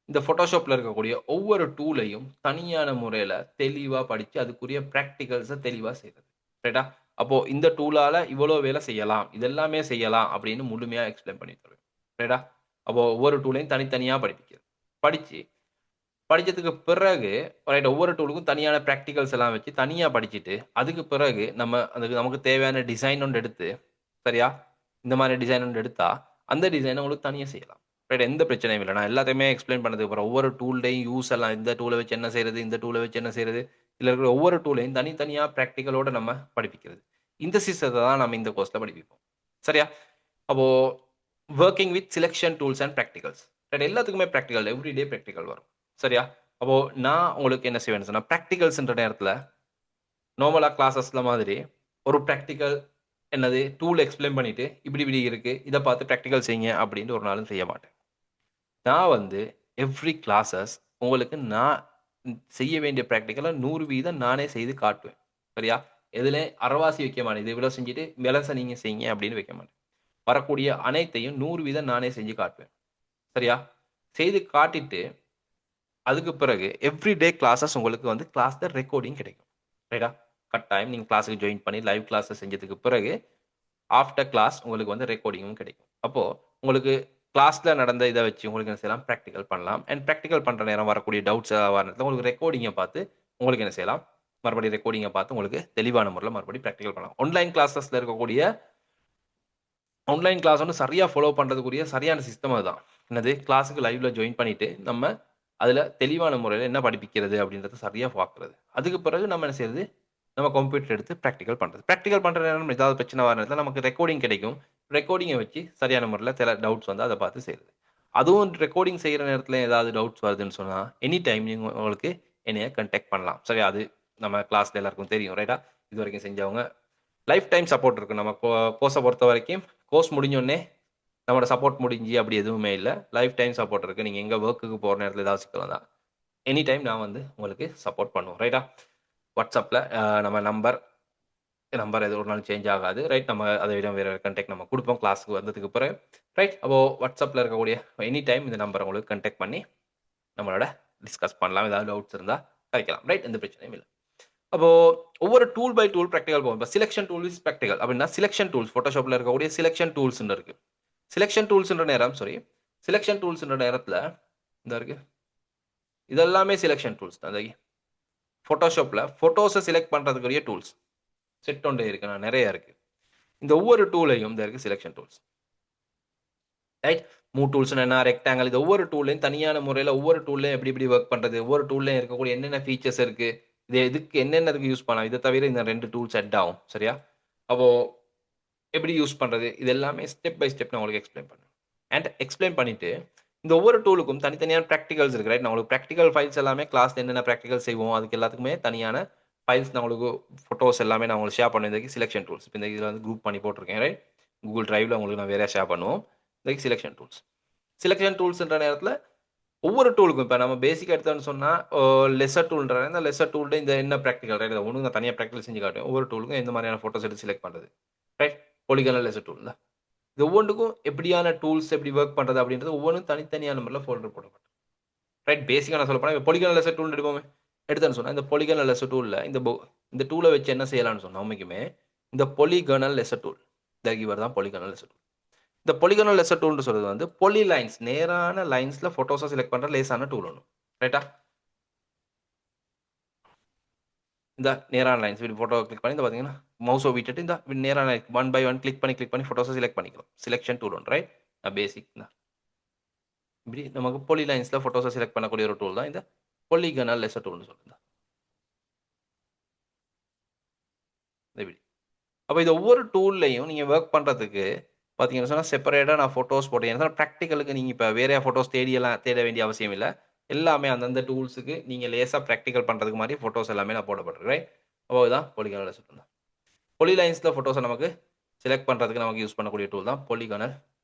இந்த Photoshopல இருக்கக்கூடிய ஒவ்வொரு டூலையும் தனியான முறையில தெளிவா படிச்சு, அதுக்குரிய பிராக்டிகல்ஸ தெளிவா செய்றது. ரைட்டா? அப்போ இந்த டூலால இவ்வளோ வேலை செய்யலாம். இதெல்லாமே செய்யலாம் அப்படின்னு முழுமையா எக்ஸ்பிளைன் பண்ணி தருவேன். ரைட்டா? அப்போ ஒவ்வொரு டூலையும் தனித்தனியா படிப்பிக்கிறது. படிச்சு படிச்சதுக்கு பிறகு ரைட் ஒவ்வொரு டூலுக்கும் தனியான பிராக்டிகல்ஸ் எல்லாம் வச்சு தனியா படிச்சுட்டு, அதுக்கு பிறகு அதுக்கு நமக்கு தேவையான டிசைன் ஒண்ணு எடுத்து, சரியா? இந்த மாரி டிசைன் ஒண்ணு எடுத்தா, அந்த டிசைன உங்களுக்கு தனியா செய்யலாம். ரைட் எந்த பிரச்சனையும் இல்ல. நான் எல்லாத்தையுமே எக்ஸ்ப்ளைன் பண்ணதுக்கு அப்புறம் ஒவ்வொரு டூல்டையும் யூஸ் எல்லாம் இந்த டூல வச்சு என்ன செய்றது? இந்த டூல வச்சு என்ன செய்றது? இதுல இருக்கிற ஒவ்வொரு டூலையும் தனித்தனியா பிராக்டிகலோட நம்ம படிப்பிக்கிறது. இந்த சிஸ்டத்த தான் நம்ம இந்த கோர்ஸ்ல படிப்பிப்போம். சரியா? அப்போ working with selection tools and practicals. Right எல்லாத்துக்குமே பிராக்டிகல் எவ்ரி டே பிராக்டிகல் வரும். சரியா? அப்போ நான் உங்களுக்கு என்ன செய்வேன்னு சொன்னா, பிராக்டிகல்ஸ்ன்ற நேரத்துல நார்மலா கிளாஸஸ்ல மாதிரி ஒரு பிராக்டிகல் என்னது டூல் எக்ஸ்ப்ளைன் பண்ணிட்டு, இப்படி இப்படி இருக்கு. இத பார்த்து பிராக்டிகல் செய்யுங்க அப்படின்னு ஒரு நாளும் செய்ய மாட்டேன். நான் வந்து எவ்ரி கிளாஸஸ் உங்களுக்கு நான் செய்ய வேண்டிய பிராக்டிகல 100% நானே செய்து காட்டுவேன். சரியா? எதுலயும் அரவாசி வைக்க மாட்டேன். இத இவ்வளோ செஞ்சுட்டு பேலன்ஸ நீங்க செய்யுங்க அப்படின்னு வைக்க மாட்டேன். வரக்கூடிய அனைத்தையும் 100% நானே செஞ்சு காட்டுவேன். சரியா? செய்து காட்டிட்டு, அதுக்கு பிறகு எவ்ரி டே கிளாஸஸ் உங்களுக்கு வந்து கிளாஸ்ல ரெக்கார்டிங் கிடைக்கும். ரைட்டா? கட்டாயம் நீங்க கிளாஸ்க்கு ஜாயின் பண்ணி லைவ் கிளாஸ் செஞ்சதுக்கு பிறகு, ஆஃப்டர் கிளாஸ் உங்களுக்கு வந்து ரெக்கார்டிங்கும் கிடைக்கும். அப்போ உங்களுக்கு கிளாஸ்ல நடந்த இத வச்சு உங்களுக்கு என்ன செய்யலாம்? பிராக்டிகல் பண்ணலாம். அண்ட் பிராக்டிகல் பண்ற நேரம் வரக்கூடிய டவுட்ஸ் வர நேரத்துல உங்களுக்கு ரெக்கார்டிங்க பார்த்து உங்களுக்கு என்ன செய்யலாம்? மறுபடியும் ரெக்கார்டிங்க பார்த்து உங்களுக்கு தெளிவான முறையில மறுபடியும் பிராக்டிகல் பண்ணலாம். ஆன்லைன் கிளாஸஸ்ல இருக்கக்கூடிய ஆன்லைன் கிளாஸ் வந்து சரியா ஃபாலோ பண்றதுக்குரிய சரியான சிஸ்டம் அதுதான். என்னது? கிளாஸ்க்கு லைவ்ல ஜாயின் பண்ணிட்டு, நம்ம அதுல தெளிவான முறையில என்ன படிப்பிக்கிறது அப்படின்றத சரியா பார்க்கிறது. அதுக்கு பிறகு நம்ம என்ன செய்றது? நம்ம கம்ப்யூட்டர் எடுத்து பிராக்டிகல் பண்றது. பிராக்டிகல் பண்ற நேரம் ஏதாவது பிரச்சனை வர நேரத்துல நமக்கு ரெக்கார்டிங் கிடைக்கும். ரெக்கார்டிங்க வச்சு சரியான முறையில சில டவுட்ஸ் வந்து அத பார்த்து செய்றது. அதுவும் ரெக்கார்டிங் செய்ற நேரத்துல ஏதாவது டவுட்ஸ் வருதுன்னு சொன்னா, எனி டைம் நீங்க உங்களுக்கு என்னைய கான்டாக்ட் பண்ணலாம். சரியா? அது நம்ம கிளாஸ்ல எல்லாருக்கும் தெரியும். ரைட்டா? இதுவரைக்கும் செஞ்சவங்க லைஃப் டைம் சப்போர்ட் இருக்கு. நம்ம கோர்ஸ பொறுத்தவரைக்கும், கோர்ஸ் முடிஞ்சோனே நம்மோட சப்போர்ட் முடிஞ்சு அப்படி எதுவுமே இல்ல. லைஃப் டைம் சப்போர்ட் இருக்கு. நீங்க எங்க வொர்க்குக்கு போற நேரத்துல ஏதாவது சிக்கல் வந்தா, எனி டைம் நான் வந்து உங்களுக்கு சப்போர்ட் பண்ணுவோம். ரைட்டா? WhatsAppல நம்ம நம்பர் நம்பர் எது ஒரு நாள் சேஞ்ச் ஆகாது. ரைட். நம்ம அதை விட வேற கான்டாக்ட் நம்ம குடுப்போம் கிளாஸ்க்கு வந்ததுக்கு பிறகு. ரைட். அப்போ WhatsAppல இருக்கக்கூடிய எனி டைம் இந்த நம்பர உங்களுக்கு கான்டாக்ட் பண்ணி நம்மளோட டிஸ்கஸ் பண்ணலாம். ஏதாவது டவுட்ஸ் இருந்தா கேட்கலாம். ரைட். எந்த பிரச்சனையும் இல்ல. அப்போ ஒவ்வொரு டூல் பை டூல் பிராக்டிகல் போகும். இப்ப செலக்ஷன் டூல் இஸ் பிராக்டிகல் அப்படின்னா செலக்ஷன் டூல்ஸ் Photoshopல இருக்கக்கூடிய செலக்ஷன் டூல்ஸ்ன்னு இருக்கு. செலக்ஷன் டூல்ஸ்ன்ற நேரம் சாரி. செலக்ஷன் டூல்ஸ்ன்ற நேரத்துல இந்த இருக்கு. இதெல்லாமே செலக்ஷன் டூல்ஸ் தான். Photoshopல ஃபோட்டோஸ செலக்ட் பண்றதுக்குரிய டூல்ஸ். செட் ஒன்றே இருக்கு. நெறைய இருக்கு. இந்த ஒவ்வொரு டூலையும் இந்த இருக்கு செலக்ஷன் டூல்ஸ். ரைட். மூவ் டூல்ஸ்னா என்ன? ரெக்டாங்கிள் இது ஒவ்வொரு டூல்லையும் தனியான முறையில ஒவ்வொரு டூல்லயும் எப்படி எப்படி வொர்க் பண்றது? ஒவ்வொரு டூல்லயும் இருக்கக்கூடிய என்னென்ன ஃபீச்சர்ஸ் இருக்கு? இது எதுக்கு என்னென்னதுக்கு யூஸ் பண்ணலாம்? இத தவிர இந்த 2 டூல் செட் ஆகும். சரியா? அப்போ எப்படி யூஸ் பண்றது? இது எல்லாமே ஸ்டெப் பை ஸ்டெப் நான் உங்களுக்கு எக்ஸ்ப்ளைன் பண்றேன். அண்ட் எக்ஸ்ப்ளைன் பண்ணிட்டு, இந்த ஒவ்வொரு டூலுக்கும் தனித்தனியான பிராக்டிகல்ஸ் இருக்கு. ரைட். நான் உங்களுக்கு பிராக்டிகல் ஃபைல்ஸ் எல்லாமே கிளாஸ்ல என்னென்ன பிராக்டிகல் செய்வோம், அதுக்கு எல்லாத்துக்குமே தனியான ஃபைல்ஸ் நான் உங்களுக்கு ஃபோட்டோஸ் எல்லாமே நான் உங்களுக்கு ஷேர் பண்ணுவேன். Selection tools. இப்ப இந்த இதுல வந்து குரூப் பண்ணி போட்டுருக்கேன். ரைட். Google Driveல உங்களுக்கு நான் வேற ஷேர் பண்ணுவோம். Selection tools. செலக்ஷன் டூல்ஸ்ன்ற நேரத்துல ஒவ்வொரு டூலுக்கும் இப்ப நம்ம பேசிக்கா எடுத்தோம்னு சொன்னா, லெஸ்ஸர் டூல்ன்றாங்க. இந்த லெஸ்ஸர் டூல்ல இந்த என்ன பிராக்டிகல் ரைட். ஒண்ணுக்கு நான் தனியா பிராக்டிகல் செஞ்சு காட்டுவேன். ஒவ்வொரு டூலுக்கும் எந்த மாதிரியான ஃபோட்டோஸ் எடுத்து செலக்ட் பண்றது. ரைட். பாலிகனல் லெஸ்ஸர் டூல் தான். இது ஒவ்வொன்றுக்கும் எப்படியான டூல்ஸ் எப்படி வொர்க் பண்றது அப்படின்றது ஒவ்வொன்னும் தனித்தனியான நம்பர்ல ஃபோல்டர் போடப்படும். ரைட். பேசிக்கா நான் சொல்லப்போனா இப்ப பாலிகனல் லெஸ்ஸர் டூல் எடுப்போமே. எடுத்தேன்னு சொன்னா இந்த பாலிகனல் லெஸ்ஸர் டூல்ல இந்த டூல வச்சு என்ன செய்யலாம்னு சொன்னா உண்மைக்குமே இந்த பாலிகனல் லெஸ்ஸர் டூல். இவர் தான் பாலிகனல் லெஸ்ஸர் டூல். இந்த பாலிகனல் லெஸ்ஸர் டூல்னு சொல்றது வந்து பாலி லைன்ஸ் நேரான லைன்ஸ்ல ஃபோட்டோஸ செலக்ட் பண்ற லேசான டூல் ஒண்ணு. ரைட்டா? இந்த நேரான லைன்ஸ் இப்படி ஃபோட்டோ கிளிக் பண்ணி இந்த பார்த்தீங்கன்னா, மவுஸ விட்டுட்டு இந்த நேரான ஒன் பை ஒன் கிளிக் பண்ணி ஃபோட்டோஸ செலக்ட் பண்ணிக்கலாம். செலக்ஷன் டூல் ஒன்று ரைட். பேசிக் தான். இப்படி நமக்கு பாலி லைன்ஸ்ல ஃபோட்டோஸ செலக்ட் பண்ணக்கூடிய ஒரு டூல் தான் இந்த பாலிகனல் லெஸ்ஸர் டூல்னு சொல்றது. இப்படி. அப்ப இது ஒவ்வொரு டூல்லயும் நீங்க வொர்க் பண்றதுக்கு பார்த்தீங்கன்னு சொன்னா, செப்பரேட்டா நான் ஃபோட்டோஸ் போட்டேன். ஏன்னா பிராக்டிகலுக்கு நீங்க இப்ப வேற ஃபோட்டோஸ் தேட வேண்டிய அவசியம் இல்ல. எல்லாமே அந்தந்த டூல்ஸுக்கு நீங்க லேசா பிராக்டிகல் பண்றதுக்கு மாரி ஃபோட்டோஸ் எல்லாமே நான் போடப்பட்டிருக்கு. ரைட். அப்போ இதுதான் பாலிகனல் லெஸ்ஸர் டூல். பாலி லைன்ஸ்ல ஃபோட்டோஸ நமக்கு செலக்ட் பண்றதுக்கு நமக்கு யூஸ் பண்ணக்கூடிய டூல் தான் பாலிகனல்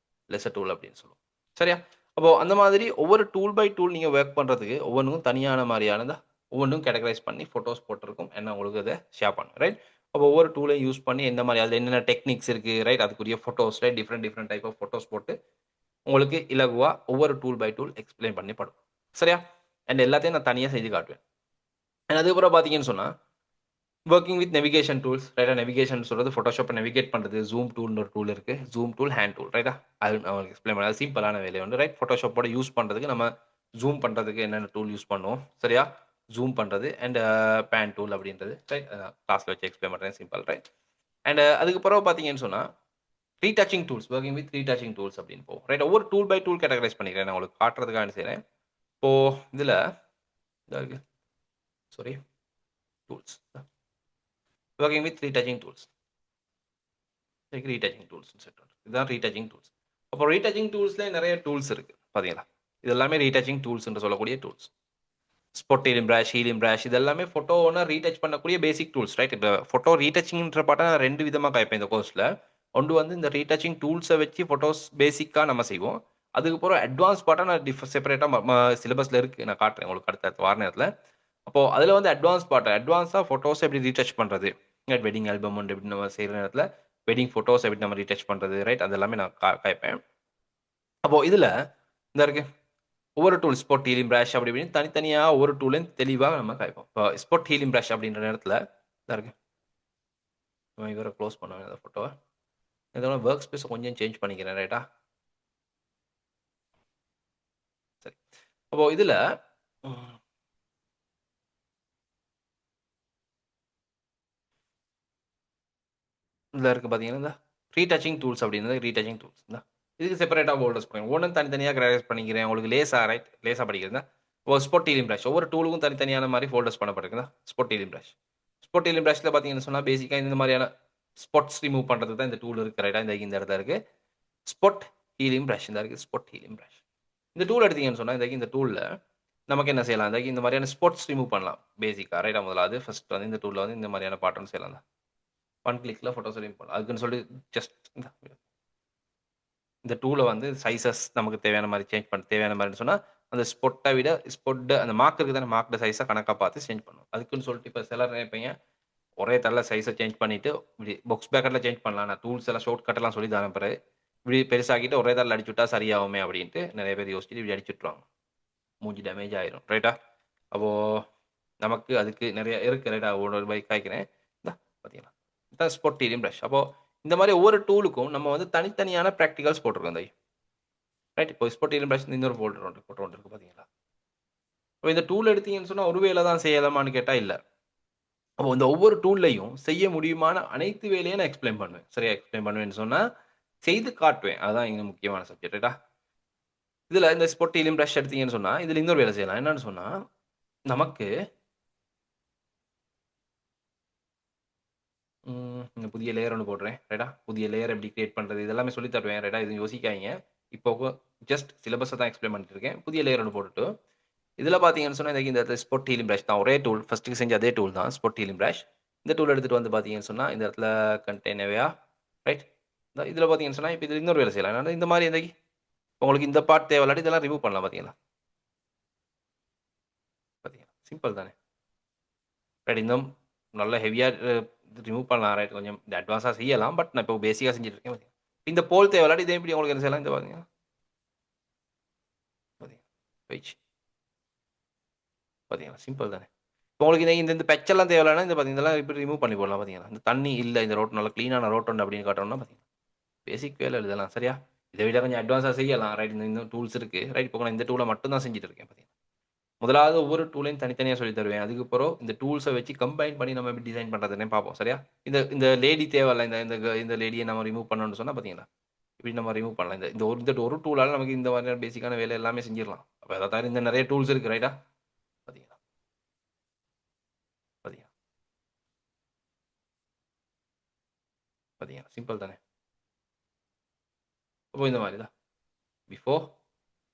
லெஸ்ஸர் டூல் அப்படின்னு சொல்லுவோம். சரியா? அப்போ அந்த மாதிரி ஒவ்வொரு டூல் பை டூல் நீங்க வொர்க் பண்றதுக்கு ஒவ்வொன்னுக்கும் தனியான மாரியானதா ஒவ்வொன்னும் கேட்டகரைஸ் பண்ணி ஃபோட்டோஸ் போட்டிருக்கும். நான் உங்களுக்கு அத ஷேர் பண்ணுவேன். ரைட். அப்போ ஒவ்வொரு டூலையும் யூஸ் பண்ணி எந்த மாரி அதுல என்னென்ன டெக்னிக்ஸ் இருக்கு. ரைட். அதுக்குரிய photos right. Different type of photos போட்டு உங்களுக்கு இலகுவா ஒவ்வொரு டூல் பை டூல் எக்ஸ்ப்ளைன் பண்ணி படும். சரியா? அண்ட் எல்லாத்தையும் நான் தனியா செஞ்சு காட்டுவேன். அண்ட் அதுக்கப்புறம் பார்த்தீங்கன்னு சொன்னா வொர்க்கிங் வித் நேவிகேஷன் டூல்ஸ் ரைட்டா? நேவிகேஷன் சொல்றது Photoshopல நேவிகேட் பண்றது. ஜூம் டூல்னு ஒரு டூல் இருக்கு. ஜூம் டூல், ஹேண்ட் டூல் ரைட்டா? அது நான் உங்களுக்கு எக்ஸ்ப்ளைன் பண்ணேன். அது சிம்பிளான வேலை ஒன்று ரைட். Photoshopஓட யூஸ் பண்றதுக்கு நம்ம ஜூம் பண்றதுக்கு என்னென்ன டூல் யூஸ் பண்ணுவோம். சரியா? ஜூம் பண்றது அண்ட் பேன் டூல் அப்படின்றது ரைட். கிளாஸ்ல வச்சு எக்ஸ்ப்ளைன் பண்றேன் சிம்பிள் ரைட். அண்ட் அதுக்கு பிறகு பார்த்தீங்கன்னு சொன்னா retouching tools working with retouching tools அப்படின்னு போகும். ரைட். ஒவ்வொரு டூல் பை டூல் கேட்டகரைஸ் பண்ணிக்கிறேன். நான் உங்களுக்கு காட்டுறதுக்காக செய்றேன். இப்போ இதுல இதா இருக்கு. Sorry tools. Working with retouching tools. Retouching tools set இதுதான் ரீடச்சிங் டூல்ஸ். அப்போ ரீடச்சிங் டூல்ஸ்ல நிறைய டூல்ஸ் இருக்கு. பாத்தீங்களா? இது எல்லாமே ரீடச்சிங் டூல்ஸ் என்று சொல்லக்கூடிய tools. Spot healing brush, healing brush இது எல்லாமே ஃபோட்டோவ ரீடச் பண்ணக்கூடிய பேசிக் டூல்ஸ் ரைட். இப்போ ஃபோட்டோ ரீடச்சிங்ன்ற பாட்ட நான் 2 விதமா காய்ப்பேன் இந்த கோர்ஸ்ல. ஒன்று வந்து இந்த ரீடச்சிங் டூல்ஸ வச்சு ஃபோட்டோஸ் பேசிக்கா நம்ம செய்வோம். அதுக்கப்புறம் அட்வான்ஸ் பார்ட்டா நான் செப்பரேட்டா சிலபஸ்ல இருக்கு. நான் காட்டுறேன் உங்களுக்கு அடுத்த வார நேரத்துல. அப்போ அதுல வந்து அட்வான்ஸா ஃபோட்டோஸ எப்படி ரீடச் பண்றது? வெட்டிங் ஆல்பம் எப்படி நம்ம செய்ற நேரத்துல வெட்டிங் ஃபோட்டோஸ் எப்படி நம்ம ரீடச் பண்றது ரைட்? அது எல்லாமே நான் காய்ப்பேன். அப்போ இதுல இந்த இருக்கு. ஒவ்வொரு டூல் ஸ்பாட் ஹீலிங் பிரஷ் அப்படி இப்படின்னு தனித்தனியா ஒவ்வொரு டூலையும் தெளிவா நம்ம காய்ப்போம். இப்போ ஸ்பாட் ஹீலிங் பிரஷ் அப்படின்ற நேரத்துல இதா இருக்கு. இவரை க்ளோஸ் பண்ணுவேன் அந்த ஃபோட்டோவ. இதோட வொர்க் ஸ்பேஸ கொஞ்சம் சேஞ்ச் பண்ணிக்கிறேன் ரைட்டா? சரி. அப்போ இதுல ம். இதுல இருக்கு பாத்தீங்கன்னா, இந்த ரீடச்சிங் டூல்ஸ் அப்படின்றது ரீடச்சிங் டூல்ஸ். இதுக்கு செப்பரேட்டா ஃபோல்டர்ஸ் பண்ணுங்க. ஒவ்வொன்னும் தனித்தனியா கிராஸ் பண்ணிக்கிறேன். உங்களுக்கு லேசா ரைட் லேசா படிக்கிறதா? ஒரு ஸ்பாட் ஹீலிங் பிரஷ் ஒவ்வொரு டூலுக்கும் தனித்தனியான மாரி ஃபோல்டர்ஸ் பண்ணப்பட்டிருக்குதா? Spot healing brush. Spot healing பிரஷ்ல பாத்தீங்கன்னு சொன்னா பேசிக்கா இந்த மாரியான ஸ்பாட்ஸ் ரிமூவ் பண்றதுக்கு தான் இந்த டூல் இருக்கு ரைட்டா? இந்த இடத்துல இருக்கு. ஸ்பாட் ஹீலிங் பிரஷ் இந்த இருக்கு ஸ்பாட் ஹீலிங் பிரஷ். இந்த டூல் எடுத்தீங்கன்னு சொன்னா இந்த டூல்ல நமக்கு என்ன செய்யலாம்? இந்த மாரியான ஸ்பாட்ஸ் ரிமூவ் பண்ணலாம். பேசிக்கா ரைட்டா? முதலாவது ஃபர்ஸ்ட் வந்து இந்த டூல்ல வந்து இந்த மாரியான பேட்டர்ன் செய்யலாம். ஒன் கிளிக்ல ஃபோட்டோஸ் ரிமூவ் பண்ணலாம். அதுக்குன்னு சொல்லி ஜஸ்ட் இந்த டூல வந்து சைஸஸ் நமக்கு தேவையான மாரி சேஞ்ச் பண்ண தேவையான மாரின்னு சொன்னா, அந்த ஸ்பாட்ட விட அந்த மார்க் இருக்கு தானே, மார்க்டு சைஸ கணக்கா பார்த்து சேஞ்ச் பண்ணுவோம். அதுக்குன்னு சொல்லிட்டு இப்ப சிலர் நினைப்பீங்க, ஒரே தடவை சைஸை சேஞ்ச் பண்ணிட்டு இப்படி பாக்ஸ் பேக்கெட்டில் சேஞ்ச் பண்ணலாம். நான் டூல்ஸ் எல்லாம் ஷார்ட் கட்டெல்லாம் சொல்லி தரேன் பிறகு. இப்படி பெருசாக்கிட்டு ஒரே தடவை அடிச்சு விட்டா சரியாகுமே அப்படின்ட்டு நிறைய பேர் யோசிச்சுட்டு இப்படி அடிச்சு விட்ருவாங்க. மூஞ்சி டேமேஜ் ஆயிரும். ரைட்டா? அப்போ நமக்கு அதுக்கு நிறைய இருக்கு. ரைட்டா? ஒரு பைக் காய்க்கிறேன். இந்தா பார்த்தீங்களா? இதான் ஸ்பொட்டீரியம் ப்ரஷ். அப்போ இந்த மாதிரி ஒவ்வொரு டூலுக்கும் நம்ம வந்து தனித்தனியான ப்ராக்டிகல்ஸ் போட்டிருக்கோம். ரைட்? இப்போ ஸ்பொட்டீரியம் ப்ரஷ் இன்னொரு ஃபோட்டோ ஒன்று இருக்கு பார்த்தீங்களா? அப்போ இந்த டூல் எடுத்தீங்கன்னு சொன்னா ஒரு வேலை தான் செய்யலாமான்னு கேட்டா இல்ல. அப்போ இந்த ஒவ்வொரு டூல்லையும் செய்ய முடியுமான அனைத்து வேலையும் நான் எக்ஸ்பிளைன் பண்ணுவேன். சரியா? எக்ஸ்பிளைன் பண்ணுவேன்னு சொன்னா, செய்து காட்டுவேன். அதான் இங்க முக்கியமான சப்ஜெக்ட். ரைட்டா? இதுல இந்த ஸ்பொட்டீலியம் பிரஷ் எடுத்தீங்கன்னு சொன்னா, இதுல இன்னொரு வேலை செய்யலாம். என்னன்னு சொன்னா, நமக்கு இந்த புதிய லேயர் ஒண்ணு போடுறேன். ரைட்டா? புதிய லேயர் எப்படி கிரியேட் பண்றது? இது எல்லாமே சொல்லி தருவேன். ரைட்டா? எதுவும் யோசிக்காதீங்க. இப்போ ஜஸ்ட் சிலபஸ தான் எக்ஸ்பிளைன் பண்ணிட்டு இருக்கேன். புதிய லேயர் ஒண்ணு போட்டுட்டு, இதுல பார்த்தீங்கன்னு சொன்னா, இந்த இடத்துல ஸ்பாட் ஹீலிங் பிரஷ் தான். ஒரே டூல். ஃபர்ஸ்ட்டுக்கு செஞ்ச அதே டூல் தான். Spot healing brush. இந்த டூல் எடுத்துட்டு வந்து பார்த்தீங்கன்னு சொன்னா, இந்த இடத்துல கண்டெய்ன் ஏரியா ரைட்? இதுல பார்த்தீங்கன்னு சொன்னா, இப்ப இதுல இன்னொரு வேலை செய்யலாம். என்னன்னா, இந்த மாரி உங்களுக்கு இந்த பார்ட் தேவையில்லாட்டி இதெல்லாம் ரிமூவ் பண்ணலாம் பார்த்தீங்களா? பார்த்தீங்களா? சிம்பிள் தானே. ரைட் இன்னும் நல்ல ஹெவியா ரிமூவ் பண்ணலாம். ரைட் கொஞ்சம் அட்வான்ஸா செய்யலாம். பட் நான் இப்போ பேசிக்கா செஞ்சுட்டு இருக்கேன். பார்த்தீங்களா? இந்த போல் தேவையில்லாட்டி இதே எப்படி உங்களுக்கு என்ன செய்யலாம்? இந்த பார்த்தீங்களா? பார்த்தீங்களா? போயிடுச்சு. பார்த்தீங்களா? சிம்பிள் தானே. இப்போ உங்களுக்கு இந்த இந்த பெச்செல்லாம் தேவையில்லன்னா இந்த பார்த்தீங்க இதெல்லாம் இப்படி ரிமூவ் பண்ணி போடலாம் பார்த்தீங்களா? இந்த தண்ணி இல்ல இந்த ரோட் நல்லா கிளீனான ரோட் உண்டு அப்படின்னு காட்டணும்னா பார்த்தீங்களா? பேசிக் வேலை இதெல்லாம் சரியா? இதை விட கொஞ்சம் அட்வான்ஸா செய்யலாம். ரைட் இன்னும் டூல்ஸ் இருக்கு. ரைட் இப்போ நான் இந்த டூலை மட்டும் தான் செஞ்சுட்டு இருக்கேன் பார்த்தீங்களா? முதலாவது ஒவ்வொரு டூலையும் தனித்தனியா சொல்லி தருவேன். அதுக்கப்புறம் இந்த டூல்ஸ வச்சு கம்பைன் பண்ணி நம்ம எப்படி டிசைன் பண்றதுன்னே பார்ப்போம். சரியா? இந்த இந்த லேடி தேவையில்ல. இந்த இந்த இந்த லேடிய நம்ம ரிமூவ் பண்ணணும்னு சொன்னா பார்த்தீங்களா? இப்படி நம்ம ரிமூவ் பண்ணலாம். இந்த இந்த ஒரு டூலால நமக்கு இந்த மாதிரியான பேசிக்கான வேலை எல்லாமே செஞ்சிடலாம். அப்ப அதை தவிர இந்த நிறைய டூல்ஸ் இருக்கு. ரைட்டா? பார்த்தீங்களா? பார்த்தீங்களா? பார்த்தீங்களா? சிம்பிள் தானே. அப்போ இந்த மாதிரி தான். Before,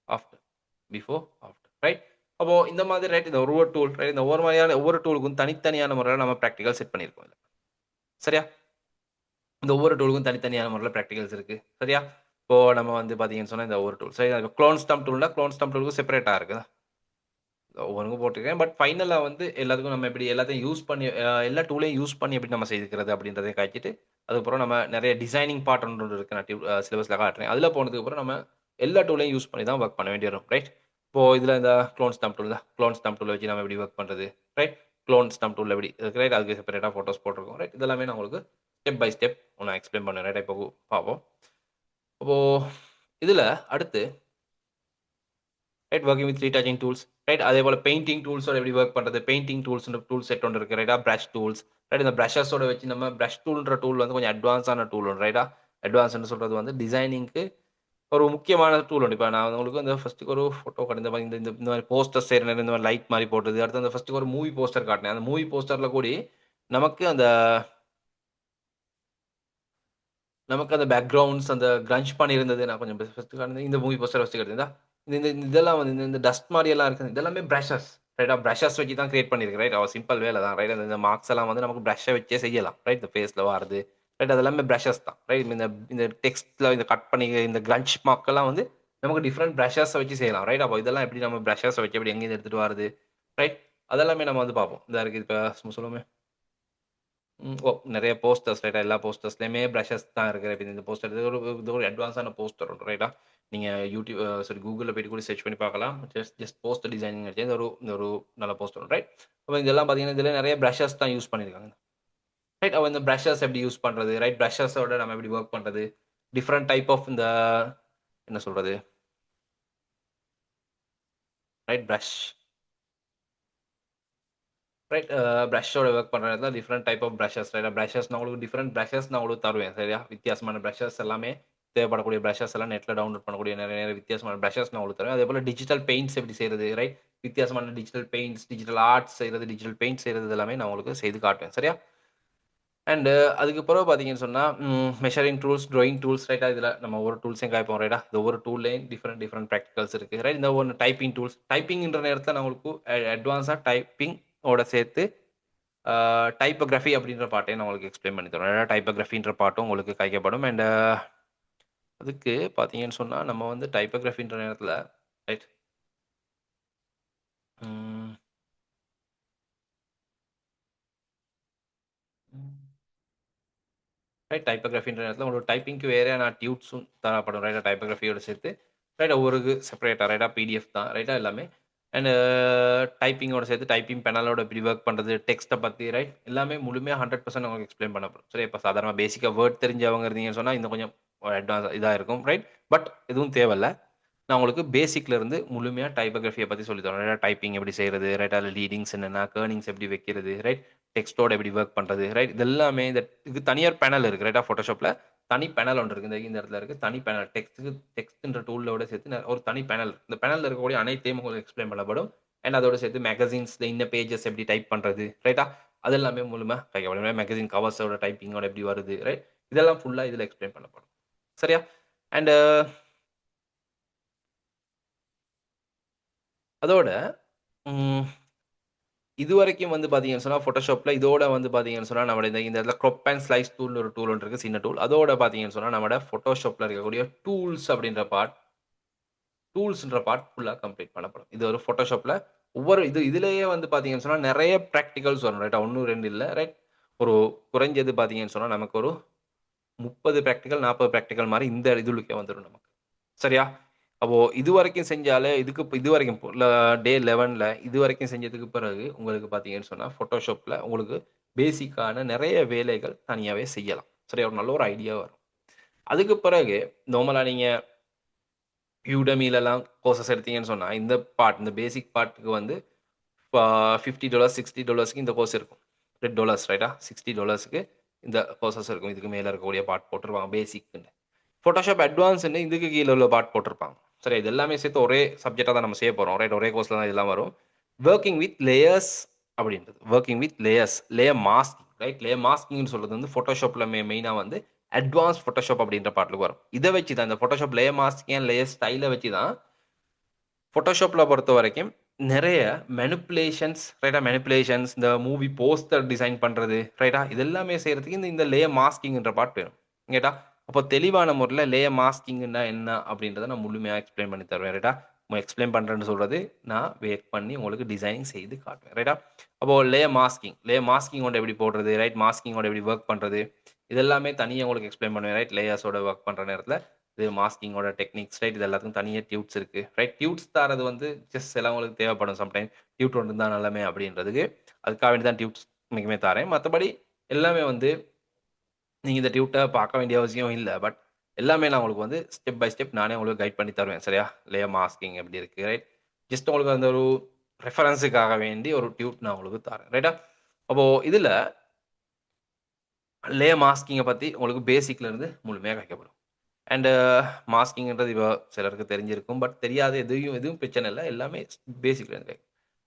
after. Before, after. Right? அப்போ இந்த மாதிரி ரைட் இந்த ஒரு டூல் ரைட் இந்த ஒவ்வொரு மாதிரியான ஒவ்வொரு டூலுக்கும் தனித்தனியான முறையில நம்ம பிராக்டிகல் செட் பண்ணியிருக்கோம். இதுல. சரியா? இந்த ஒவ்வொரு டூலுக்கும் தனித்தனியான முறையில பிராக்டிகல்ஸ் இருக்கு. சரியா? இப்போ நம்ம வந்து பார்த்தீங்கன்னு சொன்னா இந்த ஒரு டூல். சரி க்ளோன் ஸ்டம்ப் டூல்னா க்ளோன் ஸ்டம்ப் டூலுக்கு செப்பரேட்டா இருக்குதா? ஒவ்வொன்னுக்கும் போட்டிருக்கேன். பட் ஃபைனலா வந்து எல்லாத்துக்கும் நம்ம எப்படி எல்லாத்தையும் யூஸ் பண்ணி எல்லா டூலையும் யூஸ் பண்ணி எப்படி நம்ம செய்துக்கிறது அப்படின்றதையும் காய்ச்சிட்டு, அதுக்கப்புறம் நம்ம நிறைய டிசைனிங் பார்ட் ஒன்று இருக்கு. நான் சிலபஸ்ல காட்டுறேன். அதுல போனதுக்கப்புறம் நம்ம எல்லா டூலையும் யூஸ் பண்ணி தான் ஒர்க் பண்ண வேண்டி வரும். ரைட்? இப்போ இதுல இந்த க்ளோன் ஸ்டம்ப் டூல் தான். க்ளோன் ஸ்டம்ப் டூல வச்சு நம்ம எப்படி ஒர்க் பண்றது? ரைட்? க்ளோன் ஸ்டம்ப் டூல்ல எப்படி ரைட் அதுக்கு செப்பரேட்டா ஃபோட்டோஸ் போட்டிருக்கோம். ரைட்? இதெல்லாமே நான் உங்களுக்கு ஸ்டெப் பை ஸ்டெப் நான் எக்ஸ்பிளைன் பண்ணுவேன். ரைட்டா? இப்போ பார்ப்போம். அப்போ இதுல அடுத்து right working with retouching tools right அதே போல பெயிண்டிங் டூல்ஸோட எப்படி ஒர்க் பண்றது பெயிண்டிங் டூல்ஸ் டூல் செட் ஒன்று இருக்கு ரைட்டா பிரஷ் டூல்ஸ் ரைட் இந்த பிரஷஸோட வச்சு நம்ம பிரஷ் டூல்ன்ற டூல் வந்து கொஞ்சம் அட்வான்ஸான டூல் ஒன்று ரைட்டா அட்வான்ஸ்னு சொல்றது வந்து டிசைனிங்க்கு ஒரு முக்கியமான டூல் ஒன்று இப்போ நான் உங்களுக்கு இந்த ஃபர்ஸ்ட்டுக்கு ஒரு ஃபோட்டோ காட்டு இந்த மாதிரி இந்த மாதிரி போஸ்டர் செய்கிற இந்த மாதிரி லைட் மாதிரி போட்டது அடுத்து அந்த ஃபர்ஸ்ட்டுக்கு ஒரு மூவி போஸ்டர் காட்டினேன் அந்த மூவி போஸ்டரில் கூடி நமக்கு அந்த நமக்கு அந்த பேக்ரவுண்ட்ஸ் அந்த கிரன்ச் பண்ணியிருந்தது நான் கொஞ்சம் ஃபர்ஸ்ட் காட்டினது இந்த மூவி போஸ்டர் ஃபர்ஸ்ட் காட்டியிருந்தா இந்த இந்த இதெல்லாம் வந்து இந்த டஸ்ட் மாதிரி எல்லாம் இருக்குது இதெல்லாமே பிரஷஸ் ரைட்டா பிரஷஸ் வச்சு தான் கிரியேட் பண்ணியிருக்கு ரைட் அவள் சிம்பிள் வேலை தான் ரைட் இந்த மார்க்ஸ் எல்லாம் வந்து நமக்கு ப்ரஷ்ஷை வச்சே செய்யலாம் ரைட் இந்த ஃபேஸில் வாருது ரைட் அதெல்லாமே பிரஷஸ் தான் ரைட் இந்த இந்த டெக்ஸ்ட்டில் இந்த கட் பண்ணி இந்த கிரன்ச் மார்க்கெல்லாம் வந்து நமக்கு டிஃப்ரெண்ட் பிரஷஸை வச்சு செய்யலாம் ரைட் அப்போ இதெல்லாம் எப்படி நம்ம பிரஷஸை வச்சு எப்படி எங்கேருந்து எடுத்துகிட்டு வருது ரைட் அதெல்லாமே நம்ம வந்து பார்ப்போம் இதாக இருக்குது இப்போ சொல்லுவோமே ஓ! நெறைய போஸ்டர்ஸ் ரைட்டா? எல்லா போஸ்டர்ஸ்லயுமே பிரஷஸ் தான் இருக்கு. இப்ப இந்த போஸ்டர் இது ஒரு அட்வான்ஸான போஸ்டர் ஒன்று ரைட்டா? நீங்க யூடியூப் சாரி கூகுள்ல போயிட்டு கூட சர்ச் பண்ணி பார்க்கலாம். ஜஸ்ட் போஸ்டர் டிசைனிங் அடிச்சு இந்த ஒரு நல்ல போஸ்டர் ரைட்? அப்ப இதெல்லாம் பார்த்தீங்கன்னா, இதுல நெறைய பிரஷஸ் தான் யூஸ் பண்ணியிருக்காங்க. ரைட் அப்ப இந்த பிரஷஸ் எப்படி யூஸ் பண்றது? ரைட் பிரஷஸோட நம்ம எப்படி வொர்க் பண்றது? டிஃபரெண்ட் டைப் ஆஃப் இந்த என்ன சொல்றது? ரைட் பிரஷ் ரைட் பிரஷோட ஒர்க் பண்ணுறது different type of brushes right brushes நான் உங்களுக்கு டிஃப்ரெண்ட் பிரஷஸ் நான் உங்களுக்கு தருவேன் சரியா வித்தியாசமான பிரஷஸ் எல்லாமே தேவைப்படக்கூடிய பிரஷஸ் எல்லாம் நெட்டில் டவுன்லோட் பண்ணக்கூடிய நிறைய நிறைய வித்தியாசமான பிரஷஸ் நான் உங்களுக்கு தருவேன் அதே போல் டிஜிட்டல் பெயிண்ட்ஸ் எப்படி செய்யறது ரைட் வித்தியாசமான டிஜிட்டல் பெயிண்ட்ஸ் டிஜிட்டல் ஆர்ட்ஸ் செய்யறது டிஜிட்டல் பெயிண்ட் செய்யறது எல்லாமே நான் உங்களுக்கு செய்து காட்டுவேன் சரியா அண்ட் அதுக்கு பிறகு பார்த்தீங்கன்னு சொன்னால் மெஷரிங் டூல்ஸ் ட்ராயிங் டூல்ஸ் ரைட்டா இதில் நம்ம ஒவ்வொரு டூல்ஸையும் காய்ப்போம் ரைட்டா இந்த ஒவ்வொரு டூல்லையும் டிஃப்ரெண்ட் டிஃப்ரெண்ட் ப்ராக்டிகல்ஸ் இருக்குது ரைட் இந்த ஒன்று டைப்பிங் டூல்ஸ் டைப்பிங்ன்ற நேரத்தில் நான் உங்களுக்கு அட்வான்ஸாக டைப்பிங் ஓட சேர்த்து டைப்போகிராஃபி அப்படின்ற பாட்டையும் நான் உங்களுக்கு எக்ஸ்பிளைன் பண்ணி தரோம் டைப்போகிராஃபின்ற பாட்டும் உங்களுக்கு கைக்கப்படும் அண்ட் அதுக்கு பார்த்தீங்கன்னு சொன்னால் நம்ம வந்து டைப்போகிராஃபின்ற நேரத்தில் ரைட் ரைட் டைப்போகிராஃபின்ற நேரத்தில் உங்களுக்கு டைப்பிங்க்கு வேற நான் டியூட்ஸும் தரப்படும் ரைட்டா டைப்போகிராஃபியோட சேர்த்து ரைட்டா ஒரு செப்பரேட்டாக ரைட்டா பிடிஎஃப் தான் ரைட்டா எல்லாமே அண்ட் டைப்பிங்கோட சேர்த்து டைப்பிங் பெனலோட எப்படி ஒர்க் பண்ணுறது டெக்ஸ்ட்டை பற்றி ரைட் எல்லாமே முழுமையாக 100% உங்களுக்கு எக்ஸ்பிளைன் பண்ணப்படும் சரி இப்போ சாதாரணமாக பேசிக்காக வேர்ட் தெரிஞ்சவங்க இருந்தீங்கன்னு சொன்னால் இன்னும் கொஞ்சம் அட்வான்ஸ் இதாக இருக்கும் ரைட் பட் எதுவும் தேவையில்ல நான் உங்களுக்கு பேசிக்ல இருந்து முழுமையாக டைப்போகிராஃபியை பற்றி சொல்லி தரேன் ரைட்டா டைப்பிங் எப்படி செய்கிறது ரைட்டா லீடிங்ஸ் என்னென்ன கேர்னிங்ஸ் எப்படி வைக்கிறது ரைட் டெக்ஸ்ட்டோட எப்படி ஒர்க் பண்ணுறது ரைட் இது எல்லாமே இந்த இது தனியார் பேனல் இருக்குது ரைட்டா ஃபோட்டோஷாப்பில் தனி பேனல் ஒன்று இருக்குது இந்த இடத்துல இருக்குது தனி பேனல் டெக்ஸ்ட்ன்ற டூலோட சேர்த்து ஒரு தனி பேனல் இந்த பேனலில் இருக்கக்கூடிய அனைத்தையும் உங்களுக்கு எக்ஸ்பிளைன் பண்ணப்படும் அண்ட் அதோட சேர்த்து மேகசின்ஸ் இந்த பேஜஸ் எப்படி டைப் பண்ணுறது ரைட்டா அது எல்லாமே மூலமாக கைப்படும் மேகசின் கவர்ஸோட டைப்பிங்கோட எப்படி வருது ரைட் இதெல்லாம் ஃபுல்லாக இதில் எக்ஸ்பிளைன் பண்ணப்படும் சரியா அண்ட் அதோட இது வரைக்கும் வந்து பார்த்தீங்கன்னு சொன்னால் ஃபோட்டோஷாப்பில் இதோட வந்து பார்த்தீங்கன்னு சொன்னால் நம்ம இந்த இடத்துல க்ரொப் அண்ட் ஸ்லைஸ் டூல் ஒரு டூல் ஒன்று இருக்குது சின்ன டூல் அதோட பார்த்தீங்கன்னு சொன்னால் நம்மளோட ஃபோட்டோஷாப்பில் இருக்கக்கூடிய டூல்ஸ் அப்படின்ற டூல்ஸ்ன்ற பார்ட் ஃபுல்லாக கம்ப்ளீட் பண்ணப்படும் இது ஒரு ஃபோட்டோஷாப்பில் ஒவ்வொரு இதுலேயே வந்து பார்த்தீங்கன்னு சொன்னால் நிறைய ப்ராக்டிகல்ஸ் வரும் ரைட்டா ஒன்று ரெண்டு இல்லை ரைட் ஒரு குறைஞ்சது பார்த்தீங்கன்னு சொன்னால் நமக்கு ஒரு 30 ப்ராக்டிக்கல் 40 ப்ராக்டிக்கல் மாதிரி இந்த இதுலுக்கே வந்துடும் நமக்கு சரியா அப்போ இது வரைக்கும் செஞ்சாலே இது வரைக்கும் டே 11ல் இது வரைக்கும் செஞ்சதுக்கு பிறகு உங்களுக்கு பார்த்தீங்கன்னு சொன்னால் ஃபோட்டோஷாப்பில் உங்களுக்கு பேசிக்கான நிறைய வேலைகள் தனியாகவே செய்யலாம் சரியா ஒரு நல்ல ஒரு ஐடியா வரும் அதுக்கு பிறகு நார்மலாக நீங்கள் யூடமிலலாம் கோர்சஸ் எடுத்தீங்கன்னு சொன்னால் இந்த பேசிக் பார்ட்டுக்கு வந்து $50 $60க்கு இந்த கோர்ஸ் இருக்கும் $10 ரைட்டா $60க்கு இந்த கோர்சஸ் இருக்கும் இதுக்கு மேலே இருக்கக்கூடிய பார்ட் போட்டிருப்பாங்க பேசிக்னு ஃபோட்டோஷாப் அட்வான்ஸ்னு இதுக்கு கீழே உள்ள பார்ட் போட்டிருப்பாங்க சரி இது எல்லாமே சேர்த்து ஒரே சப்ஜெக்டாக தான் நம்ம செய்ய போகிறோம் ரைட் ஒரே கோர்ஸில் தான் இதெல்லாம் வரும் ஒர்க்கிங் வித் லேயர்ஸ் அப்படின்றது working with layer masking right layer மாஸ்கிங்னு சொல்கிறது வந்து ஃபோட்டோஷாப்பில் மெயினாக வந்து அட்வான்ஸ் ஃபோட்டோஷாப் அப்படின்ற பாட்டில் வரும் இதை வச்சு தான் இந்த ஃபோட்டோஷாப் லேயர் மாஸ்கிங் லேயர் ஸ்டைலை வச்சு தான் ஃபோட்டோஷாப்பில் பொறுத்த வரைக்கும் நிறைய மெனிப்புலேஷன்ஸ் இந்த மூவி போஸ்டர் டிசைன் பண்ணுறது ரைட்டா இது எல்லாமே செய்கிறதுக்கு இந்த லேயர் மாஸ்கிங்ன்ற பார்ட் வேணும் கேட்டா அப்போ தெளிவான முறையில் லேயர் மாஸ்கிங்னா என்ன அப்படின்றத நான் முழுமையாக எக்ஸ்பிளைன் பண்ணி தருவேன் ரைட்டா எக்ஸ்பிளைன் பண்ணுறேன்னு சொல்கிறது நான் வெயிட் பண்ணி உங்களுக்கு டிசைனிங் செய்து காட்டுவேன் ரைட்டா அப்போது லேயர் மாஸ்கிங்கோட எப்படி போடுறது ரைட் மாஸ்கிங்கோட எப்படி ஒர்க் பண்ணுறது இதெல்லாமே தனியாக உங்களுக்கு எக்ஸ்பிளைன் பண்ணுவேன் ரைட் லேயர்ஸோட ஒர்க் பண்ணுற நேரத்தில் இது மாஸ்கிங்கோட டெக்னிக்ஸ் ரைட் இது எல்லாத்துக்கும் தனியாக டியூட்ஸ் இருக்குது ரைட் டியூட்ஸ் தரது வந்து ஜஸ்ட் எல்லாம் உங்களுக்கு தேவைப்படும் சம்டைம் டியூட் ஒன்று தான் நல்லமே அப்படின்றதுக்கு அதுக்காக வேண்டி தான் டியூட்ஸ் இன்றைக்குமே தரேன் மற்றபடி எல்லாமே வந்து நீங்கள் இந்த டியூட்டை பார்க்க வேண்டிய அவசியம் இல்லை பட் எல்லாமே நான் உங்களுக்கு வந்து ஸ்டெப் பை ஸ்டெப் நானே உங்களுக்கு கைட் பண்ணி தருவேன் சரியா லேயர் மாஸ்கிங் எப்படி இருக்குது ரைட் ஜஸ்ட் உங்களுக்கு அந்த ஒரு ரெஃபரன்ஸுக்காக வேண்டி ஒரு டியூட் நான் உங்களுக்கு தரேன் ரைட்டா அப்போது இதில் லேயர் மாஸ்கிங்கை பற்றி உங்களுக்கு பேசிக்லேருந்து முழுமையாக கைக்கப்படும் அண்டு மாஸ்கிங்கிறது இப்போ சிலருக்கு தெரிஞ்சிருக்கும் பட் தெரியாத எதுவும் பிரச்சனை இல்லை எல்லாமே பேசிக்லேருந்து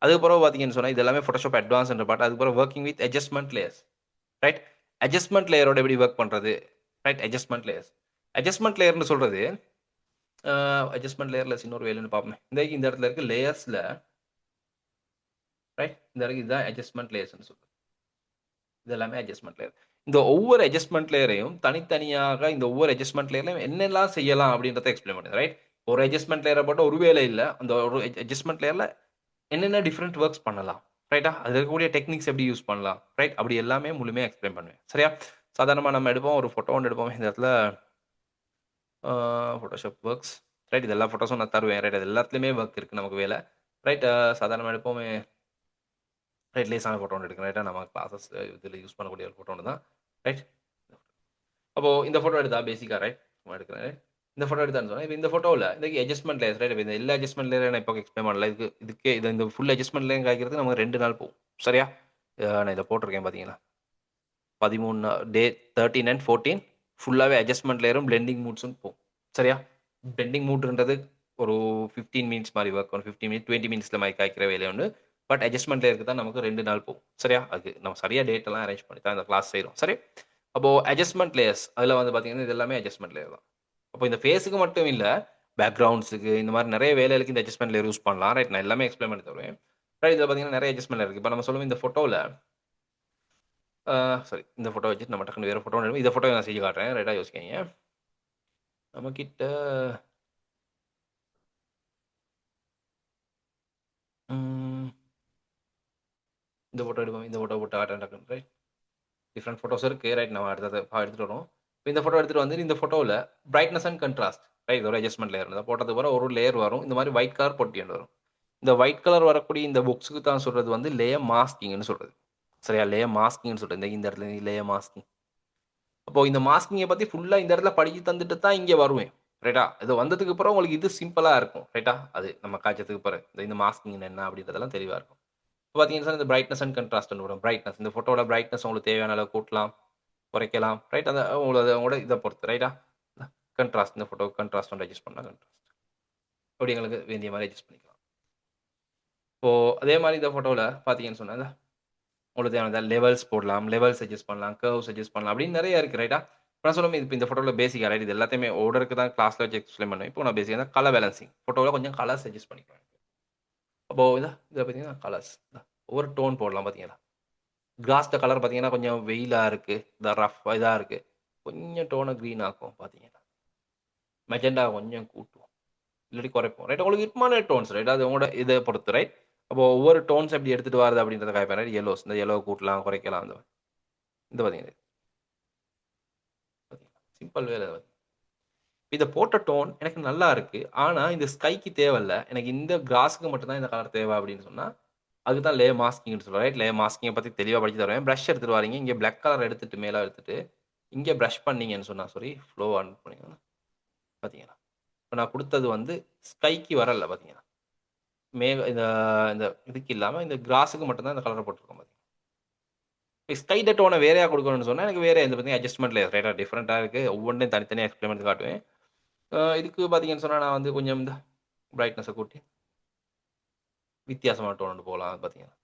அதுக்கப்புறம் பார்த்தீங்கன்னு சொன்னால் இது எல்லாமே ஃபோட்டோஷாப் அட்வான்ஸ்ன்ற பார்ட் அதுக்கப்புறம் working with adjustment layers right adjustment லேயரோட எப்படி ஒர்க் பண்ணுறது ரைட் அட்ஜஸ்ட்மெண்ட் லேயர்னு சொல்கிறது அட்ஜஸ்ட்மெண்ட் லேயரில் இன்னொரு வேலைன்னு பார்ப்போம் இந்த இடத்துல இருக்க லேயர்ஸில் ரைட் இந்த இடத்துக்கு இதுதான் அட்ஜஸ்ட்மெண்ட் லேயர்ஸ்னு சொல்கிறது இது எல்லாமே அட்ஜஸ்ட்மெண்ட் லேயர் இந்த ஒவ்வொரு அட்ஜஸ்ட்மெண்ட் லேயரையும் தனித்தனியாக இந்த ஒவ்வொரு அட்ஜஸ்ட்மெண்ட் லேயர்லையும் என்னெல்லாம் செய்யலாம் அப்படின்றத எக்ஸ்பிளைன் பண்ணுது ரைட் ஒரு அட்ஜஸ்ட்மெண்ட் லேயரை போட்டு ஒரு வேலை இல்லை அந்த ஒரு அட்ஜஸ்ட்மெண்ட் லேயரில் என்னென்ன டிஃப்ரெண்ட் ஒர்க்ஸ் பண்ணலாம் ரைட்டா அது இருக்கக்கூடிய டெக்னிக்ஸ் எப்படி யூஸ் பண்ணலாம் ரைட் அப்படி எல்லாமே முழுமையாக எக்ஸ்பிளைன் பண்ணுவேன் சரியா சாதாரணமாக நம்ம எடுப்போம் ஒரு ஃபோட்டோ ஒன்று எடுப்போம் இந்த இடத்துல ஃபோட்டோஷாப் ஒர்க்ஸ் ரைட் இது எல்லா ஃபோட்டோஸும் நான் தருவேன் ரைட் அது எல்லாத்துலேயுமே ஒர்க் இருக்குது நமக்கு வேலை ரைட் சாதாரணமாக எடுப்போமே ரைட் லேஸான ஃபோட்டோ ஒன்று எடுக்கிறேன் ரைட்டாக நம்ம கிளாஸஸ் இதில் யூஸ் பண்ணக்கூடிய ஒரு ஃபோட்டோ ஒன்று தான் ரைட் அப்போது இந்த ஃபோட்டோ எடுத்தா பேசிக்காக ரைட் எடுக்கிறேன் இந்த ஃபோட்டோ எடுத்தான்னு சொன்னால் இப்போ இந்த ஃபோட்டோவில் இந்த அட்ஜஸ்ட்மெண்ட் லேயர் ரைட் இந்த எல்லா அட்ஜஸ்ட்மெண்ட் லேயரும் நான் இப்போ எக்ஸ்பிளைன் பண்ணல இதுக்கே இந்த ஃபுல் அட்ஜஸ்ட்மெண்ட் லேயர் காய்க்கிறதுக்கு நமக்கு 2 நாள் போகும் சரியா நான் இதை போட்டிருக்கேன் பார்த்தீங்களா 13 டே 13 and 14 ஃபுல்லாகவே அட்ஜஸ்ட்மெண்ட் லேயரும் பிளெண்டிங் மூட்ஸும் போகும் சரியா பிளெண்டிங் மூட்ன்றது ஒரு 15 மினிட்ஸ் மாதிரி ஒர்க் ஒரு 15 மினிட் 20 மினிட்ஸில் மாதிரி காய்க்கிற வேலையை ஒன்று பட் அட்ஜஸ்ட்மெண்ட் லேயருக்கு தான் நமக்கு 2 நாள் போகும் சரியா அது நம்ம சரியாக டேட் எல்லாம் அரேஞ்ச் பண்ணி தான் இந்த கிளாஸ் செய்கிறோம் சரி அப்போது அட்ஜஸ்ட்மெண்ட் லேயர்ஸ் அதில் வந்து பார்த்தீங்கன்னா இது எல்லாமே அட்ஜஸ்ட்மெண்ட் லேயர் தான் அப்போ இந்த ஃபேஸுக்கு மட்டும் இல்லை பேக்ரவுண்ட்ஸுக்கு இந்த மாதிரி நிறைய வேலைகளுக்கு இந்த அட்ஜஸ்ட்மெண்ட் லேயர் யூஸ் பண்ணலாம் ரைட் நான் எல்லாமே எக்ஸ்பிளைன் பண்ணி தருவேன் ரைட் இதில் பார்த்தீங்கன்னா நிறைய அட்ஜஸ்ட்மெண்ட் இருக்குது இப்போ நம்ம சொல்லுவோம் இந்த ஃபோட்டோவில் சரி இந்த ஃபோட்டோ வச்சுட்டு நம்ம டக்குனு வேறு ஃபோட்டோ இந்த ஃபோட்டோ நான் செஞ்சு காட்டுறேன் ரைட்டாக யோசிக்கீங்க நம்மக்கிட்ட இந்த ஃபோட்டோ எடுப்போம் இந்த ஃபோட்டோ போட்டு காட்டுறேன் டக்குனு ரைட் டிஃப்ரெண்ட் ஃபோட்டோஸ் இருக்கு. ரைட் நம்ம அடுத்தது எடுத்துட்டு வரோம். இப்ப இந்த ஃபோட்டோ எடுத்துட்டு வந்து இந்த ஃபோட்டோல பிரைட்னஸ் அண்ட் கன்ட்ராஸ்ட் ரைட் இதோட அட்ஜஸ்ட்மென்ட் லேயர் இத போட்டதுக்கு அப்புறம் ஒரு லேயர் வரும். இந்த மாரி ஒயிட் கலர் பொட்டியன் வரும். இந்த ஒயிட் கலர் வரக்கூடிய இந்த புக்ஸ்க்கு தான் சொல்றது வந்து லேயர் மாஸ்கிங்ன்னு சொல்றது. சரியா? லேயர் மாஸ்கிங்ன்னு சொல்றது. இந்த இடத்துல லேயர் மாஸ்கிங். அப்போ இந்த மாஸ்கிங்க பத்தி ஃபுல்லா இந்த இடத்துல படிச்சு தந்துட்டு தான் இங்க வருவேன். ரைட்டா? இது வந்ததுக்கு அப்புறம் உங்களுக்கு இது சிம்பிளா இருக்கும். ரைட்டா? அது நம்ம காய்ச்சதுக்கு பிறகு. இந்த மாஸ்கிங் என்ன அப்படின்றதெல்லாம் தெளிவா இருக்கும். இப்ப பார்த்தீங்கன்னா, இந்த பிரைட்னஸ் அண்ட் கன்ட்ராஸ்ட்ன்னு வரும். பிரைட்னஸ் இந்த ஃபோட்டோவோட பிரைட்னஸ் உங்களுக்கு தேவையான அளவு கூட்டலாம், குறைக்கலாம். ரைட் அந்த உங்களோட இத பொறுத்து. ரைட்டா? கன்ட்ராஸ்ட் இந்த ஃபோட்டோக்கு கன்ட்ராஸ்ட் வந்து அட்ஜஸ்ட் பண்ணா கன்ட்ராஸ்ட். அப்படி எங்களுக்கு வேண்டிய மாரி அட்ஜஸ்ட் பண்ணிக்கலாம். இப்போ அதே மாரி இந்த ஃபோட்டோல பார்த்தீங்கன்னு சொன்னா, உங்களுக்கு தேவையான லெவல்ஸ் போடலாம். லெவல்ஸ் அட்ஜஸ்ட் பண்ணலாம். கர்வ்ஸ் அட்ஜஸ்ட் பண்ணலாம். அப்படின்னு நெறைய இருக்கு. ரைட்டா? இப்ப நான் சொன்ன மாரி இப்ப இந்த ஃபோட்டோல பேசிக்கா ரைட் இது எல்லாத்தையுமே ஆர்டருக்கு தான் கிளாஸ்ல வச்சு எக்ஸ்பிளைன் பண்ணுவேன். இப்போ நான் பேசிக்கா கலர் பேலன்சிங். ஃபோட்டோல கொஞ்சம் கலர்ஸ் அட்ஜஸ்ட் பண்ணிக்குவேன். அப்போ இத பார்த்தீங்கன்னா கலர்ஸ். ஒவ்வொரு டோன் போடலாம் பார்த்தீங்களா? கிராஸ்ல கலர் பார்த்தீங்கன்னா, கொஞ்சம் வெயிலா இருக்கு. இந்த இதா இருக்கு. கொஞ்சம் டோன கிரீன் ஆக்கும் பார்த்தீங்கன்னா. மெஜெண்டா கொஞ்சம் கூட்டுவோம். இல்லாட்டி குறைப்போம். ரைட் உங்களுக்கு விருப்பமான டோன்ஸ் ரைட். அது உங்களோட இத பொறுத்து ரைட். அப்போ ஒவ்வொரு டோன்ஸ் எப்படி எடுத்துட்டு வரது அப்படின்றத காமிப்பேன். ரைட் எல்லோஸ் இந்த எல்லோ கூட்டலாம், குறைக்கலாம். இந்த பார்த்தீங்கன்னா சிம்பிள் வேல. இத போட்ட டோன் எனக்கு நல்லா இருக்கு. ஆனா, இந்த ஸ்கைக்கு தேவையில்ல. எனக்கு இந்த கிராஸ்க்கு மட்டும் தான் இந்த கலர் தேவை அப்படின்னு சொன்னா, அதுக்கு தான் லேயர் மாஸ்கிங்ன்னு சொல்றோம். ரைட் லேயர் மாஸ்கிங்க பத்தி தெளிவா படிச்சு தருவேன். பிரஷ் எடுத்துட்டு வாரீங்க. இங்க பிளாக் கலர் எடுத்துட்டு மேல எடுத்துட்டு, இங்க பிரஷ் பண்ணீங்கன்னு சொன்னா சாரி ஃப்ளோ ஆன் பண்ணீங்கன்னா பார்த்தீங்களா? இப்ப நான் குடுத்தது வந்து ஸ்கைக்கு வரல பார்த்தீங்களா? இந்த இந்த இதுக்கு இல்லாம இந்த கிராஸ்க்கு மட்டும் தான் இந்த கலர போட்டுருக்கோம் பார்த்தீங்களா? ஸ்கை டோன வேறையா குடுக்கணும்னு சொன்னா, எனக்கு வேற எந்த பார்த்தீங்கன்னா அட்ஜஸ்ட்மென்ட் லேயர் ரைட்டா டிஃபரெண்ட்டா இருக்கு. ஒவ்வொன்னையும் தனித்தனியா எக்ஸ்பிளைன் பண்ணி காட்டுவேன். இதுக்கு பார்த்தீங்கன்னு சொன்னா, நான் வந்து கொஞ்சம் இந்த பிரைட்னஸ கூட்டி வித்தியாசமான டோன் கொண்டு போலாம் பார்த்தீங்கன்னா.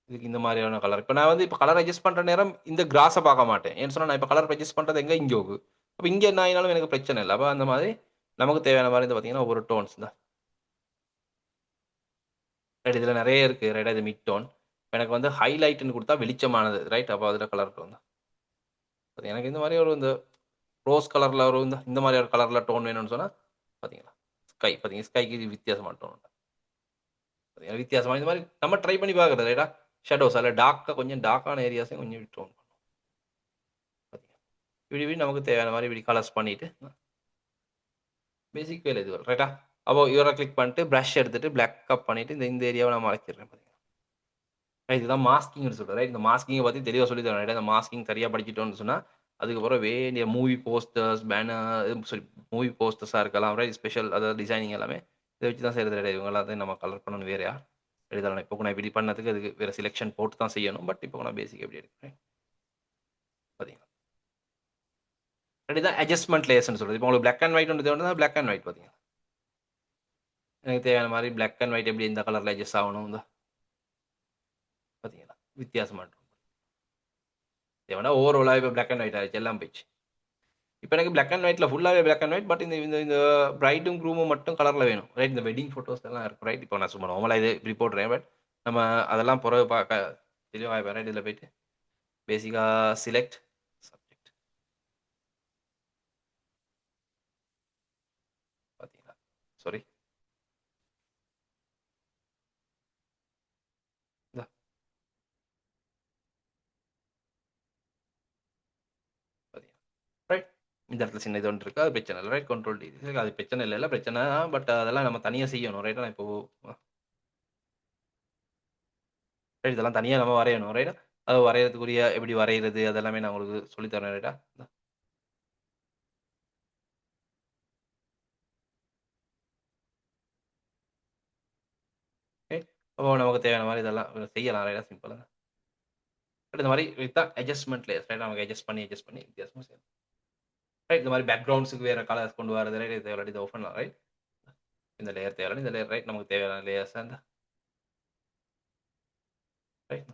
இதுக்கு இந்த மாதிரியான கலர். இப்ப நான் வந்து இப்ப கலர் அட்ஜஸ்ட் பண்ற நேரம் இந்த கிராஸ பார்க்க மாட்டேன். ஏன்னு சொன்னா நான் இப்ப கலர் அட்ஜஸ்ட் பண்றது எங்க இங்க போகு. அப்ப இங்க என்ன ஆயினாலும் எனக்கு பிரச்சனை இல்ல. அப்ப அந்த மாதிரி நமக்கு தேவையான மாரி வந்து பார்த்தீங்கன்னா, ஒவ்வொரு டோன்ஸ் தான். ரைட் இதுல நெறைய இருக்கு. ரைட்டா இது மிட் டோன். எனக்கு வந்து ஹைலைட்ன்னு குடுத்தா வெளிச்சமானது. ரைட் அப்ப அதுல கலர் டோன் தான். எனக்கு இந்த மாரி ஒரு இந்த ரோஸ் கலர்ல ஒரு இந்த இந்த மாரி ஒரு கலர்ல டோன் வேணும்னு சொன்னா பார்த்தீங்களா, ஸ்கைக்கு இது வித்தியாசமான டோன். வித்தியாசமா இந்த மாரி நம்ம ட்ரை பண்ணி பார்க்குறது ரைட்டா? ஷேடோஸ் அதுல கொஞ்சம் டார்க்கான ஏரியாஸையும் கொஞ்சம் டோன் பார்த்தீங்களா? இப்படி இப்படி நமக்கு தேவையான மாரி இப்படி கலர்ஸ் பண்ணிட்டு, பேசிக் வேலை இது ரைட்டா? அப்போ இவர கிளிக் பண்ணிட்டு பிரஷ் எடுத்துட்டு பிளாக் அப் பண்ணிட்டு இந்த இந்த ஏரியாவ நான் மறைச்சிடுறேன் பார்த்தீங்களா? இதுதான் மாஸ்கிங்ன்னு சொல்றேன். ரைட் இந்த மாஸ்கிங்க பத்தி தெளிவா சொல்லி தரேன். ரைட்டா? இந்த மாஸ்கிங் சரியா படிச்சுட்டோம்னு சொன்னா, அதுக்கப்புறம் வேண்டிய movie posters, banner sorry movie போஸ்டர்ஸா இருக்கலாம். ரைட் ஸ்பெஷல் அதாவது டிசைனிங் எல்லாமே இத வச்சு தான் செய்றது ரைட். இவங்க எல்லாத்தையும் நம்ம கலர் பண்ணணும் வேறயா? இதெல்லாம் இப்போ நான் இப்படி பண்ணதுக்கு அதுக்கு வேற செலக்ஷன் போட்டு தான் செய்யணும். பட் இப்போ நான் பேசிக் எப்படி எடுக்கிறேன் பார்த்தீங்களா? இதுதான் அட்ஜஸ்ட்மென்ட் லேயர்ஸ்ன்னு சொல்றது. இப்போ உங்களுக்கு பிளாக் அண்ட் ஒயிட் ஒன்று தேவைன்னா பிளாக் அண்ட் ஒயிட் பார்த்தீங்களா? எனக்கு தேவையான மாரி பிளாக் அண்ட் ஒயிட் எப்படி இந்த கலர்ல அட்ஜஸ்ட் ஆகணும் பார்த்தீங்களா? வித்தியாசமா இருக்கும். தேவைன்னா ஓவராலா இப்போ பிளாக் அண்ட் ஒயிட் ஆயிடுச்சு. எல்லாம் போயிடுச்சு. இப்ப எனக்கு பிளாக் அண்ட் ஒயிட்ல ஃபுல்லாவே பிளாக் அண்ட் ஒயிட். பட் இந்த இந்த இந்த பிரைடும், க்ரூமும் மட்டும் கலர்ல வேணும். ரைட் இந்த வெட்டிங் ஃபோட்டோஸ் எல்லாம் இருக்கும். ரைட் இப்போ நான் சும்மா நார்மலா இது இப்படி போடுறேன். பட் நம்ம அதெல்லாம் பிறகு பார்க்க தெளிவா ரைட் இதில போயிட்டு பேசிக்கா செலக்ட் சப்ஜெக்ட் பார்த்தீங்களா? சாரி. இந்தா பார்த்தீங்களா? ரைட். இந்த இடத்துல சின்ன இது ஒண்ணு இருக்கு. அது பிரச்சனை இல்ல. Right control T. அது பிரச்சனை இல்ல. பிரச்சனை தான். பட் அதெல்லாம் நம்ம தனியா செய்யணும். ரைட்டா? நான் இப்போ ரைட் இதெல்லாம் தனியா நம்ம வரையணும். ரைட்டா? அது வரையறதுக்குரிய எப்படி வரையறது அதெல்லாமே நான் உங்களுக்கு சொல்லி தரேன். ரைட்டா? ஓகே. அப்போ நமக்கு தேவையான மாரி இதெல்லாம் செய்யலாம். ரைட்டா? சிம்பிளா. பட் இந்த மாரி வித்தா அட்ஜஸ்ட்மென்ட் லேயர்ஸ் ரைட் நமக்கு அட்ஜஸ்ட் பண்ணி வித்தியாசமா செய்யலாம். ரைட் இந்த மாரி பேக்கிரவுண்ட்ஸ்க்கு வேற கலர்ஸ் கொண்டு வரது ரைட் இது ஆல்ரெடி இத ஓப்பன் பண்ணலாம். ரைட் இந்த லேயர் தேவையில்ல. இந்த லேயர் ரைட் நமக்கு தேவையான லேயர்ஸ் அந்த ரைட்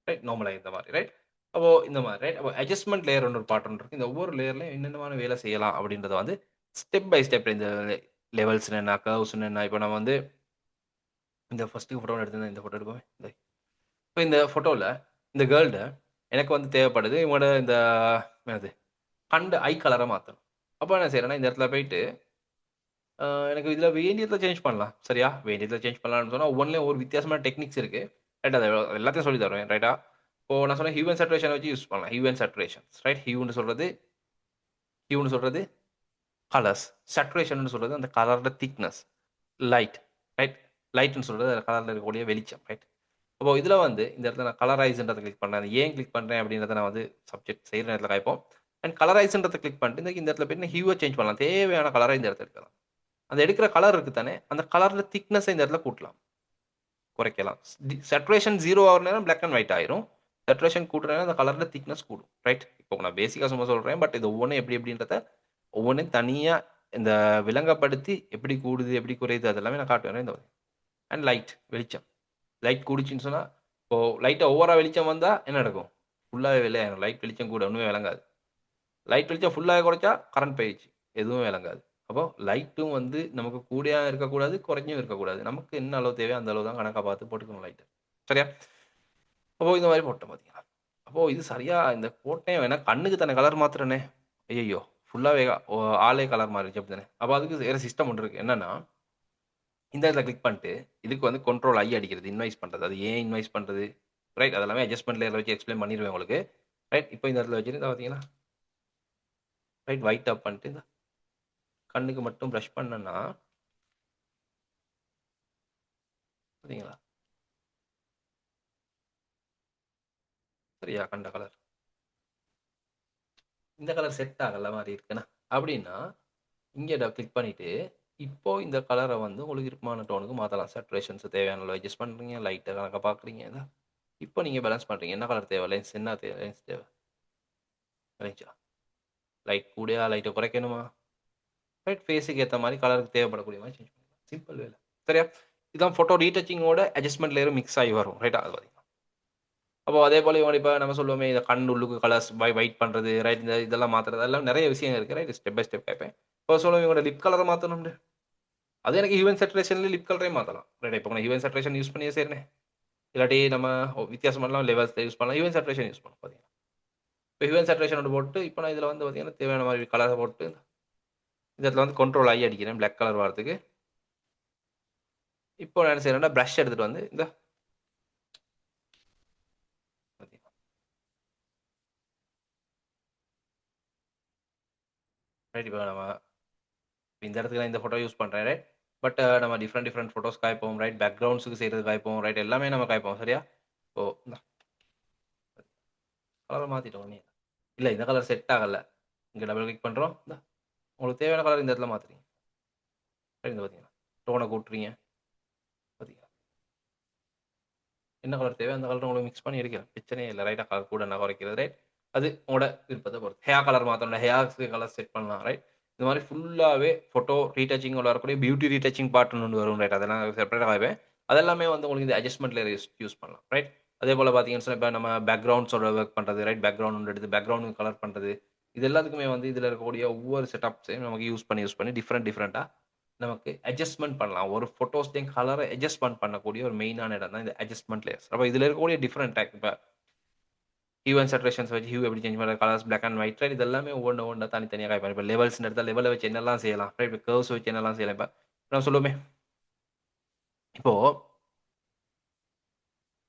ரைட் நார்மலா இந்த மாரி ரைட். அப்போ இந்த மாரி ரைட். அப்போ அட்ஜஸ்ட்மென்ட் லேயர் ஒரு பார்ட் ஒன்று இருக்கு. இந்த ஒவ்வொரு லேயர்லயும் என்னென்னமான வேலை செய்யலாம் அப்படின்றத வந்து ஸ்டெப் பை ஸ்டெப் இந்த லெவல்ஸ் என்ன, கர்வ்ஸ் என்ன இப்போ நம்ம வந்து இந்த ஃபர்ஸ்ட் ஃபோட்டோ எடுத்திருந்தேன். இந்த ஃபோட்டோ எடுப்போமே. இப்ப இந்த ஃபோட்டோல இந்த கேர்ள்ட எனக்கு வந்து தேவைப்படுது. இவங்களோட இந்த என்னது கண்ட ஐ கலர மாத்தணும். அப்ப என்ன செய்றேன்னா, இந்த இடத்துல போயிட்டு எனக்கு இதில வேண்டியதில சேஞ்ச் பண்ணலாம். சரியா? வேண்டியதில சேஞ்ச் பண்ணலாம்னு சொன்னா, ஒவ்வொன்லயும் ஒரு வித்தியாசமான டெக்னிக்ஸ் இருக்கு. ரைட் அது எல்லாத்தையும் சொல்லி தருவேன். ரைட்டா? இப்போ நான் சொன்ன ஹியூ அண்ட் சேச்சுரேஷன வச்சு யூஸ் பண்ணலாம். Hue and saturations right? ஹியூன்னு சொல்றது கலர்ஸ். சேச்சுரேஷன்னு சொல்றது அந்த கலரோட திக்னஸ். லைட். ரைட்? லைட்ன்னு சொல்றது அந்த கலர்ல இருக்கக்கூடிய வெளிச்சம். ரைட்? அப்போ இதில வந்து இந்த இடத்துல நான் கலரைஸ்ன்றத கிளிக் பண்றேன். அது ஏன் கிளிக் பண்றேன் அப்படின்றத நான் வந்து சப்ஜெக்ட் செய்ற நேரத்தில காய்ப்போம். அண்ட் கலரைஸ்ன்றத கிளிக் பண்ணிட்டு இந்த இடத்துல போயிட்டு ஹியூவ சேஞ்ச் பண்ணலாம். தேவையான கலர இந்த இடத்துல எடுக்கலாம். அந்த எடுக்கிற கலர் இருக்கு தானே, அந்த கலர்ல திக்னெஸ்ஸ இந்த இடத்துல கூட்டலாம், குறைக்கலாம். சேச்சுரேஷன் 0 ஆகுற நேரம் பிளாக் அண்ட் ஒயிட் ஆயிரும். சேச்சுரேஷன் கூட்டுற நேரம் அந்த கலர்ல திக்னெஸ் கூடும். ரைட்? இப்போ நான் பேசிக்கா சும்மா சொல்றேன். பட் இது ஒவ்வொன்னும் எப்படி எப்படின்றத ஒவ்வொன்னையும் தனியா இந்த விளங்கப்படுத்தி எப்படி கூடுது, எப்படி குறையுது அது எல்லாமே நான் காட்டுவேன் இந்த அண்ட் லைட் வெளிச்சம். லைட் கூடிச்சுன்னு சொன்னா, இப்போ லைட்டா ஓவரா வெளிச்சம் வந்தா என்ன நடக்கும்? ஃபுல்லாவே வெள்ளையாயிரும். லைட் வெளிச்சம் கூட ஒண்ணுமே விளங்காது. லைட் வெளிச்சம் ஃபுல்லாவே குறைச்சா கரண்ட் போயிருச்சு. எதுவும் விளங்காது. அப்போ லைட்டும் வந்து நமக்கு கூடயா இருக்கக்கூடாது, குறைஞ்சும் இருக்கக்கூடாது. நமக்கு என்ன அளவு தேவையோ அந்த அளவு தான் கணக்கா பார்த்து போட்டுக்கணும் லைட்ட. சரியா? அப்போ இந்த மாரி போட்டேன் பார்த்தீங்களா? அப்போ இது சரியா இந்த போட்டேன் ஏன்னா கண்ணுக்கு தானே கலர் மாத்துறேனே. ஐய்யய்யோ! ஃபுல்லாவே ஆளே கலர் மாறிடுச்சு அப்படித்தானே. அப்போ அதுக்கு வேற சிஸ்டம் ஒண்ணு இருக்கு. என்னன்னா, இந்த இடத்துல கிளிக் பண்ணிட்டு, இதுக்கு வந்து கண்ட்ரோல் I அடிக்கிறது. இன்வைஸ் பண்றது. அது ஏன் இன்வைஸ் பண்றது? ரைட். அதெல்லாமே அட்ஜஸ்ட்மென்ட் லேயர்ல வச்சு எக்ஸ்ப்ளைன் பண்ணிருவேன் உங்களுக்கு. ரைட். இப்போ இந்த இடத்துல வச்சுட்டு இத பார்த்தீங்களா? ரைட் ஒயிட் ஆப் பண்ணிட்டு, இந்த கண்ணுக்கு மட்டும் பிரஷ் பண்ணேன்னா, பார்த்தீங்களா? சரியா? கண்ட கலர். இந்த கலர் செட் ஆகல மாரி இருக்குண்ணா. அப்படின்னா, இங்க கிளிக் பண்ணிட்டு, இப்போ இந்த கலர வந்து உங்களுக்கு விருப்பமான டோனுக்கு மாத்தலாம். சேச்சுரேஷன்ஸ் தேவையான அளவு அட்ஜஸ்ட் பண்றீங்க. லைட்ட கணக்கா பார்க்குறீங்க. இப்போ நீங்க பேலன்ஸ் பண்றீங்க. என்ன கலர் தேவை? லென்ஸ் என்ன தேவை? லென்ஸ் தேவை. விளங்கிச்சா? லைட் கூடயா? லைட்ட குறைக்கணுமா? ரைட் ஃபேஸுக்கு ஏத்த மாரி கலருக்கு தேவைப்படக்கூடிய மாரி சேஞ்ச் பண்ணிக்கலாம். சிம்பிள் வேல. சரியா? இதான் ஃபோட்டோ ரீடச்சிங்கோட அட்ஜஸ்ட்மென்ட் லேயரும் மிக்ஸ் ஆகி வரும். ரைட்டா? அது பார்த்தீங்கன்னா. அப்போ அதே போல இவன் இப்ப நம்ம சொல்லுவோமே, இத கண் உள்ளுக்கு கலர்ஸ் ஒயிட் பண்றது, ரைட் இந்த இதெல்லாம் மாத்துறது, அதெல்லாம் நெறைய விஷயம் இருக்கு. ரைட் ஸ்டெப் பை ஸ்டெப் கேட்பேன். இப்போ சொல்லுவேன் இவங்களோட லிப் கலர மாத்தணும்னு. அது எனக்கு ஹியூமன் சேச்சுரேஷன்ல லிப் கலரையும் மாத்தலாம். ரைட் இப்போ நான் ஹியூமன் சேச்சுரேஷன் யூஸ் பண்ணியே செய்றேனே. இல்லாட்டி நம்ம வித்தியாசமான லெவல்ஸ் யூஸ் பண்ணலாம். ஹியூமன் சேச்சுரேஷன் யூஸ் பண்ணலாம் பார்த்தீங்கன்னா. இப்போ ஹியூமன் சேச்சுரேஷன் ஒண்ணு போட்டு, இப்போ நான் இதில வந்து பார்த்தீங்கன்னா, தேவையான மாரி கலர போட்டு, இந்த இடத்துல வந்து கண்ட்ரோல் I அடிக்கிறேன். பிளாக் கலர் வரதுக்கு. இப்போ நான் என்ன செய்றேன்னா, பிரஷ் எடுத்துட்டு வந்து இந்த ரைட் இப்போ நம்ம இந்த இடத்துக்கு நான் இந்த ஃபோட்டோ யூஸ் பண்றேன். ரைட். பட் நம்ம டிஃபரெண்ட் டிஃபரெண்ட் ஃபோட்டோஸ் காய்ப்போம். ரைட் பேக்கிரவுண்ட்ஸ்க்கு செய்றது காய்ப்போம். ரைட் எல்லாமே நம்ம காய்ப்போம். சரியா? இப்போ இந்தா கலர மாத்திட்டோம் உடனே. இல்ல இந்த கலர் செட் ஆகல. இங்க டபுள் கிளிக் பண்றோம். இந்தா உங்களுக்கு தேவையான கலர் இந்த இடத்துல மாத்துறீங்க. ரைட் இந்த பார்த்தீங்களா? டோன கூட்டுறீங்க. பார்த்தீங்களா? என்ன கலர் தேவையோ அந்த கலர உங்களுக்கு மிக்ஸ் பண்ணி எடுக்கலாம். பிரச்சனையே இல்ல. ரைட்டா கலர் கூடனா குறைக்கிறது. ரைட். அது உங்களோட விருப்பத்த பொறுத்து. ஹேர் கலர் மாத்தணும்னா ஹேர்ஸ்க்கு கலர் செட் பண்ணலாம். ரைட். இந்த மாரி ஃபுல்லாவே ஃபோட்டோ ரீடச்சிங்கோட வரக்கூடிய பியூட்டி ரீடச்சிங் பார்ட்ன்னு ஒண்ணு வரும். ரைட். அதெல்லாம் செப்பரேட்டா காய்ப்பேன். அதெல்லாமே வந்து உங்களுக்கு இந்த அட்ஜஸ்ட்மென்ட் லேயர் யூஸ் பண்ணலாம். ரைட். அதேபோல பார்த்தீங்கன்னு சொன்னா, இப்ப நம்ம பேக்கிரவுண்ட்ஸோட ஒர்க் பண்றது. ரைட். பேக்கிரவுண்ட் ஒண்ணு எடுத்து பேக்கிரவுண்ட் கலர் பண்றது. இது எல்லாத்துக்குமே வந்து இதுல இருக்கக்கூடிய ஒவ்வொரு செட்டப்ஸையும் நமக்கு யூஸ் பண்ணி டிஃபரெண்ட்டா நமக்கு அட்ஜஸ்ட்மென்ட் பண்ணலாம். ஒரு ஃபோட்டோஸ்லயும் கலர அட்ஜஸ்ட்மென்ட் பண்ணக்கூடிய ஒரு மெயினான இடம் தான் இந்த அட்ஜஸ்ட்மென்ட் லேயர்ஸ். அப்ப இதுல இருக்கக்கூடிய டிஃபரெண்ட் டைப் இப்ப ஹியூ அண்ட் சேச்சுரேஷன்ஸ் வச்சு ஹியூ எப்படி சேஞ்ச் பண்றது, colours black and white right இது எல்லாமே ஒவ்வொண்ணா தனித்தனியா காமிப்பாங்க. இப்ப லெவல்ஸ்ன்னு எடுத்தா லெவல வச்சு என்னலாம் செய்யலாம். ரைட் இப்ப கர்வ்ஸ் வச்சு என்னலாம் செய்யலாம். இப்ப நான் சொல்லுவோமே, இப்போ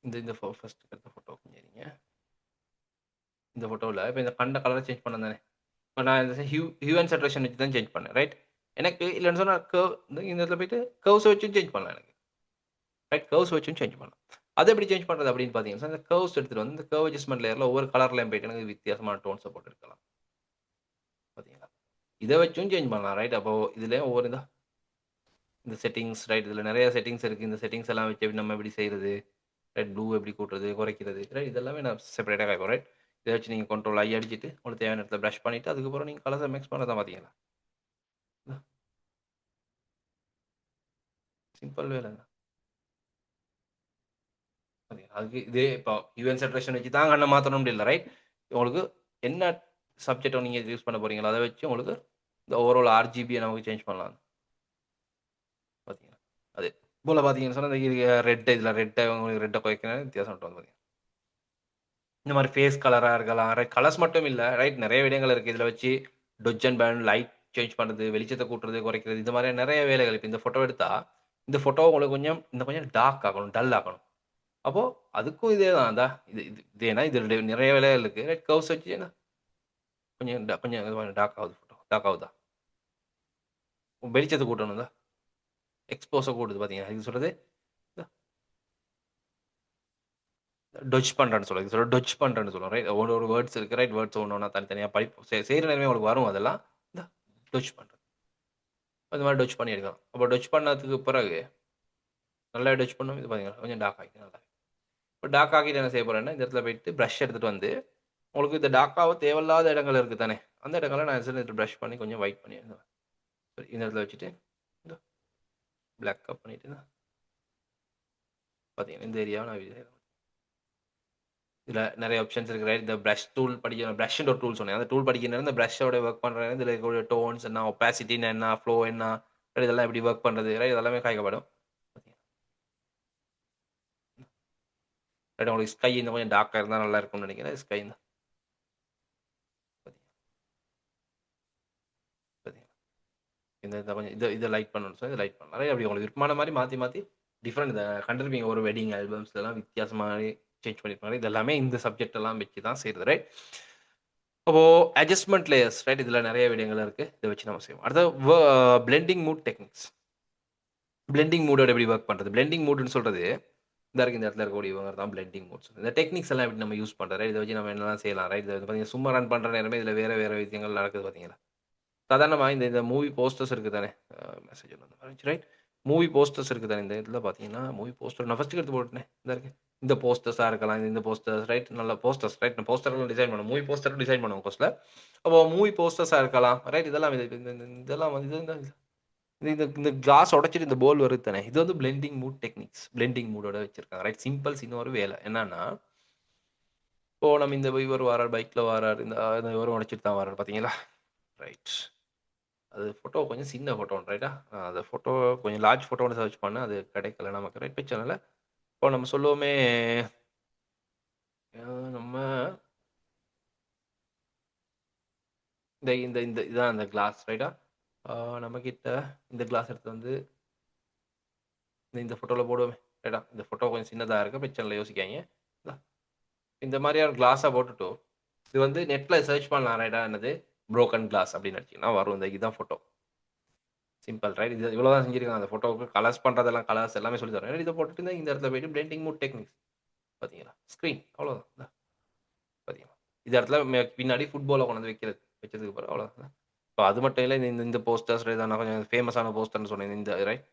இந்த இந்த ஃபர்ஸ்ட் எடுத்த ஃபோட்டோ கொஞ்சம் இருங்க. இந்த ஃபோட்டோல இப்ப இந்த கண்ட கலர சேஞ்ச் பண்ணேன் தானே. இப்ப நான் இந்த ஹியூ அண்ட் சேச்சுரேஷன் வச்சு தான் சேஞ்ச் பண்ணேன். ரைட். எனக்கு இல்லன்னு சொன்னா இந்த இடத்துல போயிட்டு கர்வ்ஸ் வச்சும் சேஞ்ச் பண்ணலாம் எனக்கு. ரைட் கர்வ்ஸ் வச்சும் சேஞ்ச் பண்ணலாம். அத எப்படி சேஞ்ச் பண்றது அப்படின்னு பார்த்தீங்கன்னா, இந்த கர்வ்ஸ் எடுத்துட்டு வந்து இந்த கர்வ் அட்ஜஸ்ட்மென்ட் லேயர்ல ஒவ்வொரு கலர்லயும் போயிட்டு எனக்கு வித்தியாசமான டோன்ஸ போட்டு எடுக்கலாம். பார்த்தீங்களா? இத வச்சும் சேஞ்ச் பண்ணலாம். ரைட் அப்போ இதுலயும் ஒவ்வொரு இந்த செட்டிங்ஸ் ரைட் இதுல நெறைய செட்டிங்ஸ் இருக்கு. இந்த செட்டிங்ஸ் எல்லாம் வச்சு நம்ம எப்படி செய்றது? ரைட் ப்ளூ எப்படி கூட்டுறது, குறைக்கிறது. ரைட் இதெல்லாமே நான் செப்பரேட்டா காமிப்பேன். ரைட். இத வச்சு நீங்க கண்ட்ரோல் I அடிச்சுட்டு உங்களுக்கு தேவையான இடத்துல பிரஷ் பண்ணிட்டு அதுக்கப்புறம் நீங்க கலர்ஸ மிக்ஸ் பண்ணத பார்த்தீங்களா? சிம்பிள் வேலைங்க. அதுக்கு இதே இப்போ ஈவென்ட் செப்பரேஷன் வச்சு தான் கண்ண மாத்தணும்னு இல்ல. ரைட். உங்களுக்கு என்ன சப்ஜெக்ட்ட நீங்க யூஸ் பண்ண போறீங்களோ, அத வச்சு உங்களுக்கு இந்த ஓவரால் RGB நமக்கு சேஞ்ச் பண்ணலாம். பார்த்தீங்களா? அது போல பார்த்தீங்கன்னு சொன்னா, இந்த ரெட் இதுல உங்களுக்கு ரெட்ட குறைக்கணும் வித்தியாசம் மட்டும் வந்து பார்த்தீங்கன்னா. இந்த மாரி ஃபேஸ் கலரா இருக்கலாம். ரைட் கலர்ஸ் மட்டும் இல்ல. ரைட் நெறைய விடயங்கள் இருக்கு. இதுல வச்சு டொட்ஜ் அண்ட் பேர்ன், லைட் சேஞ்ச் பண்றது, வெளிச்சத்த கூட்டுறது, குறைக்கிறது இந்த மாதிரியான நெறைய வேலைகள். இப்ப இந்த ஃபோட்டோ எடுத்தா, இந்த ஃபோட்டோ உங்களுக்கு கொஞ்சம் டார்க் ஆக்கணும், டல் ஆக்கணும். அப்போ அதுக்கும் இதே தான். இது இது இது ஏன்னா இதுல நிறைய வேலைகள் இருக்கு. ரைட் கர்வ்ஸ் வச்சு கொஞ்சம் டார்க் ஆகுது ஃபோட்டோ. டார்க் ஆகுதா? வெளிச்சத்த கூட்டணும் எக்ஸ்போஸ கூட்டுது பார்த்தீங்களா? இது சொல்றது டொட்ஜ் பண்றேன்னு சொல்லுவோம். இது டொட்ஜ் பண்றேன்னு சொல்லுவோம். ரைட் ஒரு ஒரு வேர்ட்ஸ் இருக்கு. ரைட் வேர்ட்ஸ் ஒண்ணு ஒண்ணா தனித்தனியா செய்ற நேரமே உங்களுக்கு வரும் அதெல்லாம். இந்த டொட்ஜ் பண்றது. அந்த மாரி டொட்ஜ் பண்ணி எடுக்கலாம். அப்போ டொட்ஜ் பண்ணதுக்கு பிறகு நல்லா டொட்ஜ் பண்ணும். இது பார்த்தீங்களா? கொஞ்சம் டார்க் ஆக்கிக்கலாம் நல்லா. இப்போ டார்க் ஆக்கிட்டு என்ன செய்ய போறேன்னா, இந்த இடத்துல போயிட்டு பிரஷ் எடுத்துட்டு வந்து, உங்களுக்கு இந்த டார்க்காவ தேவையில்லாத இடங்கள் இருக்கு தானே, அந்த இடங்கள நான் பிரஷ் பண்ணி கொஞ்சம் ஒயிட் பண்ணி இந்த இடத்துல வச்சுட்டு, இந்த பிளாக் அப் பண்ணிட்டு பார்த்தீங்கன்னா, இந்த ஏரியாவ நான் இதில நெறைய ஆப்ஷன்ஸ் இருக்கு. ரைட் இந்த பிரஷ் டூல் படிக்கணும். பிரஷ்ன்ற ஒரு டூல் சொன்னேன். அந்த டூல் படிக்கிற நேரம் இந்த பிரஷ்ஷோட ஒர்க் பண்ற நேரம் இதில இருக்கக்கூடிய டோன்ஸ் என்ன, ஒப்பாசிட்டின்னா என்ன, ஃப்ளோ என்ன, இதெல்லாம் எப்படி ஒர்க் பண்றது, ரைட் இதெல்லாமே காய்க்கப்படும். ரைட் உங்களுக்கு ஸ்கை இன்னும் கொஞ்சம் டார்க்கா இருந்தா நல்லா இருக்கும்னு நெனைக்கிறேன். ஸ்கை தான். பார்த்தீங்களா? இந்த இந்த கொஞ்சம் இத லைட் பண்ணணும்னு சொன்னா, இத லைட் பண்ணலாம். ரைட் அப்படி உங்களுக்கு விருப்பமான மாரி மாத்தி மாத்தி டிஃபரெண்ட் இத கண்டிருப்பீங்க. ஒரு வெட்டிங் ஆல்பம்ஸ்லலாம் வித்தியாசமா சேஞ்ச் பண்ணியிருப்பாங்க. இது எல்லாமே இந்த சப்ஜெக்ட் எல்லாம் வச்சு தான் செய்றது. ரைட். அப்போ அட்ஜஸ்ட்மென்ட் லேயர்ஸ் ரைட் இதுல நெறைய விடயங்கள் இருக்கு. இத வச்சு நம்ம செய்வோம். அடுத்து பிளெண்டிங் மூட் டெக்னிக்ஸ். பிளெண்டிங் மூடோட எப்படி ஒர்க் பண்றது? பிளெண்டிங் மூட்ன்னு சொல்றது, இந்த இடத்துல இருக்கக்கூடிய இவங்க தான் பிளெண்டிங் மூட்ஸ். இந்த டெக்னிக்ஸ் எல்லாம் எப்படி நம்ம யூஸ் பண்றது? ரைட் இத வச்சு நம்ம என்னலாம் செய்யலாம்? ரைட் இத பார்த்தீங்கன்னா, சும்மா ரன் பண்ற நேரமே இதுல வேற வேற விஷயங்கள் நடக்குது பார்த்தீங்களா? சாதாரணமா இந்த இந்த மூவி போஸ்டர்ஸ் இருக்கு தானே, மெசேஜ் ஒண்ணு வந்துருச்சு ரைட். மூவி போஸ்டர்ஸ் இருக்கு தானே, இந்த இதுல பார்த்தீங்கன்னா, மூவி போஸ்டர் நான் ஃபர்ஸ்ட் எடுத்து போட்டேனே, இந்த இருக்கு. இந்த போஸ்டர்ஸா இருக்கலாம். இந்த போஸ்டர்ஸ் ரைட் நல்ல போஸ்டர்ஸ் ரைட். நான் போஸ்டர்லாம் டிசைன் பண்ணுவேன். மூவி போஸ்டர் டிசைன் பண்ணுவேன் ஃபர்ஸ்ட்ல. அப்போ மூவி போஸ்டர்ஸா இருக்கலாம். ரைட் இதெல்லாம் இதெல்லாம் வந்து இந்த இந்த கிளாஸ் உடைச்சிட்டு இந்த போல் வருது தானே, இது வந்து பிளெண்டிங் மூட் டெக்னிக்ஸ். பிளெண்டிங் மூடோட வச்சிருக்காங்க. ரைட் சிம்பிள்ஸ் இன்னொரு வேலை. என்னன்னா, இப்போ நம்ம இந்த இவர் வரார், பைக்ல வரார், இவரும் உடைச்சிட்டு தான் வரார் பார்த்தீங்களா? ரைட். அது ஃபோட்டோ கொஞ்சம் சின்ன ஃபோட்டோ ரைட்டா? அந்த ஃபோட்டோ கொஞ்சம் லார்ஜ் ஃபோட்டோன்னு சர்ச் பண்ணேன். அது கிடைக்கல நமக்கு. ரைட் பிரச்சனை இல்ல. இப்போ நம்ம சொல்லுவோமே, நம்ம இந்த இந்த இந்த இதான் அந்த கிளாஸ் ரைட்டா? ஆ நம்மகிட்ட இந்த கிளாஸ் எடுத்து வந்து இந்த ஃபோட்டோல போடுவோமே, ரைட்டா? இந்த ஃபோட்டோ கொஞ்சம் சின்னதா இருக்கு. பிரச்சனை இல்ல யோசிக்காதீங்க. இந்தா இந்த மாரியான கிளாஸா போட்டுட்டு, இது வந்து நெட்ல சர்ச் பண்ணலாம் ரைட்டா? என்னது புரோக்கன் கிளாஸ் அப்படின்னு அடிச்சீங்கன்னா வரும். இதான் ஃபோட்டோ. Simple right. இது இவ்வளோ தான் செஞ்சிருக்காங்க. அந்த ஃபோட்டோவுக்கு கலர்ஸ் பண்றதெல்லாம் கலர்ஸ் எல்லாமே சொல்லி தரேன். இத போட்டுட்டு இந்த இடத்துல போயிட்டு பிளெண்டிங் மூட் டெக்னிக்ஸ் பார்த்தீங்களா? ஸ்க்ரீன் அவ்வளோதான். பார்த்தீங்களா? இந்த இடத்துல பின்னாடி ஃபுட்பால கொண்டு வந்து வச்சதுக்கு பிறகு அவ்வளோதான். இப்போ அது மட்டும் இல்ல. இந்த இந்த போஸ்டர்ஸ் நான் கொஞ்சம் ஃபேமஸான போஸ்டர்ன்னு சொன்னேன். இந்த ரைட்.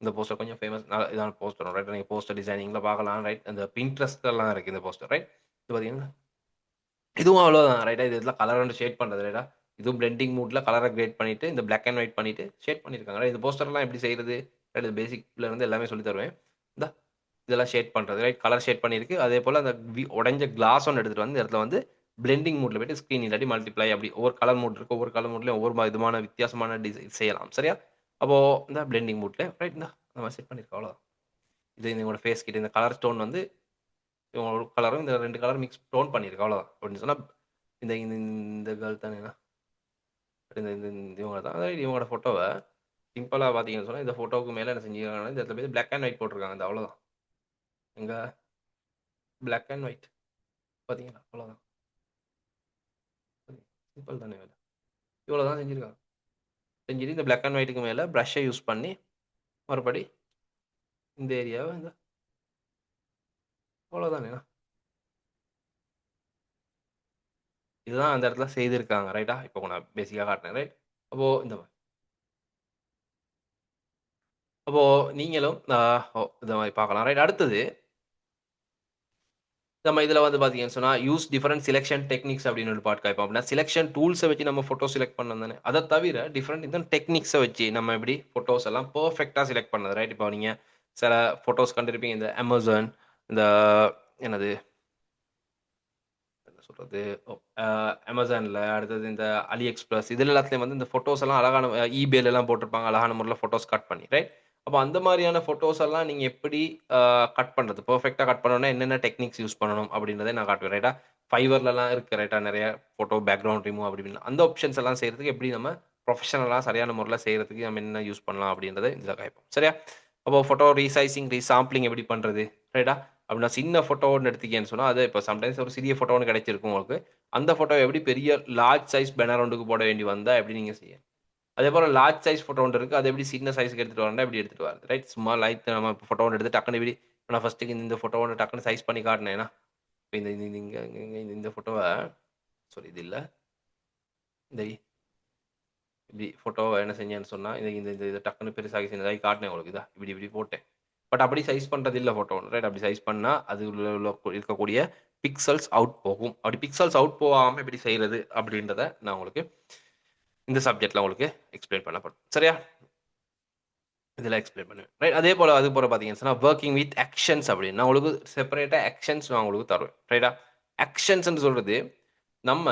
இந்த போஸ்டர் கொஞ்சம் ஃபேமஸ் இதான போஸ்டர் ரைட். நீங்க போஸ்டர் டிசைனிங்ல பார்க்கலாம் ரைட். அந்த Pinterestலலாம் இருக்கு இந்த போஸ்டர் ரைட். இது பார்த்தீங்கன்னா, இதுவும் அவ்வளோதான் ரைட்டா. இது இதெல்லாம் கலர் அண்ட் ஷேட் பண்றது ரைட்டா. இதுவும் பிளெண்டிங் மூட்ல கலர கிரேட் பண்ணிட்டு, இந்த பிளாக் அண்ட் ஒயிட் பண்ணிட்டு ஷேட் பண்ணியிருக்காங்க. ரைட். இந்த போஸ்டர்லாம் எப்படி செய்றது? ரைட். பேசிக்ல இருந்து எல்லாமே சொல்லி தருவேன். இந்தா இதெல்லாம் ஷேட் பண்றது. ரைட். கலர் ஷேட் பண்ணியிருக்கு. அதேபோல அந்த உடைஞ்ச கிளாஸ் ஒண்ணு எடுத்துட்டு வந்து இந்த இடத்துல வந்து பிளெண்டிங் மோட்ல போயிட்டு ஸ்க்ரீன் இல்லாட்டி மல்டிப்ளை அப்படி ஒவ்வொரு கலர் மோட் இருக்கு. ஒவ்வொரு கலர் மோட்லயும் ஒவ்வொரு விதமான வித்தியாசமான செய்யலாம். சரியா? அப்போ இந்த பிளெண்டிங் மோட்ல ரைட் நம்ம செட் பண்ணியிருக்கோம். அவ்வளோதான். இது உங்களோட ஃபேஸ் கிட்ட இந்த கலர் ஸ்டோன் வந்து இவங்களோட கலரும் இந்த 2 கலர் மிக்ஸ் டோன் பண்ணியிருக்கு. அவ்வளோதான். அப்படின்னு சொன்னா இந்த இந்த இந்த கேர்ள் தானேனா இந்த இந்த இவங்க தான். அதாவது இவங்களோட ஃபோட்டோவ சிம்பிளா பார்த்தீங்கன்னு சொன்னா, இந்த ஃபோட்டோவுக்கு மேல என்ன செஞ்சிருக்காங்கன்னா, இந்த இடத்துல போய் பிளாக் அண்ட் ஒயிட் போட்டுருக்காங்க. இந்த அவ்வளோதான். எங்க பிளாக் அண்ட் ஒயிட் பார்த்தீங்களா? அவ்வளோதான். சிம்பிள் தானே வேல. இவ்வளோ தான் செஞ்சிருக்காங்க. செஞ்சுட்டு இந்த பிளாக் அண்ட் ஒயிட்டுக்கு மேல பிரஷ்ஷ யூஸ் பண்ணி மறுபடி இந்த ஏரியாவ அவ்வளோதானேண்ணா. இதுதான் அந்த இடத்துல செய்திருக்காங்க. ரைட்டா? இப்போ நான் பேசிக்கா காட்டுனேன். ரைட்? அப்போ இந்த மாரி. அப்போ நீங்களும் இந்த மாரி பார்க்கலாம். ரைட். அடுத்தது நம்ம இதுல வந்து பார்த்தீங்கன்னு சொன்னா, யூஸ் டிஃபரண்ட் செலக்ஷன் டெக்னிக்ஸ் அப்படின்னு ஒரு பார்ட் காமிப்போம். அப்படின்னா செலக்ஷன் டூல்ஸ வச்சு நம்ம ஃபோட்டோ செலக்ட் பண்ணோம் தானே. அத தவிர டிஃபரண்ட் இந்த டெக்னிக்ஸ வச்சு நம்ம எப்படி ஃபோட்டோஸ் எல்லாம் பெர்ஃபெக்ட்டா செலக்ட் பண்ணது. ரைட். இப்போ நீங்க சில ஃபோட்டோஸ் கண்டிருப்பீங்க. இந்த Amazon, இந்த என்னது என்ன சொல்றது? அ Amazonல அடுத்தது இந்த AliExpress இதுல எல்லாத்துலயும் வந்து இந்த ஃபோட்டோஸ் எல்லாம் அழகான eBayலலாம் போட்டிருப்பாங்க. அழகான முறையில ஃபோட்டோஸ் கட் பண்ணி. ரைட். அப்ப அந்த மாரியான ஃபோட்டோஸ் எல்லாம் நீங்க எப்படி அ கட் பண்றது? பெர்ஃபெக்ட்டா கட் பண்ணணும்னா என்னென்ன டெக்னிக்ஸ் யூஸ் பண்ணணும் அப்படின்றத நான் காட்டுவேன். ரைட்டா? Fiverrலலாம் இருக்கு ரைட்டா? நெறைய ஃபோட்டோ பேக்கிரவுண்ட் ரிமூவ் அப்படி இப்படின்னு. அந்த ஆப்ஷன்ஸ் எல்லாம் செய்றதுக்கு எப்படி நம்ம ப்ரொஃபஷனலாக சரியான முறையில் செய்கிறதுக்கு நம்ம என்ன யூஸ் பண்ணலாம் அப்படின்றத இதில் கேட்போம். சரியா? அப்போ ஃபோட்டோ ரீசைசிங், ரீசாம்பிளிங் எப்படி பண்ணுறது? ரைட்டா? அப்படின்னா சின்ன ஃபோட்டோ ஒன்று எடுத்தீங்கன்னு சொன்னா, அது இப்போ சம்டைம்ஸ் ஒரு சிறிய ஃபோட்டோ ஒண்ணு கிடைச்சிருக்கும் உங்களுக்கு. அந்த ஃபோட்டோ எப்படி பெரிய லார்ஜ் சைஸ் பேனரவுண்டுக்கு போட வேண்டி வந்தா எப்படி நீங்க செய்ய? அதேபோல லார்ஜ் சைஸ் ஃபோட்டோ ஒன்று இருக்கு. அது எப்படி சின்ன சைஸ்க்கு எடுத்துட்டு வரணும்னா எப்படி எடுத்துட்டு வரது? ரைட்? சும்மா லைட் நம்ம ஃபோட்டோ ஒன்று எடுத்து டக்குனு இப்படி நான் ஃபர்ஸ்ட்டுக்கு இந்த ஃபோட்டோ ஒன்று டக்குனு சைஸ் பண்ணி காட்டினேன்னா, இந்த இந்த இந்த இங்க இங்க இந்த ஃபோட்டோவ சாரி இது இல்ல. இந்த இப்படி ஃபோட்டோவ என்ன செஞ்சேன்னு சொன்னா, இந்த இந்த இந்த இத டக்குனு பெருசாக்கி சின்னதாக்கி காட்டினேன் உங்களுக்கு. இதா இப்படி இப்படி போட்டேன். பட் அப்படி சைஸ் பண்றது இல்ல ஃபோட்டோ. ரைட்? அப்படி சைஸ் பண்ணா அது உள்ள இருக்கக்கூடிய பிக்சல்ஸ் அவுட் போகும். அப்படி பிக்சல்ஸ் அவுட் போகாம எப்படி செய்றது அப்படின்றத நான் உங்களுக்கு இந்த சப்ஜெக்ட்ல உங்களுக்கு எக்ஸ்பிளைன் பண்ணப்படும். சரியா? இதில எக்ஸ்பிளைன் பண்ணுவேன். ரைட்? அதே போல அது போல பார்த்தீங்கன்னு சொன்னா, வொர்க்கிங் வித் ஆக்ஷன்ஸ் அப்படின்னு நான் உங்களுக்கு செப்பரேட்டா ஆக்ஷன்ஸ் நான் உங்களுக்கு தருவேன். ரைட்டா? ஆக்ஷன்ஸ்ன்னு சொல்றது, நம்ம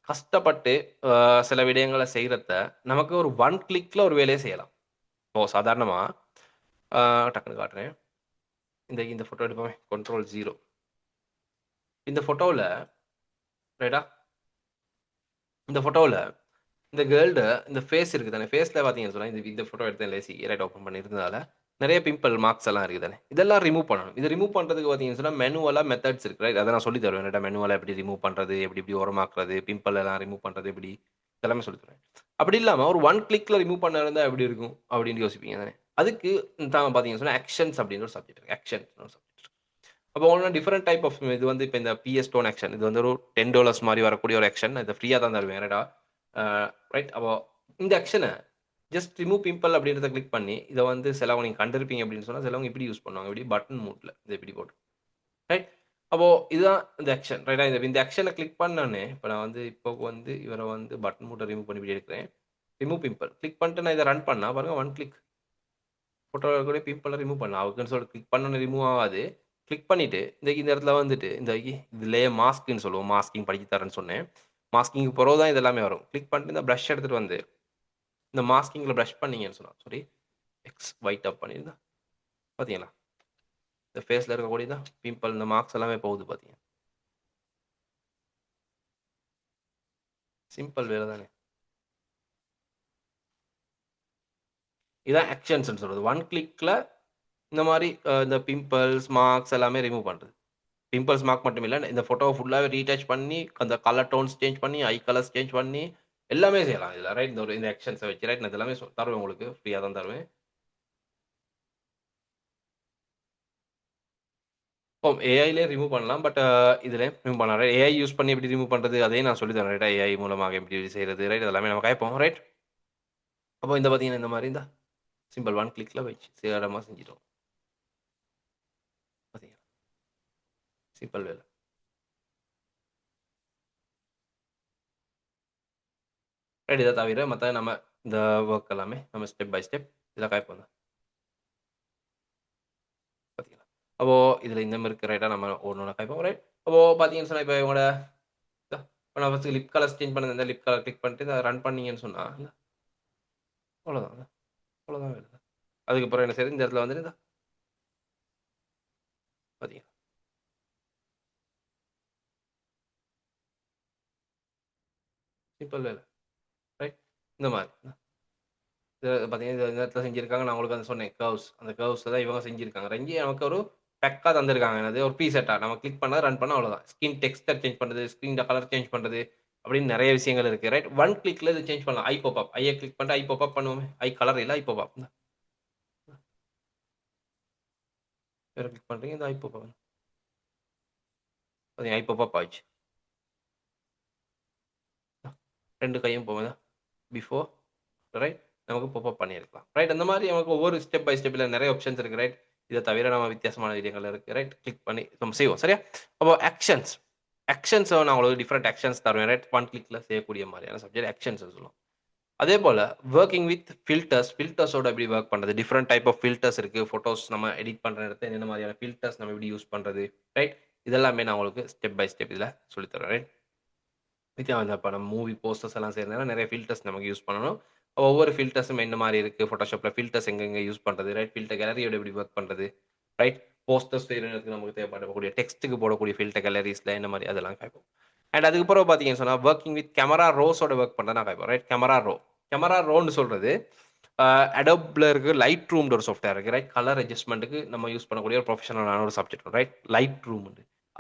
கஷ்டப்பட்டு சில விடயங்கள செய்றத, நமக்கு ஒரு ஒன் கிளிக்ல ஒரு வேலைய செய்யலாம். இப்போ சாதாரணமா அ டக்குனு காட்டுறேன். இந்த ஃபோட்டோ எடுப்போமே. கண்ட்ரோல் 0 இந்த ஃபோட்டோல ரைட்டா? இந்த ஃபோட்டோல இந்த கேர்ள்ட இந்த ஃபேஸ் இருக்கு தானே, ஃபேஸ்ல பார்த்தீங்கன்னு சொன்னா, இந்த ஃபோட்டோ எடுத்தேன் லேசி ரைட் ஓப்பன் பண்ணியிருந்ததால, நெறைய பிம்பிள் மார்க்ஸ் எல்லாம் இருக்கு தானே. இதெல்லாம் ரிமூவ் பண்ணணும். இத ரிமூவ் பண்றதுக்கு பார்த்தீங்கன்னு சொன்னா, மேனுவலா மெத்தட்ஸ் இருக்கு. ரைட்? அத நான் சொல்லி தருவேன். ரைட்டா? மேனுவலா எப்படி ரிமூவ் பண்றது, எப்படி எப்படி உரமாக்குறது, பிம்பிள் எல்லாம் ரிமூவ் பண்றது எப்படி, இதெல்லாமே சொல்லி தருவேன். அப்படி இல்லாம ஒரு ஒன் கிளிக்ல ரிமூவ் பண்ண இருந்தா எப்படி இருக்கும்? அப்படின்னு யோசிப்பீங்க தானே. அதுக்கு தான் பார்த்தீங்கன்னு சொன்னா, ஆக்ஷன்ஸ் அப்படின்னு ஒரு சப்ஜெக்ட் இருக்கு. ஆக்ஷன்ஸ்னு ஒரு சப்ஜெக்ட் இருக்கு. அப்போ ஒவ்வொன்னும் டிஃபரெண்ட் டைப் ஆஃப் இது வந்து இப்ப இந்த பிஎஸ் டோன் ஆக்ஷன். இது வந்து ஒரு $10 மாரி வரக்கூடிய ஒரு ஆக்ஷன். இத ஃப்ரீயா தான் தருவேன். ரைட்டா? அ ரைட். அப்போ இந்த ஆக்ஷன ஜஸ்ட் ரிமூவ் பிம்பிள் அப்படின்றத கிளிக் பண்ணி, இத வந்து சிலவங்க நீங்க கண்டிருப்பீங்க அப்படின்னு சொன்னா, சிலவங்க இப்படி யூஸ் பண்ணுவாங்க. இப்படி பட்டன் மோட்ல. இத இப்படி போட்டு. ரைட். அப்போ இதுதான் இந்த ஆக்ஷன். ரைட்டா? இந்த ஆக்ஷன கிளிக் பண்ணோனே, இப்ப நான் வந்து இப்போ வந்து இவர வந்து பட்டன் மோட்ட ரிமூவ் பண்ணி இப்படி எடுக்கிறேன். Remove pimple. கிளிக் பண்ணிட்டு நான் இத ரன் பண்ணா பாருங்க ஒன் கிளிக். ஃபோட்டோல இருக்கக்கூடிய பிம்பிள ரிமூவ் பண்ணலாம். அவருக்குன்னு சொல்லி கிளிக் பண்ணோனே ரிமூவ் ஆவாது. கிளிக் பண்ணிட்டு, இந்த இடத்துல வந்துட்டு, இதுலயே மாஸ்க்ன்னு சொல்லுவோம். மாஸ்கிங் படிச்சு தரேன்னு சொன்னேன். மாஸ்கிங்க்கு பிறகு தான் இது எல்லாமே வரும். கிளிக் பண்ணிட்டு இந்த பிரஷ் எடுத்துட்டு வந்து, இந்த மாஸ்கிங்ல பிரஷ் பண்ணீங்கன்னு சொன்னா சாரி ஒயிட் அப் பண்ணிருந்தா பார்த்தீங்களா? இந்த ஃபேஸ்ல இருக்கக்கூடியதா பிம்பிள் இந்த மார்க்ஸ் எல்லாமே போகுது பார்த்தீங்க. சிம்பிள் வேல தானே. இதான் ஆக்ஷன்ஸ்ன்னு சொல்றது. ஒன் கிளிக்ல இந்த மாரி இந்த பிம்பிள்ஸ், மார்க்ஸ் எல்லாமே ரிமூவ் பண்றது. பிம்பிள்ஸ் மார்க் மட்டும் இல்ல. இந்த ஃபோட்டோவ ஃபுல்லாவே ரீடச் பண்ணி, அந்த கலர் டோன்ஸ் சேஞ்ச் பண்ணி, ஐ கலர்ஸ் சேஞ்ச் பண்ணி, எல்லாமே செய்யலாம் இதுல. ரைட். இந்த ஆக்ஷன்ஸ வச்சு ரைட். நான் இது எல்லாமே தருவேன் உங்களுக்கு. ஃப்ரீயா தான் தருவேன். ஏஐலயே ரிமூவ் பண்ணலாம். பட் இதுலயும் ரிமூவ் பண்ணலாம். ரைட். ஏஐ யூஸ் பண்ணி எப்படி ரிமூவ் பண்றது, அதையும் நான் சொல்லி தரேன். ரைட்டா? ஏஐ மூலமாக எப்படி செய்றது, ரைட். இதெல்லாமே நம்ம கேட்போம். ரைட். அப்போ இந்த பார்த்தீங்கன்னா, இந்த மாரி சிம்பிள் ஒன் கிளிக்ல வச்சு சேதாரமா செஞ்சுட்டோம். பார்த்தீங்களா? சிம்பிள் வேல. ரைட். இத தவிர மத்த நம்ம இந்த வொர்க் எல்லாமே நம்ம ஸ்டெப் பை ஸ்டெப் இதில கேட்போம். பார்த்தீங்களா? அப்போ இதில இந்த மாரி இருக்கு ரைட்டா நம்ம ஒண்ணு ஒண்ணா கேட்போம். ரைட். அப்போ பார்த்தீங்கன்னு சொன்னா, இப்ப இவங்களோட இப்ப நான் ஃபர்ஸ்ட் லிப் கலர் சேஞ்ச் பண்ணது இந்த லிப் கலர் கிளிக் பண்ணிட்டு இத ரன் பண்ணீங்கன்னு சொன்னா, அவ்வளோதான். அவ்வளோதான் வேல. அதுக்கப்புறம் என்ன செய்றது, இந்த இடத்துல வந்துட்டு பார்த்தீங்களா? சிம்பிள் வேல. ரைட். இந்த மாரி. இது பார்த்தீங்கன்னா, இந்த இடத்துல செஞ்சிருக்காங்க. நான் உங்களுக்கு வந்து சொன்னேன் கர்வ்ஸ். அந்த கர்வ்ஸ தான் இவங்க செஞ்சிருக்காங்க. செஞ்சு நமக்கு ஒரு ஸ்பெக்கா தந்திருக்காங்க. என்னது ஒரு ப்ரீசெட்டா. நம்ம கிளிக் பண்ணா, ரன் பண்ணா அவ்வளோதான். ஸ்கின் டெக்ஸ்சர் சேஞ்ச் பண்றது, ஸ்கின் கலர் சேஞ்ச் பண்றது, அப்படின்னு நெறைய விஷயங்கள் இருக்கு. ரைட். ஒன் கிளிக்ல இத சேஞ்ச் பண்ணலாம். ஐ பாப்பப். ஐய கிளிக் பண்ணிட்டு ஐ பாப்பப் பண்ணுவோமே. ஐ கலர் இல்ல ஐ பாப்பப். வேற கிளிக் பண்றீங்க. இந்த ஐ பாப்பப். பார்த்தீங்க ஐ பாப்பப் ஆயிடுச்சு. 2 கையும் போகுதா? Before right. நமக்கு பாப்பப் பண்ணியிருக்கலாம். ரைட். அந்த மாரி நமக்கு ஒவ்வொரு ஸ்டெப் பை ஸ்டெப்ல நெறைய ஆப்ஷன்ஸ் இருக்கு. ரைட். இத தவிர நம்ம வித்தியாசமான விஷயங்கள் இருக்கு. ரைட். கிளிக் பண்ணி நம்ம செய்வோம். சரியா? அப்போ ஆக்ஷன்ஸ். ஆக்ஷன்ஸ் நான் உங்களுக்கு டிஃபரெண்ட் ஆக்ஷன்ஸ் தருவேன். ரைட். ஒன் கிளிக்ல செய்யக்கூடிய மாரியான சப்ஜெக்ட் ஆக்ஷன்ஸ் சொல்லுவோம். அதே போல வொர்க்கிங் வித் ஃபில்டர்ஸ். ஃபில்டர்ஸோட எப்படி வொர்க் பண்றது? டிஃபரெண்ட் டைப் ஆஃப் ஃபில்டர்ஸ் இருக்கு. ஃபோட்டோஸ் நம்ம எடிட் பண்ற இடத்துல என்னென்ன மாரியான ஃபில்டர்ஸ் நம்ம எப்படி யூஸ் பண்றது? ரைட். இதெல்லாமே நான் உங்களுக்கு ஸ்டெப் பை ஸ்டெப் இதுல சொல்லி தருவேன். ரைட். நிச்சயமா. இப்ப நம்ம மூவி போஸ்டர்ஸ் எல்லாம் செய்றதுனால நெறைய ஃபில்டர்ஸ் நமக்கு யூஸ் பண்ணணும். ஒவ்வொரு ஃபில்டர்ஸும் என்ன மாரி இருக்கு? Photoshopல ஃபில்டர்ஸ் எங்கெங்க யூஸ் பண்றது? ரைட். ஃபில்டர் கேலரியோட எப்படி வொர்க் பண்றது? ரைட். போஸ்டர்ஸ் செய்றதுக்கு நமக்கு தேவைப்படக்கூடிய டெக்ஸ்ட்க்கு போடக்கூடிய ஃபில்டர் கேலரிஸ்ல என்ன மாரி அதெல்லாம் கேட்போம். அண்ட் அதுக்கு பிறகு பார்த்தீங்கன்னு சொன்னா, வொர்க்கிங் வித் கேமரா ரோஸோட வொர்க் பண்றத நான் கேட்போம். ரைட். Camera raw. கேமரா ரோன்னு சொல்றது அடோப்ல இருக்கு லைட் ரூம்னு ஒரு சாஃப்ட்வேர் இருக்கு ரைட். கலர் அட்ஜஸ்ட்மெண்ட்டுக்கு நம்ம யூஸ் பண்ணக்கூடிய ஒரு ப்ரொஃபஷனலான ஒரு சப்ஜெக்ட் ரைட், லைட் ரூம்.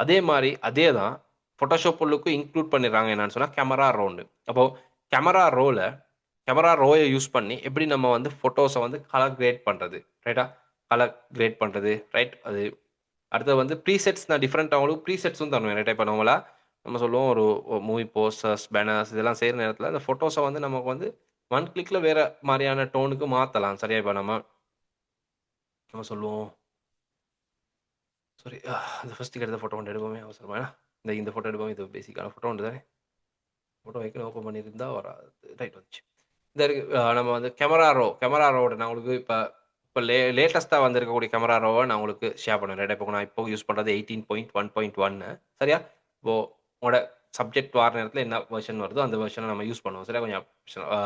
அதே மாதிரி அதே தான் ஃபோட்டோஷாப் உள்ளுக்கு இன்க்ளூட் பண்ணிடுறாங்க என்னன்னு சொன்னால் கேமரா ரோன்னு. அப்போது கேமரா ரோவில் கேமரா ரோயை யூஸ் பண்ணி எப்படி நம்ம வந்து ஃபோட்டோஸை வந்து கலர் கிரேட் பண்ணுறது ரைட்டா, கலர் கிரேட் பண்ணுறது ரைட். அது அடுத்தது வந்து ப்ரீசெட்ஸ், நான் டிஃப்ரெண்ட் அவங்களுக்கு ப்ரீசெட்ஸும் தருவேன் ரைட்டா. இப்போ நம்ம சொல்லுவோம் ஒரு மூவி போஸ்டர்ஸ் பேனர்ஸ் இதெல்லாம் செய்கிற நேரத்தில் அந்த ஃபோட்டோஸை வந்து நமக்கு வந்து ஒன் கிளிக்கில் வேறு மாதிரியான டோனுக்கு மாற்றலாம் சரியா. இப்போ நம்ம நம்ம சொல்லுவோம் சாரி, அந்த ஃபஸ்ட்டுக்கு எடுத்த ஃபோட்டோ ஒன்று எடுப்போமே அவசரமா, இந்த ஃபோட்டோ எடுப்போம். இது பேசிக்கான ஃபோட்டோ ஒன்று தானே. ஃபோட்டோ வைக்கணும் ஓப்பன் பண்ணியிருந்தா வராது. ரைட் வந்துச்சு. இந்த இருக்கு நம்ம வந்து கேமரா ரோட நான் உங்களுக்கு இப்போ லேட்டஸ்ட்டாக வந்திருக்கக்கூடிய கேமரா ரோவை நான் உங்களுக்கு ஷேர் பண்ணுவேன் ரைட். இப்போ நான் இப்போ யூஸ் பண்ணுறது 18.1.1 சரியா. இப்போது உங்களோட சப்ஜெக்ட் வார நேரத்தில் என்ன வெர்ஷன் வருதோ அந்த வெர்ஷனை நம்ம யூஸ் பண்ணுவோம் சரியா.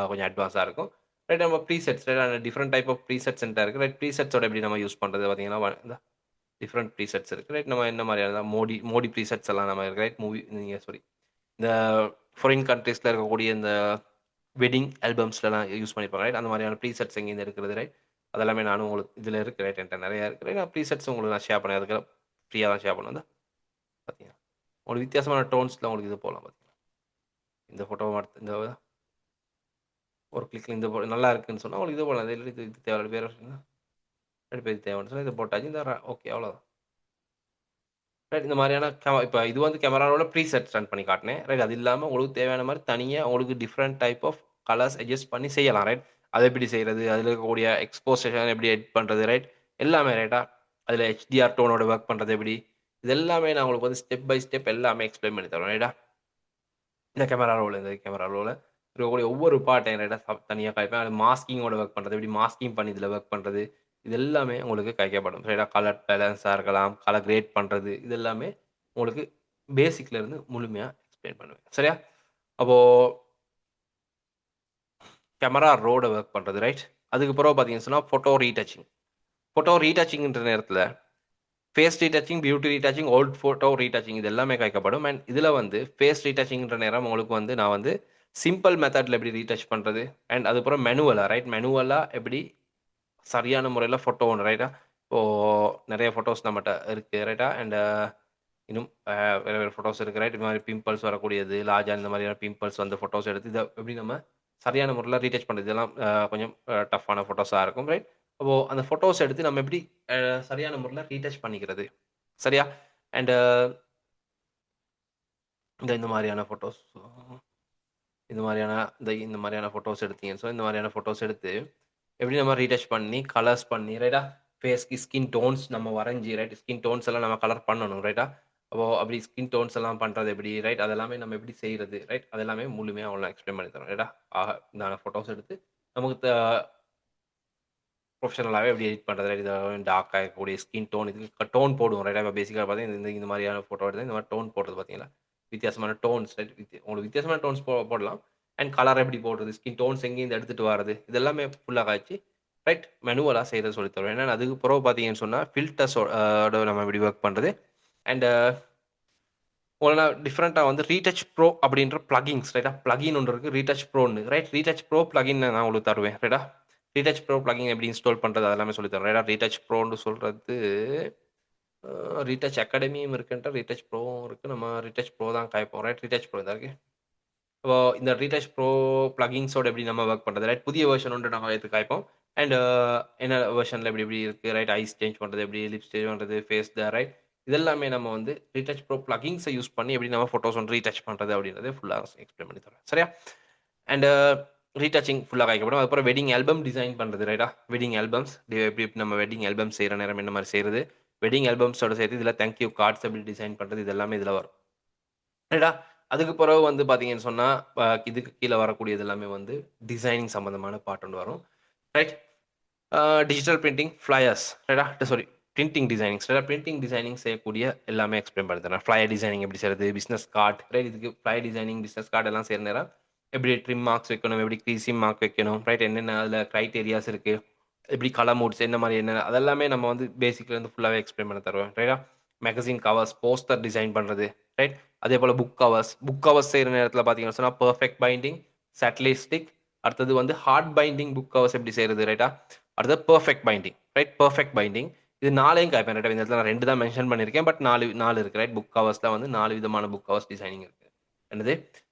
கொஞ்சம் அட்வான்ஸாக இருக்கும் ரைட். நம்ம presets right, different type of presets இருக்குது ரைட். ப்ரீசெட்ஸோட எப்படி நம்ம யூஸ் பண்ணுறது பார்த்தீங்கன்னா இந்த டிஃப்ரெண்ட் ப்ரீசெட்ஸ் இருக்குது ரைட். நம்ம என்ன மாதிரியான மோடி ப்ரீசெட்ஸ் எல்லாம் நம்ம இருக்கு ரைட். நீங்கள் சாரி இந்த ஃபாரின் கண்ட்ரீஸில் இருக்கக்கூடிய இந்த வெட்டிங் ஆல்பம்ஸ்லாம் யூஸ் பண்ணியிருப்பாங்க ரைட். அந்த மாதிரியான ப்ரீசெட்ஸ் எங்கேருந்து இருக்கிறது ரைட். அதெல்லாமே நானும் உங்களுக்கு இதில் இருக்கு ரைட். என்கிட்ட நிறையா இருக்குது ரைட். நான் ப்ரீசெட்ஸ் உங்களுக்கு நான் ஷேர் பண்ணேன், அதுக்கு ஃப்ரீயாக தான் ஷேர் பண்ணுவேன். பார்த்தீங்கன்னா உங்களுக்கு வித்தியாசமான டோன்ஸில் உங்களுக்கு இது போகலாம். பார்த்தீங்கன்னா இந்த ஃபோட்டோவை இந்த ஒரு கிளிக்கில் இந்த நல்லா இருக்குன்னு சொன்னால் உங்களுக்கு இது போகலாம். இது தேவை வேறு ரெண்டு பேர் தேவைன்னு சொன்னால் இதை போட்டாச்சு இந்த ஓகே அவ்வளோதான் ரைட். இந்த மாதிரியான இப்போ இது வந்து கேமராவோட ப்ரீசெட் ரன் பண்ணி காட்டினேன் ரைட். அது இல்லாமல் உங்களுக்கு தேவையான மாதிரி தனியாக உங்களுக்கு different type of colours adjust பண்ணி செய்யலாம் ரைட். அதை எப்படி செய்கிறது, அதில் இருக்கக்கூடிய எக்ஸ்போசேஷன் எப்படி எடிட் பண்ணுறது ரைட், எல்லாமே ரைட்டா. அதில் ஹெச்டிஆர் டோனோட ஒர்க் பண்ணுறது எப்படி, இது எல்லாமே நான் உங்களுக்கு வந்து ஸ்டெப் பை ஸ்டெப் எல்லாமே எக்ஸ்பிளைன் பண்ணி தருவேன் ரைட்டா. இந்த கேமரா ரோவில் இருக்கக்கூடிய ஒவ்வொரு பார்ட்டையும் ரைட்டாக தனியாக காய்ப்பேன். அது மாஸ்கிங்கோட ஒர்க் பண்ணுறது எப்படி, மாஸ்கிங் பண்ணி இதில் ஒர்க் பண்ணுறது, இது எல்லாமே உங்களுக்கு கைக்கப்படும் ரைட்டாக. கலர் பேலன்ஸாக இருக்கலாம், கலர் கிரேட் பண்ணுறது, இது எல்லாமே உங்களுக்கு பேசிக்லேருந்து முழுமையாக எக்ஸ்பிளைன் பண்ணுவேன் சரியா. அப்போது கேமரா ரோட ஒர்க் பண்ணுறது ரைட். அதுக்கப்புறம் பார்த்தீங்கன்னு சொன்னால் ஃபோட்டோ ரீடச்சிங்கிற நேரத்தில் face retouching, beauty retouching, old photo retouching இது எல்லாமே கைக்கப்படும். அண்ட் இதில் வந்து ஃபேஸ் ரீடச்சிங்கிற நேரம் உங்களுக்கு வந்து நான் வந்து சிம்பிள் மெத்தடில் எப்படி ரீடச் பண்ணுறது அண்ட் அதுக்கப்புறம் மெனுவலாக எப்படி சரியான முறையில் ஃபோட்டோ ஒன்று ரைட்டா. இப்போது நிறைய ஃபோட்டோஸ் நம்மகிட்ட இருக்குது ரைட்டா. அண்ட் இன்னும் வேறு வேறு ஃபோட்டோஸ் இருக்குது ரைட். இது மாதிரி பிம்பிள்ஸ் வரக்கூடியது லார்ஜாக இந்த மாதிரியான பிம்பிள்ஸ் வந்து ஃபோட்டோஸ் எடுத்து இதை எப்படி நம்ம சரியான முறையில் ரீடச் பண்ணுறது, இதெல்லாம் கொஞ்சம் டஃப்பான ஃபோட்டோஸாக இருக்கும் ரைட். அப்போது அந்த ஃபோட்டோஸ் எடுத்து நம்ம எப்படி சரியான முறையில் ரீடச் பண்ணிக்கிறது சரியா. அண்டு இந்த மாதிரியான ஃபோட்டோஸ் இந்த மாதிரியான ஃபோட்டோஸ் எடுத்தீங்க. ஸோ இந்த மாதிரியான ஃபோட்டோஸ் எடுத்து எப்படி நம்ம ரீடச் பண்ணி கலர்ஸ் பண்ணி ரைட்டா, ஃபேஸ்க்கு ஸ்கின் டோன்ஸ் நம்ம வரைஞ்சி ரைட், ஸ்கின் டோன்ஸ் எல்லாம் நம்ம கலர் பண்ணணும் ரைட்டா. அப்போது அப்படி ஸ்கின் டோன்ஸ் எல்லாம் பண்ணுறது எப்படி ரைட், அதெல்லாமே நம்ம எப்படி செய்கிறது ரைட், அதெல்லாமே முழுமையாக அவ்வளோ எக்ஸ்பிளைன் பண்ணி தரோம் ரைட்டா. இந்த ஃபோட்டோஸ் எடுத்து நமக்கு ப்ரொஃபஷனலாகவே எப்படி எடிட் பண்ணுறது ரைட். இதை டார்க் ஆகக்கூடிய ஸ்கின் டோன் இதுக்கு டோன் போடுவோம் ரைட்டாக. இப்போ பேசிக்காக பார்த்தீங்கன்னா இந்த மாதிரியான ஃபோட்டோ எடுத்து இந்த மாதிரி டோன் போடுறது பார்த்தீங்களா, வித்தியாசமான டோன்ஸ் ரைட். உங்களுக்கு வித்தியாசமான டோன்ஸ் போடலாம். அண்ட் கலர் எப்படி போடுறது, ஸ்கின் டோன்ஸ் எங்கேருந்து எடுத்துகிட்டு வர்றது, இதெல்லாமே ஃபுல்லாக காய்ச்சி ரைட் மெனுவலாக செய்கிறது சொல்லி தருவேன். ஏன்னா அதுக்கு பிறகு பார்த்தீங்கன்னு சொன்னால் ஃபில்டர்ஸோட நம்ம எப்படி ஒர்க் பண்ணுறது அண்ட் உங்களை டிஃப்ரெண்ட்டாக வந்து ரீடச் ப்ரோ அப்படின்ற ப்ளகின்ஸ் ரைட்டா. ப்ளகின் ஒன்று இருக்குது ரீடச் ப்ரோன்னு ரைட். ரீடச் ப்ரோ ப்ளகின் நான் உங்களுக்கு தருவேன் ரைட்டா. ரீடச் ப்ரோ ப்ளகின் எப்படி இன்ஸ்டால் பண்ணுறது அதெல்லாமே சொல்லி தருவேன் ரைட்டா. ரீடச் ப்ரோன்னு சொல்கிறது ரீடச் அகாடமியும் இருக்குன்ட்டு ரீடச் ப்ரோவும் இருக்குது. நம்ம ரீடச் ப்ரோ தான் காய்ப்போம் ரைட். ரீடச் ப்ரோ தான் இருக்குது. இப்போ இந்த ரீடச் ப்ரோ ப்ளகின்ஸோட எப்படி நம்ம ஒர்க் பண்ணுறது ரைட். புதிய வெர்ஷன் ஒன்று நம்ம எடுத்து காய்ப்போம். அண்ட் என்ன வெர்ஷனில் எப்படி எப்படி இருக்குது ரைட். ஐஸ் சேஞ்ச் பண்ணுறது எப்படி, லிப்ஸ் சேஞ்ச் பண்ணுறது, ஃபேஸ் த ரைட், இதெல்லாமே நம்ம வந்து ரீடச் ப்ரோ ப்ளகின்ஸை யூஸ் பண்ணி எப்படி நம்ம ஃபோட்டோஸ் வந்து ரீடச் பண்ணுறது அப்படின்றது ஃபுல்லாக எக்ஸ்பிளைன் பண்ணி தரேன் சரியா. அண்ட் ரீடச்சிங் ஃபுல்லாக காய்க்கப்படும். அதுக்கப்புறம் வெட்டிங் ஆல்பம் டிசைன் பண்ணுறது ரைட்டா. வெட்டிங் ஆல்பம்ஸ் எப்படி நம்ம வெட்டிங் ஆல்பம் செய்கிற நேரம் என்ன மாதிரி செய்கிறது, வெட்டிங் ஆல்பம்ஸோட சேர்த்து இதில் தேங்க்யூ கார்ட்ஸ் எப்படி டிசைன் பண்ணுறது, இது எல்லாமே இதில் வரும் ரைட்டா. அதுக்கு பிறகு வந்து பார்த்தீங்கன்னு சொன்னால் இதுக்கு கீழே வரக்கூடியது எல்லாமே வந்து டிசைனிங் சம்மந்தமான பார்ட் ஒன்று வரும் ரைட். டிஜிட்டல் பிரிண்டிங் ஃப்ளையர்ஸ் ரைட்டா, சாரி பிரிண்டிங் டிசைனிங்ஸ் ரைட்டா. பிரிண்டிங் டிசைனிங் செய்யக்கூடிய எல்லாமே எக்ஸ்பிளைன் பண்ணி தரேன். ஃப்ளையர் டிசைனிங் எப்படி செய்கிறது, பிஸ்னஸ் கார்டு ரைட். இதுக்கு ஃப்ளையர் டிசைனிங் பிஸ்னஸ் கார்டு எல்லாம் செய்கிற நேரம் எப்படி ட்ரிம் மார்க்ஸ் வைக்கணும், எப்படி க்ரீசிங் மார்க் வைக்கணும் ரைட், என்னென்ன அதில் க்ரைட்டேரியாஸ் இருக்குது, எப்படி கலர் மூட்ஸ் என்ன மாதிரி என்ன, அதெல்லாமே நம்ம வந்து பேசிக்லேருந்து ஃபுல்லாகவே எக்ஸ்பிளைன் பண்ண தருவேன் ரைட்டா. மேகசின் கவர்ஸ், போஸ்டர் டிசைன் பண்ணுறது ரைட். அதே போல் புக் கவர்ஸ் செய்கிற நேரத்தில் பார்த்தீங்கன்னு சொன்னால் பர்ஃபெக்ட் பைண்டிங், சேட்டலைஸ்டிக் அடுத்தது வந்து ஹார்ட் பைண்டிங் புக் கவர்ஸ் எப்படி செய்கிறது ரைட்டா. அடுத்தது perfect binding right. Perfect binding இது 4யும் கேட்பேன் ரைட்டா. இந்த இடத்துல நான் 2 தான் மென்ஷன் பண்ணியிருக்கேன். பட் 4 இருக்கு ரைட். புக் கவர்ஸில் வந்து 4 விதமான புக் கவர்ஸ் டிசைனிங் இருக்குது. என்னது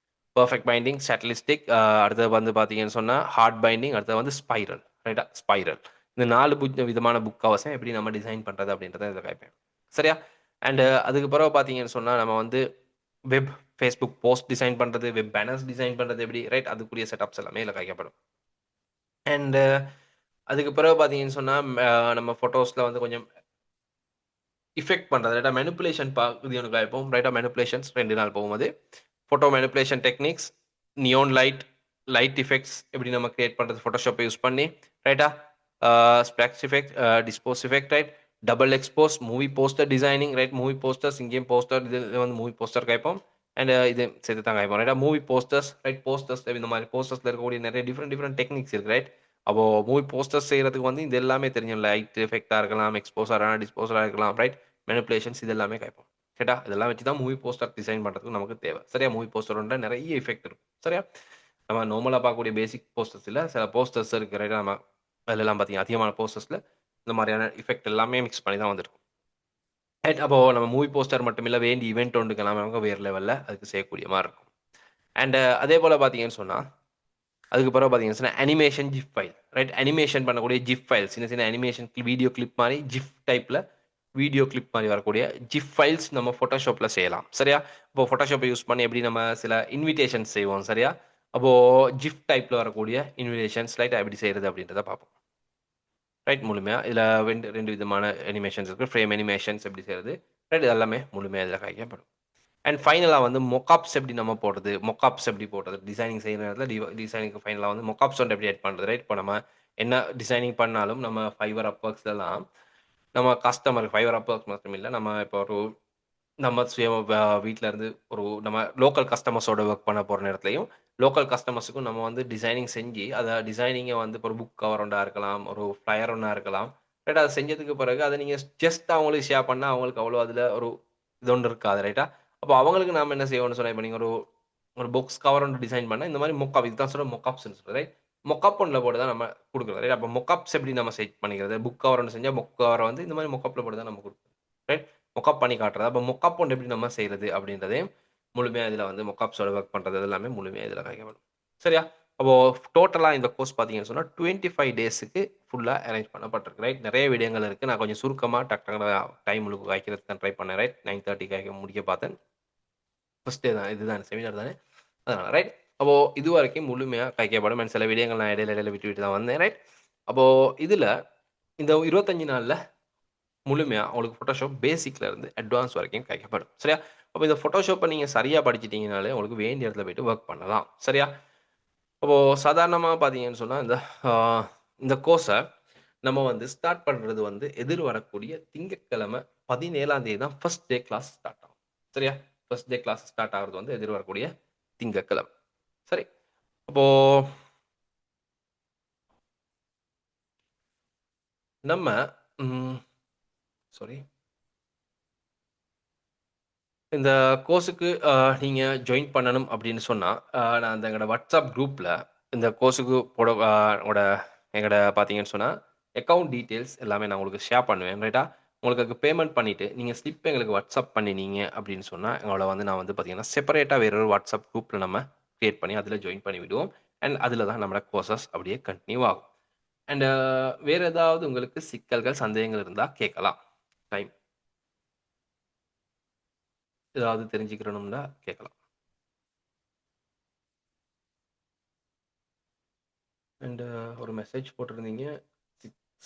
பெர்ஃபெக்ட் பைண்டிங், ஸ்டாட்டிஸ்டிக், அடுத்தது வந்து பார்த்தீங்கன்னு சொன்னால் ஹார்ட் பைண்டிங், அடுத்தது வந்து ஸ்பைரல் ரைட்டா. ஸ்பைரல் இந்த 4 விதமான புக் கவர்ஸை எப்படி நம்ம டிசைன் பண்ணுறது அப்படின்றத இதில் கேட்பேன். சரியா. அண்டு அதுக்கு பிறகு பார்த்தீங்கன்னு சொன்னால் நம்ம வந்து வெப் ஃபேஸ்புக் போஸ்ட் டிசைன் பண்ணுறது, வெப் பேனர்ஸ் டிசைன் பண்ணுறது எப்படி ரைட். அதுக்குரிய செட்டப்ஸ் எல்லாமே இதில் கேட்கப்படும். அண்டு அதுக்கு பிறகு பார்த்தீங்கன்னு சொன்னால் நம்ம ஃபோட்டோஸில் வந்து கொஞ்சம் இஃபெக்ட் பண்ணுறது ரைட்டா. மெனிப்புலேஷன் இது எனக்கு கேட்போம் ரைட்டா. மெனிப்புலேஷன்ஸ் 2 நாள் போகும்போது photo manipulation techniques, neon light, light effects எப்படி நம்ம கிரியேட் பண்ணுறது ஃபோட்டோஷாப்பை யூஸ் பண்ணி ரைட்டா. Splash effect, dispose effect right. Double expose, movie poster designing right. Movie posters இங்கேயும் போஸ்டர் இது வந்து மூவி போஸ்டர் கேட்போம். அண்ட் இது சேர்த்து தான் கேட்போம் ரைட்டா. Movie posters right. போஸ்டர்ஸ் இந்த மாதிரி போஸ்டர்ஸில் இருக்கக்கூடிய நிறைய டிஃப்ரெண்ட் டெக்னிக்ஸ் இருக்குது ரைட். அப்போ மூவி போஸ்டர்ஸ் செய்கிறதுக்கு வந்து இது எல்லாமே தெரியும். லைட் எஃபெக்டாக இருக்கலாம், எக்ஸ்போஸாக இருக்கலாம், டிஸ்போஸாக இருக்கலாம் ரைட். மெனிப்புலேஷன்ஸ் இது எல்லாமே கேட்போம் சரியா. இதெல்லாம் வச்சு தான் மூவி போஸ்டர் டிசைன் பண்ணுறதுக்கு நமக்கு தேவை சரியா. மூவி போஸ்டரோட நிறைய எஃபெக்ட் இருக்கும் சரியா. நம்ம நார்மலாக பார்க்கக்கூடிய பேசிக் போஸ்டர்ஸ் இல்லை, சில போஸ்டர்ஸ் இருக்கு ரைட்டா. நம்ம அதிலெல்லாம் பார்த்தீங்கன்னா அதிகமான போஸ்டர்ஸில் இந்த மாதிரியான எஃபெக்ட் எல்லாமே மிக்ஸ் பண்ணி தான் வந்துருக்கும் ரைட். அப்போ நம்ம மூவி போஸ்டர் மட்டும் இல்லை, வேண்டி ஈவெண்ட் ஒன்றுக்கு எல்லாமே வேறு லெவலில் அதுக்கு செய்யக்கூடிய மாதிரி இருக்கும். அண்ட் அதே போல் பார்த்தீங்கன்னு சொன்னால் அதுக்கு பிறகு பார்த்தீங்கன்னு சொன்னால் animation zip file right. Animation பண்ணக்கூடிய ஜிப் ஃபைல், சின்ன சின்ன அனிமேஷன் வீடியோ கிளிப் மாதிரி ஜிப் டைப்பில் வீடியோ கிளிப் மாதிரி வரக்கூடிய ஜிப் ஃபைல்ஸ் நம்ம ஃபோட்டோஷாப்பில் செய்யலாம் சரியா. இப்போ ஃபோட்டோஷாப்பை யூஸ் பண்ணி எப்படி நம்ம சில இன்விடேஷன்ஸ் செய்வோம் சரியா. அப்போது ஜிப் டைப்பில் வரக்கூடிய இன்விடேஷன்ஸ் ரைட் எப்படி செய்கிறது அப்படின்றத பார்ப்போம் ரைட். முழுமையாக இதில் 2 விதமான அனிமேஷன்ஸ் இருக்குது. ஃப்ரேம் அனிமேஷன்ஸ் எப்படி செய்கிறது ரைட். இது எல்லாமே முழுமையாக இதில் கைக்கப்படும். அண்ட் ஃபைனலாக வந்து மொக்காப்ஸ் எப்படி நம்ம போடுறது, மொக்காப்ஸ் எப்படி போடுறது டிசைனிங் செய்கிற நேரத்தில் டிசைனிங்க்கு ஃபைனலாக வந்து மொக்காப்ஸ் வந்து எப்படி ஆட் பண்ணுறது ரைட். இப்போ நம்ம என்ன டிசைனிங் பண்ணாலும் நம்ம ஃபைவர் அப்ஒர்க்ஸ்லாம் நம்ம கஸ்டமர் ஃபைவர் அப்ஒர்க்ஸ் மட்டும் இல்லை, நம்ம இப்போ ஒரு நம்ம சுய வீட்டில் இருந்து ஒரு நம்ம லோக்கல் கஸ்டமர்ஸோட ஒர்க் பண்ண போகிற நேரத்துலையும் லோக்கல் கஸ்டமர்ஸுக்கும் நம்ம வந்து டிசைனிங் செஞ்சு அதை டிசைனிங்கை வந்து இப்போ ஒரு புக் கவர் ஒன்றா இருக்கலாம், ஒரு ஃப்ளையர் ஒன்றா இருக்கலாம் ரைட். அதை செஞ்சதுக்கு பிறகு அதை நீங்கள் ஜஸ்ட் அவங்களுக்கு ஷேர் பண்ணால் அவங்களுக்கு அவ்வளோ அதில் ஒரு இது ஒன்று இருக்காது ரைட்டா. அப்போ அவங்களுக்கு நாம் என்ன செய்வோம்னு சொன்னால் இப்போ நீங்கள் ஒரு ஒரு புக்ஸ் கவர் ஒன்று டிசைன் பண்ணால் இந்த மாதிரி மொக்காப் இதுதான் சொல்கிற மொக்காப்ஸ்ன்னு சொல்கிறது ரைட். மொக்காப் ஒன்றில் போட்டு தான் நம்ம கொடுக்குறது ரைட். அப்போ மொக்காப்ஸ் எப்படி நம்ம செட் பண்ணிக்கிறது, புக் கவர் ஒன்று செஞ்சால் புக் கவரை வந்து இந்த மாதிரி மொக்காப்பில் போட்டு தான் நம்ம கொடுக்குறோம் ரைட். மொக்காப் பண்ணி காட்டுறது. அப்போ மொக்காப் ஒன்று எப்படி நம்ம செய்கிறது அப்படின்றதையும் முழுமையாக இதில் வந்து மொக்காப்ஸோட ஒர்க் பண்ணுறது எல்லாமே முழுமையாக இதில் கைக்கப்படும் சரியா. அப்போது டோட்டலாக இந்த கோர்ஸ் பார்த்தீங்கன்னு சொன்னால் 25 டேஸுக்கு ஃபுல்லாக அரேஞ்ச் பண்ணப்பட்டிருக்கு ரைட். நிறைய விடயங்கள் இருக்குது. நான் கொஞ்சம் சுருக்கமாக டக்கு டைம் உங்களுக்கு காய்க்கிறதுக்கு தான் ட்ரை பண்ணேன் ரைட். 9:30 காய்க்க முடிக்க பார்த்தேன். ஃபர்ஸ்ட் டே தான் இதுதான் செமினார் தானே அதனால் ரைட். அப்போது இது வரைக்கும் முழுமையாக காய்க்கப்படும். அண்ட் சில விடயங்கள் நான் இடையில விட்டு விட்டு தான் வந்தேன் ரைட். அப்போது இதில் இந்த 25 நாளில் முழுமையாக உங்களுக்கு ஃபோட்டோஷாப் பேசிக்ல இருந்து அட்வான்ஸ் வரைக்கும் கிடைக்கப்படும் சரியா. அப்போ இந்த ஃபோட்டோஷாப்பை நீங்கள் சரியாக படிச்சிட்டிங்கனாலே உங்களுக்கு வேண்டிய இடத்துல போய்ட்டு ஒர்க் பண்ணலாம் சரியா. அப்போது சாதாரணமாக பார்த்தீங்கன்னு சொன்னால் இந்த கோர்ஸை நம்ம வந்து ஸ்டார்ட் பண்ணுறது வந்து எதிர் வரக்கூடிய திங்கட்கிழமை 17ஆம் தேதி தான் ஃபர்ஸ்ட் டே கிளாஸ் ஸ்டார்ட் ஆகும் சரியா. ஃபர்ஸ்ட் டே கிளாஸ் ஸ்டார்ட் ஆகிறது வந்து எதிர் வரக்கூடிய திங்கட்கிழமை சரி. அப்போது நம்ம சாரி இந்த கோர்ஸுக்கு நீங்கள் ஜாயின் பண்ணணும் அப்படின்னு சொன்னால் நான் அந்த எங்களோட வாட்ஸ்அப் குரூப்பில் இந்த கோர்ஸுக்கு போட எங்களோட பார்த்தீங்கன்னு சொன்னால் அக்கௌண்ட் டீட்டெயில்ஸ் எல்லாமே நான் உங்களுக்கு ஷேர் பண்ணுவேன் ரைட்டா. உங்களுக்கு அதுக்கு பேமெண்ட் பண்ணிவிட்டு நீங்கள் ஸ்லிப் எங்களுக்கு வாட்ஸ்அப் பண்ணினீங்க அப்படின்னு சொன்னால் எங்களோட வந்து நான் வந்து பார்த்தீங்கன்னா செப்பரேட்டாக வேற ஒரு வாட்ஸ்அப் குரூப்பில் நம்ம க்ரியேட் பண்ணி அதில் ஜாயின் பண்ணி விடுவோம். அண்ட் அதில் தான் நம்மளோட கோர்சஸ் அப்படியே கண்டினியூ ஆகும். அண்ட் வேறு ஏதாவது உங்களுக்கு சிக்கல்கள் சந்தேகங்கள் இருந்தால் கேட்கலாம். டைம் ஏதாவது தெரிஞ்சுக்கிறணும்னா கேட்கலாம். அண்ட் ஒரு மெசேஜ் போட்டிருந்தீங்க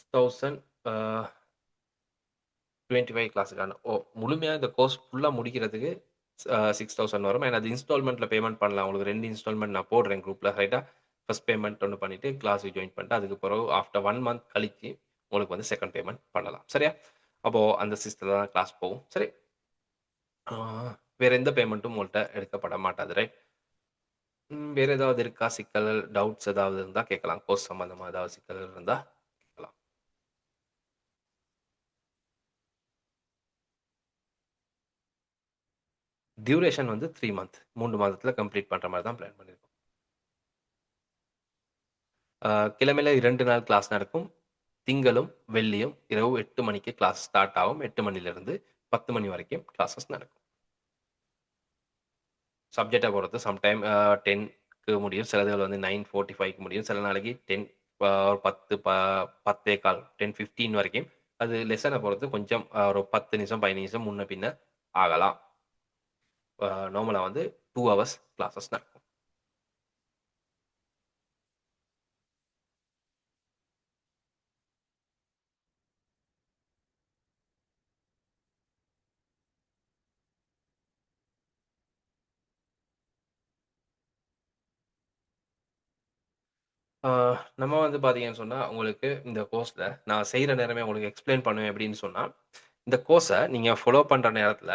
6000 25 கிளாஸுக்கான முழுமையாக இந்த கோர்ஸ் ஃபுல்லாக முடிக்கிறதுக்கு 6000 வரும். அண்ட் அது இன்ஸ்டால்மெண்ட்டில் பேமெண்ட் பண்ணலாம். உங்களுக்கு 2 இன்ஸ்டால்மெண்ட் நான் போடுறேன் குரூப்பில் ரைட்டாக. ஃபர்ஸ்ட் பேமெண்ட் ஒன்று பண்ணிவிட்டு கிளாஸுக்கு ஜாயின் பண்ணிட்டு அதுக்கு பிறகு ஆஃப்டர் 1 மந்த் கழிச்சு உங்களுக்கு வந்து செகண்ட் பேமெண்ட் பண்ணலாம் சரியா. அப்போது அந்த சிஸ்டத்தில் தான் கிளாஸ் போகும் சரி. வேறு எந்த பேமெண்ட்டும் உங்கள்கிட்ட எடுக்கப்பட மாட்டாது ரைட். வேறு ஏதாவது இருக்கா சிக்கல், டவுட்ஸ் ஏதாவது இருந்தால் கேட்கலாம். கோர்ஸ் சம்மந்தமாக ஏதாவது சிக்கல் இருந்தால் கேட்கலாம். டியூரேஷன் வந்து 3 மந்த் 3 மாதத்தில் கம்ப்ளீட் பண்ணுற மாதிரி தான் பிளான் பண்ணியிருக்கோம். கிழமையில 2 நாள் கிளாஸ் நடக்கும். திங்களும், வெள்ளியும் இரவு 8 மணிக்கு கிளாஸ் ஸ்டார்ட் ஆகும். 8 மணிலிருந்து 10 மணி வரைக்கும் கிளாஸஸ் நடக்கும். சப்ஜெக்ட்ட பொறுத்து சம்டைம் 10க்கு முடியும். சிலதுகள் வந்து 9:45க்கு முடியும். சில நாளைக்கு 10 ஒரு 10 10:15 10:15 வரைக்கும். அது லெசன பொறுத்து கொஞ்சம் ஒரு 10 நிமிஷம், 15 நிமிஷம் முன்ன பின்ன ஆகலாம். நார்மலா வந்து 2 ஹவர்ஸ் கிளாஸஸ் நடக்கும். ஆ நம்ம வந்து பார்த்தீங்கன்னு சொன்னா, உங்களுக்கு இந்த கோர்ஸ்ல நான் செய்ற நேரமே உங்களுக்கு எக்ஸ்ப்ளைன் பண்ணுவேன் எப்படின்னு சொன்னா, இந்த கோர்ஸ நீங்க ஃபாலோ பண்ற நேரத்தில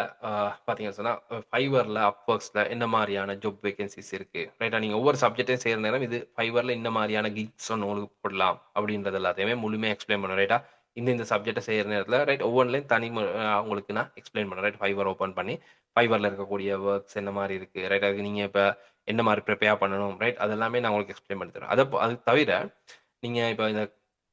பார்த்தீங்கன்னு சொன்னா, Fiverrல, Upworksல என்ன மாரியான ஜாப் வேக்கன்ஸீஸ் இருக்கு. ரைட்டா? நீங்க ஒவ்வொரு சப்ஜெக்ட்டையும் செய்ற நேரம் இது Fiverrல இந்த மாரியான கிக்ஸ் உங்களுக்கு போடலாம் அப்படின்றது எல்லாத்தையுமே முழுமையா எக்ஸ்ப்ளைன் பண்ணுவேன். ரைட்டா? இந்த சப்ஜெக்ட்ட செய்ற நேரத்தில ரைட் ஒவ்வொன்லயும் உங்களுக்கு நான் எக்ஸ்ப்ளைன் பண்ணுவேன். ரைட் Fiverr ஓப்பன் பண்ணி Fiverrல இருக்கக்கூடிய வொர்க்ஸ் என்ன மாரி இருக்கு. ரைட் அதுக்கு நீங்க இப்ப என்ன மாரி ப்ரிப்பேர் பண்ணணும். ரைட் அது எல்லாமே நான் உங்களுக்கு எக்ஸ்ப்ளைன் பண்ணி தருவேன். அது தவிர நீங்க இப்ப இந்த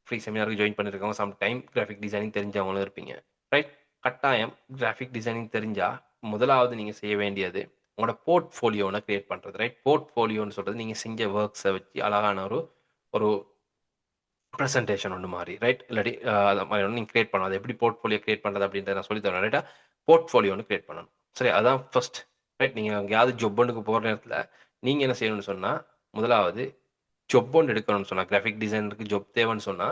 ஃப்ரீ செமினாருக்கு ஜாயின் பண்ணியிருக்கவங்க சம் டைம் கிராஃபிக் டிசைனிங் தெரிஞ்சவங்களும் இருப்பீங்க. ரைட்? கட்டாயம் கிராஃபிக் டிசைனிங் தெரிஞ்சா, முதலாவது நீங்க செய்ய வேண்டியது, உங்களோட போர்ட்ஃபோலியோன கிரியேட் பண்றது. ரைட்? போர்ட்ஃபோலியோன்னு சொல்றது நீங்க செஞ்ச வொர்க்ஸ வச்சு அழகான ஒரு ஒரு பிரசன்டேஷன் ஒண்ணு மாரி. ரைட்? இல்லாட்டி அத மாரி ஒண்ணு நீங்க கிரியேட் பண்ணணும். அது எப்படி போர்ட்ஃபோலியோ கிரியேட் பண்றது அப்படின்றத நான் சொல்லி தருவேன். ரைட்டா? போர்ட்ஃபோலியோ ஒண்ணு கிரியேட் பண்ணணும். சரி அதான் ஃபர்ஸ்ட். ரைட்? நீங்க எங்கேயாவது ஜாப் ஒண்ணுக்கு போற நேரத்தில, நீங்க என்ன செய்யணும்னு சொன்னா, முதலாவது ஜாப் ஒண்ணு எடுக்கணும்னு சொன்னா, கிராஃபிக் டிசைனருக்கு ஜாப் தேவைன்னு சொன்னா,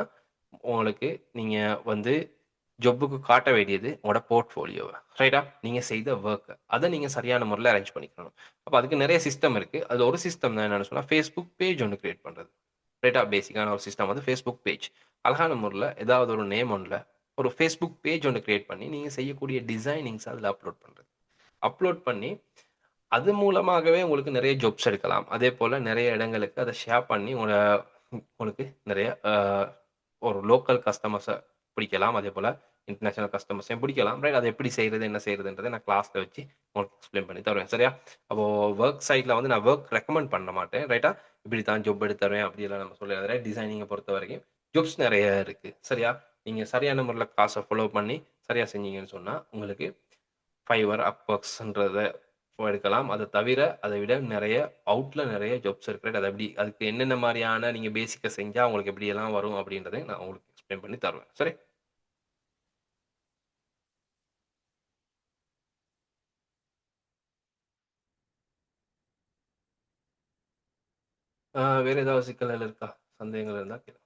உங்களுக்கு நீங்க வந்து ஜாப்புக்கு காட்ட வேண்டியது உங்களோட போர்ட்ஃபோலியோவ. ரைட்டா? நீங்க செய்த வொர்க்க. அத நீங்க சரியான முறையில அரேஞ்ச் பண்ணிக்கணும். அப்ப அதுக்கு நெறைய சிஸ்டம் இருக்கு. அதுல ஒரு சிஸ்டம் தான் என்னன்னு சொன்னா, Facebook பேஜ் ஒண்ணு கிரியேட் பண்றது. ரைட்டா? பேசிக்கான ஒரு சிஸ்டம் வந்து Facebook பேஜ். அழகான முறையில ஏதாவது ஒரு நேம் ஒண்ணுல ஒரு Facebook பேஜ் ஒண்ணு கிரியேட் பண்ணி, நீங்க செய்யக்கூடிய டிசைனிங்ஸ அதுல அப்லோட் பண்றது. அப்லோட் பண்ணி, அது மூலமாகவே உங்களுக்கு நெறைய ஜாப்ஸ் எடுக்கலாம். அதேபோல நெறைய இடங்களுக்கு அத ஷேர் பண்ணி உங்களுக்கு நெறைய ஒரு லோக்கல் கஸ்டமர்ஸ பிடிக்கலாம். அதேபோல இன்டர்நேஷனல் கஸ்டமர்ஸையும் பிடிக்கலாம். ரைட்? அத எப்படி செய்றது, என்ன செய்றதுன்றத நான் கிளாஸ்ல வச்சு உங்களுக்கு எக்ஸ்ப்ளைன் பண்ணி தருவேன். சரியா? அப்போ வொர்க் சைட்ல வந்து நான் வொர்க் ரெக்கமெண்ட் பண்ண மாட்டேன். ரைட்டா? இப்படி தான் ஜாப் எடுத்து தருவேன் அப்படியெல்லாம் நம்ம சொல்லாது. ரைட்? டிசைனிங்க பொறுத்தவரைக்கும் ஜாப்ஸ் நெறைய இருக்கு. சரியா? நீங்க சரியான முறையில கிளாஸ ஃபாலோ பண்ணி சரியா செஞ்சீங்கன்னு சொன்னா, உங்களுக்கு Fiverr, Upworksன்றத எடுக்கலாம். அத தவிர, அத விட நெறைய நெறைய ஜாப்ஸ் இருக்கு. அது எப்படி அதுக்கு என்னென்ன மாரியான நீங்க பேசிக்கா செஞ்சா உங்களுக்கு எப்படியெல்லாம் வரும் அப்படின்றத நான் உங்களுக்கு எக்ஸ்ப்ளைன் பண்ணி தருவேன். சரி? வேற ஏதாவது சிக்கல்கள் இருக்கா? சந்தேகங்கள் இருந்தா கேளுங்க.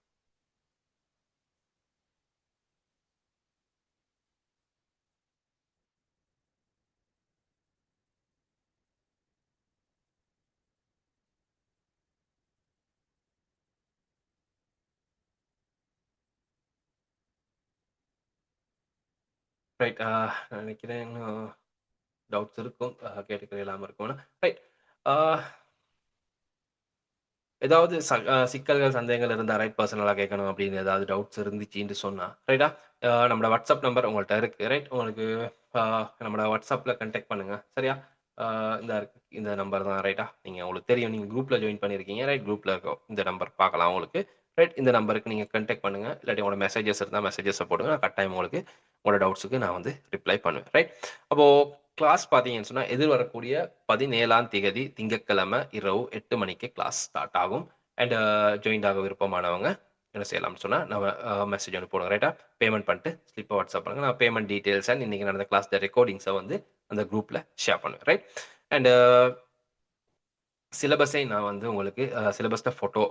ரைட். நான் நினைக்கிறேன் இன்னும் டவுட்ஸ் இருக்கும். கேட்டுக்க இல்லாம இருக்கும். ரைட். ஆ ஏதாவது சிக்கல்கள், சந்தேகங்கள் இருந்தா ரைட் பெர்சனலா கேட்கணும் அப்படின்னு ஏதாவது டவுட்ஸ் இருந்துச்சுன்னு சொன்னா, ரைட்டா? நம்மோட WhatsApp நம்பர் உங்கள்ட்ட இருக்கு. ரைட்? உங்களுக்கு அ நம்மோட WhatsAppல கான்டாக்ட் பண்ணுங்க. சரியா? அ இந்தா இருக்கு. இந்த நம்பர் தான் ரைட்டா? உங்களுக்கு தெரியும். நீங்க குரூப்ல ஜாயின் பண்ணியிருக்கீங்க. ரைட்? குரூப்ல இருக்கும். இந்த நம்பர் பார்க்கலாம் உங்களுக்கு. ரைட்? இந்த நம்பருக்கு நீங்க கான்டாக்ட் பண்ணுங்க. இல்லாட்டி உங்களோட மெசேஜஸ் இருந்தா மெசேஜஸ போடுங்க. நான் கட்டாயம் உங்களுக்கு உங்களோட டவுட்ஸ்க்கு நான் வந்து ரிப்ளை பண்ணுவேன். ரைட்? அப்போ கிளாஸ் பார்த்தீங்கன்னு சொன்னா, எதிர்வரக்கூடிய 17ஆம் திகதி திங்கட்கிழமை இரவு 8 மணிக்கு கிளாஸ் ஸ்டார்ட் ஆகும். அண்ட் ஜாயின்ட் ஆக விருப்பமானவங்க என்ன செய்யலாம்னு சொன்னா, நம்ம மெசேஜ் ஒண்ணு போடுங்க. ரைட்டா? பேமெண்ட் பண்ணிட்டு ஸ்லிப்ப வாட்ஸ்அப் பண்ணுங்க. நான் பேமெண்ட் டீட்டெயில்ஸ் அண்ட் இன்னைக்கு நடந்த கிளாஸ் ரெக்கார்டிங்ஸ வந்து அந்த குரூப்ல ஷேர் பண்ணுவேன். ரைட்? அண்ட் சிலபஸை நான் வந்து உங்களுக்கு சிலபஸ்ல ஃபோட்டோ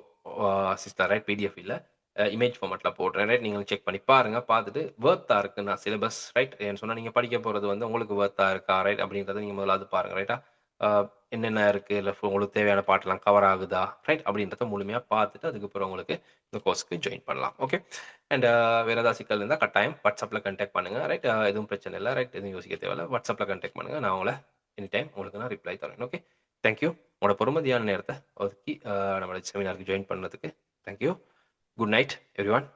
அசிஸ்ட் தரேன். பிடிஎஃப் இல்ல. இமேஜ் ஃபார்மேட்ல போடுறேன். ரைட்? நீங்களும் செக் பண்ணி பாருங்க. பார்த்துட்டு வொர்த்தா இருக்குன்னா சிலபஸ் ரைட்? ஏன்னு சொன்னா நீங்க படிக்க போறது வந்து உங்களுக்கு வொர்த்தா இருக்கா? ரைட்? அப்படின்றத நீங்க முதலாவது பாருங்க. ரைட்டா? அ என்னென்ன இருக்கு? இல்ல உங்களுக்கு தேவையான பாட்டெல்லாம் கவர் ஆகுதா? ரைட்? அப்படின்றத முழுமையா பார்த்துட்டு, அதுக்கப்புறம் உங்களுக்கு இந்த கோர்ஸ்க்கு ஜாயின் பண்ணலாம். ஓகே. அண்ட் வேற ஏதாவது சிக்கல் இருந்தா கட்டாயம் WhatsAppல கான்டாக்ட் பண்ணுங்க. ரைட்? எதுவும் பிரச்சனை இல்ல. ரைட்? எதுவும் யோசிக்க தேவையில்ல. WhatsAppல கான்டாக்ட் பண்ணுங்க. நான் உங்கள எனி டைம் உங்களுக்கு நான் ரிப்ளை தரேன். ஓகே. Thank you. உங்களோட பொறுமதியான நேரத்த ஒதுக்கி நம்மளோட செமினாருக்கு ஜாயின் பண்ணதுக்கு thank you. Good night everyone.